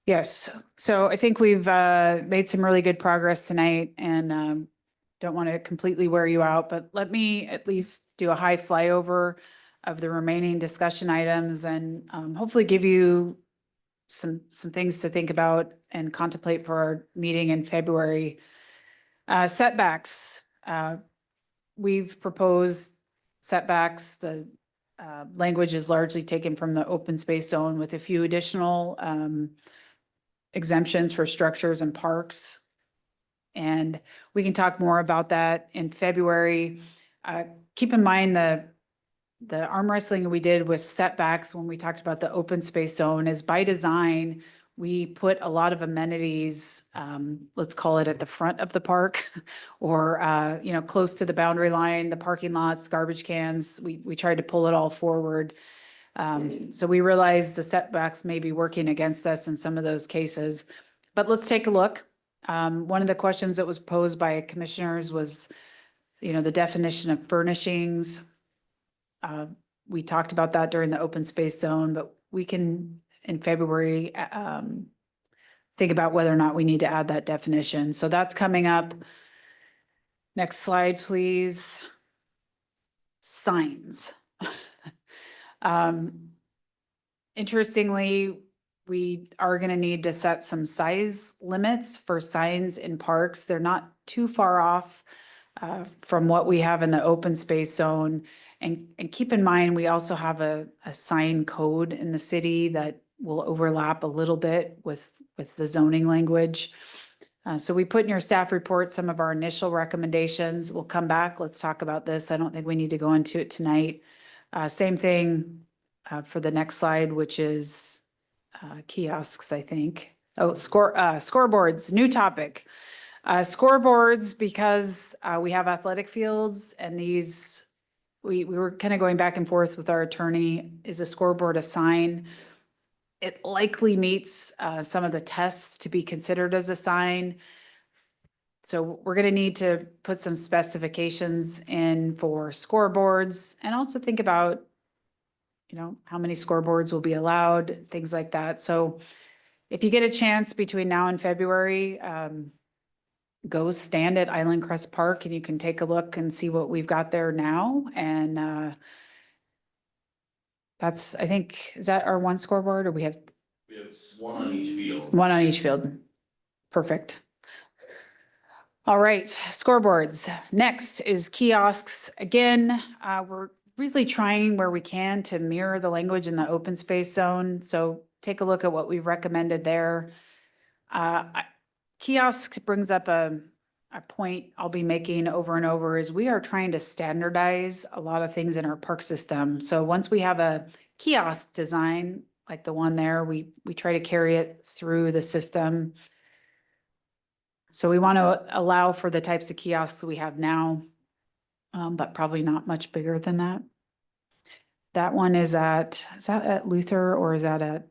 Yes, so I think we've made some really good progress tonight and don't want to completely wear you out, but let me at least do a high flyover of the remaining discussion items and hopefully give you some things to think about and contemplate for our meeting in February. Setbacks. We've proposed setbacks. The language is largely taken from the open space zone with a few additional exemptions for structures and parks. And we can talk more about that in February. Keep in mind the arm wrestling we did with setbacks when we talked about the open space zone is by design. We put a lot of amenities, let's call it at the front of the park or, close to the boundary line, the parking lots, garbage cans. We tried to pull it all forward. So we realized the setbacks may be working against us in some of those cases, but let's take a look. One of the questions that was posed by commissioners was, the definition of furnishings. We talked about that during the open space zone, but we can in February think about whether or not we need to add that definition. So that's coming up. Next slide, please. Signs. Interestingly, we are going to need to set some size limits for signs in parks. They're not too far off from what we have in the open space zone. And keep in mind, we also have a sign code in the city that will overlap a little bit with the zoning language. So we put in your staff report some of our initial recommendations. We'll come back. Let's talk about this. I don't think we need to go into it tonight. Same thing for the next slide, which is kiosks, I think. Scoreboards, new topic. Scoreboards, because we have athletic fields and these, we were kind of going back and forth with our attorney. Is a scoreboard a sign? It likely meets some of the tests to be considered as a sign. So we're going to need to put some specifications in for scoreboards and also think about, you know, how many scoreboards will be allowed, things like that. So if you get a chance between now and February, go stand at Island Crest Park and you can take a look and see what we've got there now. And that's, I think, is that our one scoreboard or we have one on each field. one on each field? Perfect. All right, scoreboards. Next is kiosks. Again, we're really trying where we can to mirror the language in the open space zone. So take a look at what we've recommended there. Kiosks brings up a point I'll be making over and over is we are trying to standardize a lot of things in our park system. So once we have a kiosk design, like the one there, we try to carry it through the system. So we want to allow for the types of kiosks we have now, but probably not much bigger than that. That one is that at Luther or is that at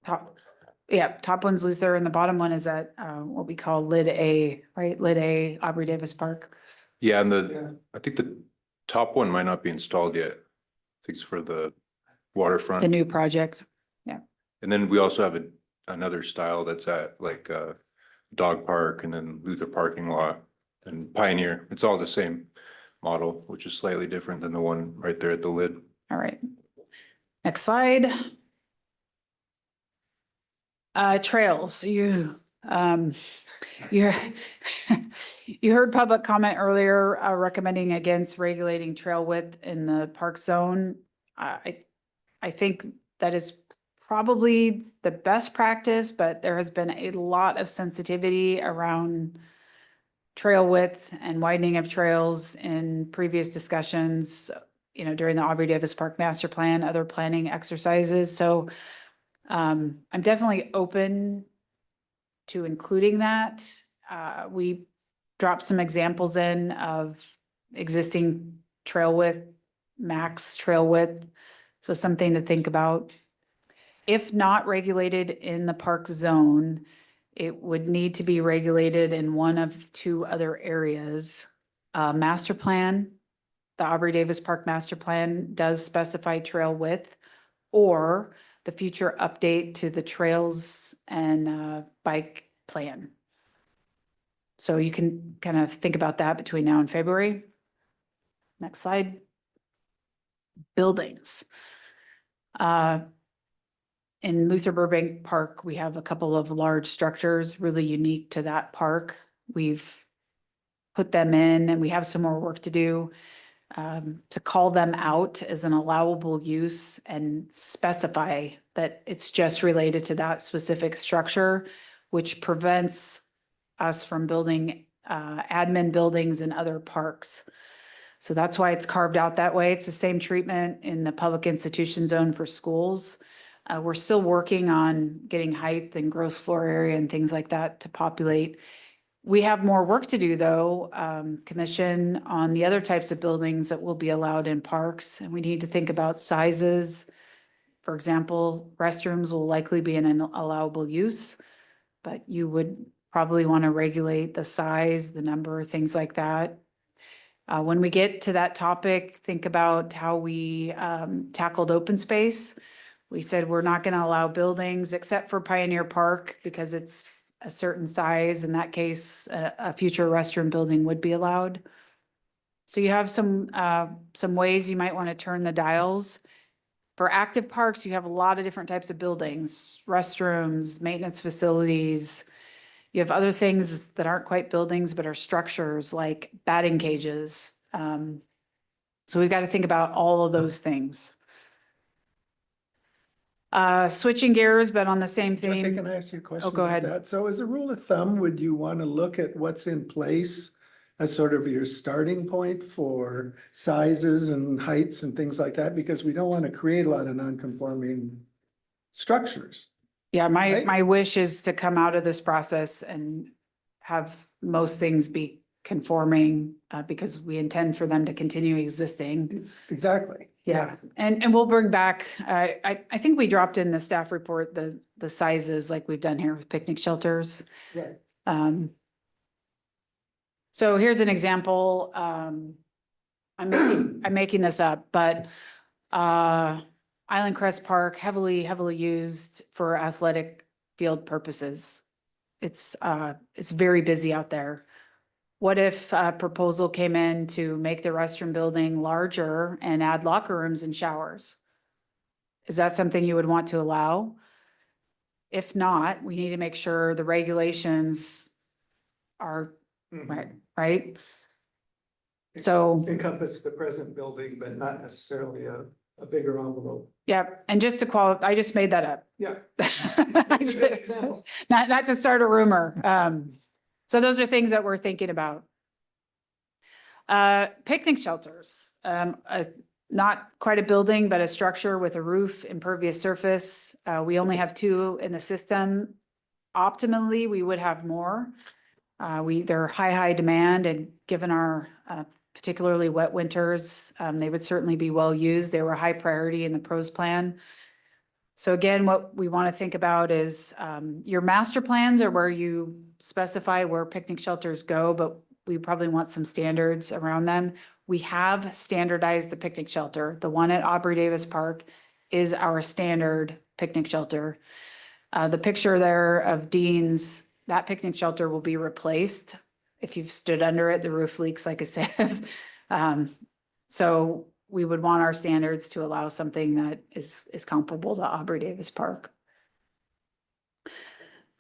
top? Yeah, top one's Luther and the bottom one is at what we call Lid A, right? Lid A, Aubrey Davis Park. Yeah, and I think the top one might not be installed yet. I think it's for the waterfront. The new project. Yeah. And then we also have another style that's at like Dog Park and then Luther parking lot and Pioneer. It's all the same model, which is slightly different than the one right there at the lid. All right. Next slide. Trails. You heard public comment earlier recommending against regulating trail width in the park zone. I think that is probably the best practice, but there has been a lot of sensitivity around trail width and widening of trails in previous discussions, you know, during the Aubrey Davis Park Master Plan, other planning exercises. So I'm definitely open to including that. We dropped some examples in of existing trail width, max trail width. So something to think about. If not regulated in the park zone, it would need to be regulated in one of two other areas. Master plan, the Aubrey Davis Park Master Plan does specify trail width, or the future update to the trails and bike plan. So you can kind of think about that between now and February. Next slide. Buildings. In Luther Burbank Park, we have a couple of large structures really unique to that park. We've put them in and we have some more work to do to call them out as an allowable use and specify that it's just related to that specific structure, which prevents us from building admin buildings in other parks. So that's why it's carved out that way. It's the same treatment in the public institution zone for schools. We're still working on getting height and gross floor area and things like that to populate. We have more work to do though, commission on the other types of buildings that will be allowed in parks. And we need to think about sizes. For example, restrooms will likely be an allowable use, but you would probably want to regulate the size, the number, things like that. When we get to that topic, think about how we tackled open space. We said we're not going to allow buildings except for Pioneer Park because it's a certain size. In that case, a future restroom building would be allowed. So you have some ways you might want to turn the dials. For active parks, you have a lot of different types of buildings, restrooms, maintenance facilities. You have other things that aren't quite buildings, but are structures like batting cages. So we've got to think about all of those things. Switching gears, but on the same Jesse, theme. can I ask you a question? go about ahead. that? So as a rule of thumb, would you want to look at what's in place as sort of your starting point for sizes and heights and things like that? Because we don't want to create a lot of non-conforming structures. Yeah, Right. my wish is to come out of this process and have most things be conforming, because we intend for them to continue existing. Exactly. Yeah, and we'll bring back, I think we dropped in the staff report, the sizes like we've done here with picnic shelters. Right. So here's an example, I'm making this up, but, Island Crest Park, heavily used for athletic field purposes. It's very busy out there. What if a proposal came in to make the restroom building larger and add locker rooms and showers? Is that something you would want to allow? If not, we need to make sure the regulations are right? So, Encompass the present building, but not necessarily a bigger envelope. yeah, and just to qualify, I just made that up. Yeah. Not to start a rumor. So those are things that we're thinking about. Picnic shelters, not quite a building, but a structure with a roof, impervious surface. We only have 2 in the system. Optimally, we would have more. They're high demand, and given our, particularly wet winters, they would certainly be well used. They were high priority in the pros plan. So again, what we want to think about is, your master plans are where you specify where picnic shelters go, but we probably want some standards around them. We have standardized the picnic shelter. The one at Aubrey Davis Park is our standard picnic shelter. The picture there of Dean's, that picnic shelter will be replaced. If you've stood under it, the roof leaks like a sieve. So we would want our standards to allow something that is comparable to Aubrey Davis Park.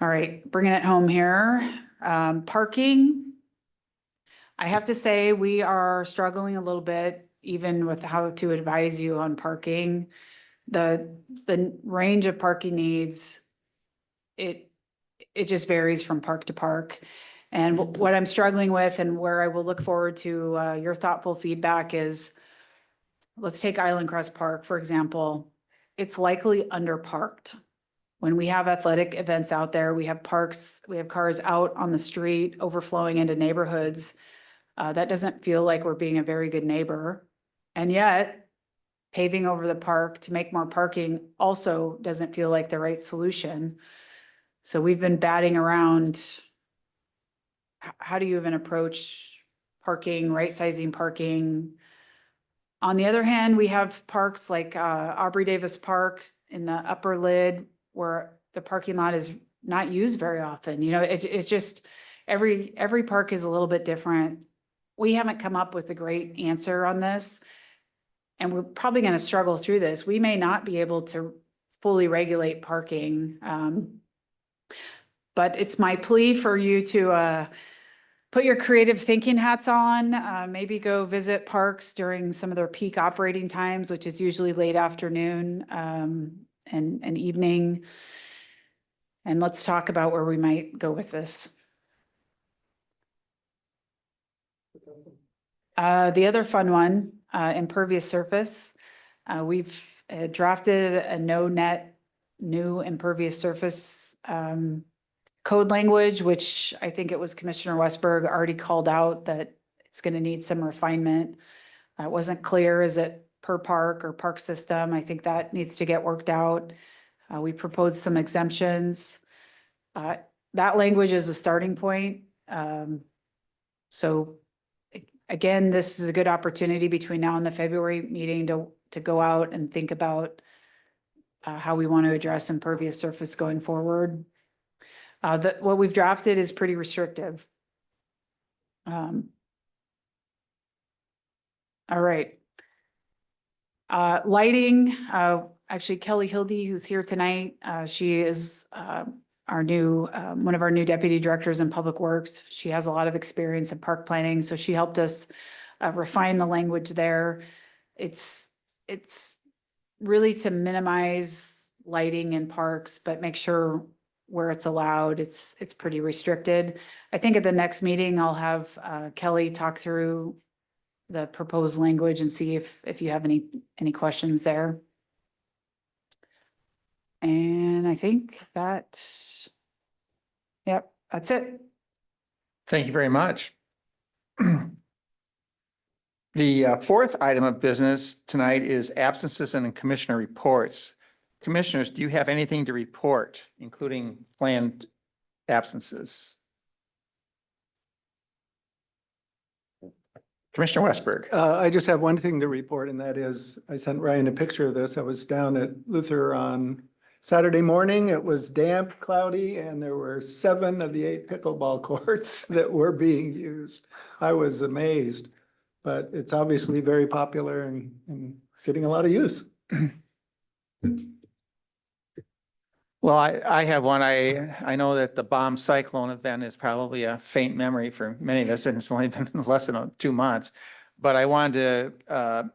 All right, bringing it home here. Parking. I have to say, we are struggling a little bit, even with how to advise you on parking. The range of parking needs, it just varies from park to park. And what I'm struggling with, and where I will look forward to your thoughtful feedback, is, let's take Island Crest Park, for example. It's likely underparked. When we have athletic events out there, we have parks, we have cars out on the street overflowing into neighborhoods. That doesn't feel like we're being a very good neighbor. And yet, paving over the park to make more parking also doesn't feel like the right solution. So we've been batting around, how do you even approach parking, right sizing parking? On the other hand, we have parks like Aubrey Davis Park in the upper lid, where the parking lot is not used very often. You know, it's just, every park is a little bit different. We haven't come up with a great answer on this, and we're probably going to struggle through this. We may not be able to fully regulate parking. But it's my plea for you to put your creative thinking hats on, maybe go visit parks during some of their peak operating times, which is usually late afternoon and evening. And let's talk about where we might go with this. The other fun one, impervious surface. We've drafted a no net new impervious surface code language, which I think it was Commissioner Westberg already called out that it's going to need some refinement. It wasn't clear, is it per park or park system? I think that needs to get worked out. We proposed some exemptions. That language is a starting point. So again, this is a good opportunity between now and the February meeting to go out and think about how we want to address impervious surface going forward. What we've drafted is pretty restrictive. All right. Lighting, actually Kelly Hildy, who's here tonight, she is our new, one of our new deputy directors in public works. She has a lot of experience in park planning, so she helped us refine the language there. It's really to minimize lighting in parks, but make sure where it's allowed, it's pretty restricted. I think at the next meeting, I'll have Kelly talk through the proposed language and see if you have any questions there. And I think yep, that's it. Thank you very much. The fourth item of business tonight is absences and commissioner reports. Commissioners, do you have anything to report, including planned absences? Commissioner Westberg. I just have one thing to report, and that is, I sent Ryan a picture of this. I was down at Luther on Saturday morning. It was damp, cloudy, and there were 7 of the 8 pickleball courts that were being used. I was amazed, but it's obviously very popular and getting a lot of use. Well, I have one. I know that the bomb cyclone event is probably a faint memory for many of us, and it's only been less than 2 months. But I wanted to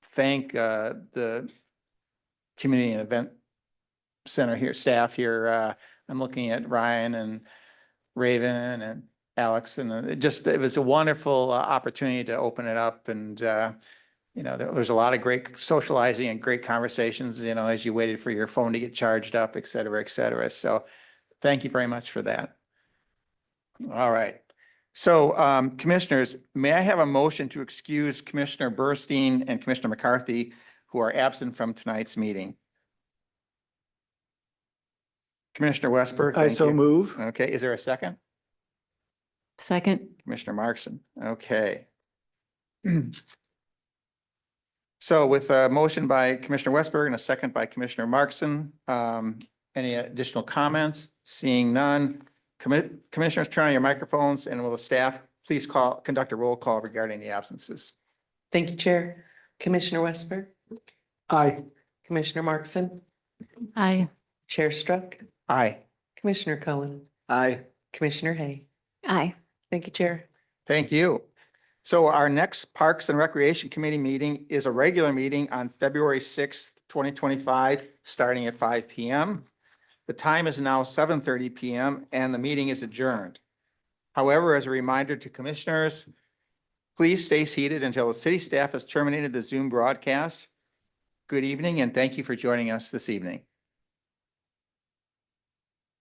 thank the community and event center here, staff here. I'm looking at Ryan and Raven and Alex, and it was a wonderful opportunity to open it up. And there was a lot of great socializing and great conversations, as you waited for your phone to get charged up, et cetera, et cetera. So thank you very much for that. All right. So commissioners, may I have a motion to excuse Commissioner Burstein and Commissioner McCarthy, who are absent from tonight's meeting? Commissioner Westberg. I thank so you. move. Okay, is there a second? Second. Commissioner Markson. Okay. So with a motion by Commissioner Westberg and a second by Commissioner Markson, any additional comments? Seeing none. Commissioners, turn on your microphones, and will the staff please conduct a roll call regarding the absences? Thank you, Chair. Commissioner Westberg, Aye. Commissioner Markson, Aye. Chair Struck, Aye. Commissioner Cohen, Aye. Commissioner Hay. Aye. Thank you, Chair. Thank you. So our next Parks and Recreation Committee meeting is a regular meeting on February 6th, 2025, starting at 5 p.m. The time is now 7:30 p.m. and the meeting is adjourned. However, as a reminder to commissioners, please stay seated until the city staff has terminated the Zoom broadcast. Good evening, and thank you for joining us this evening.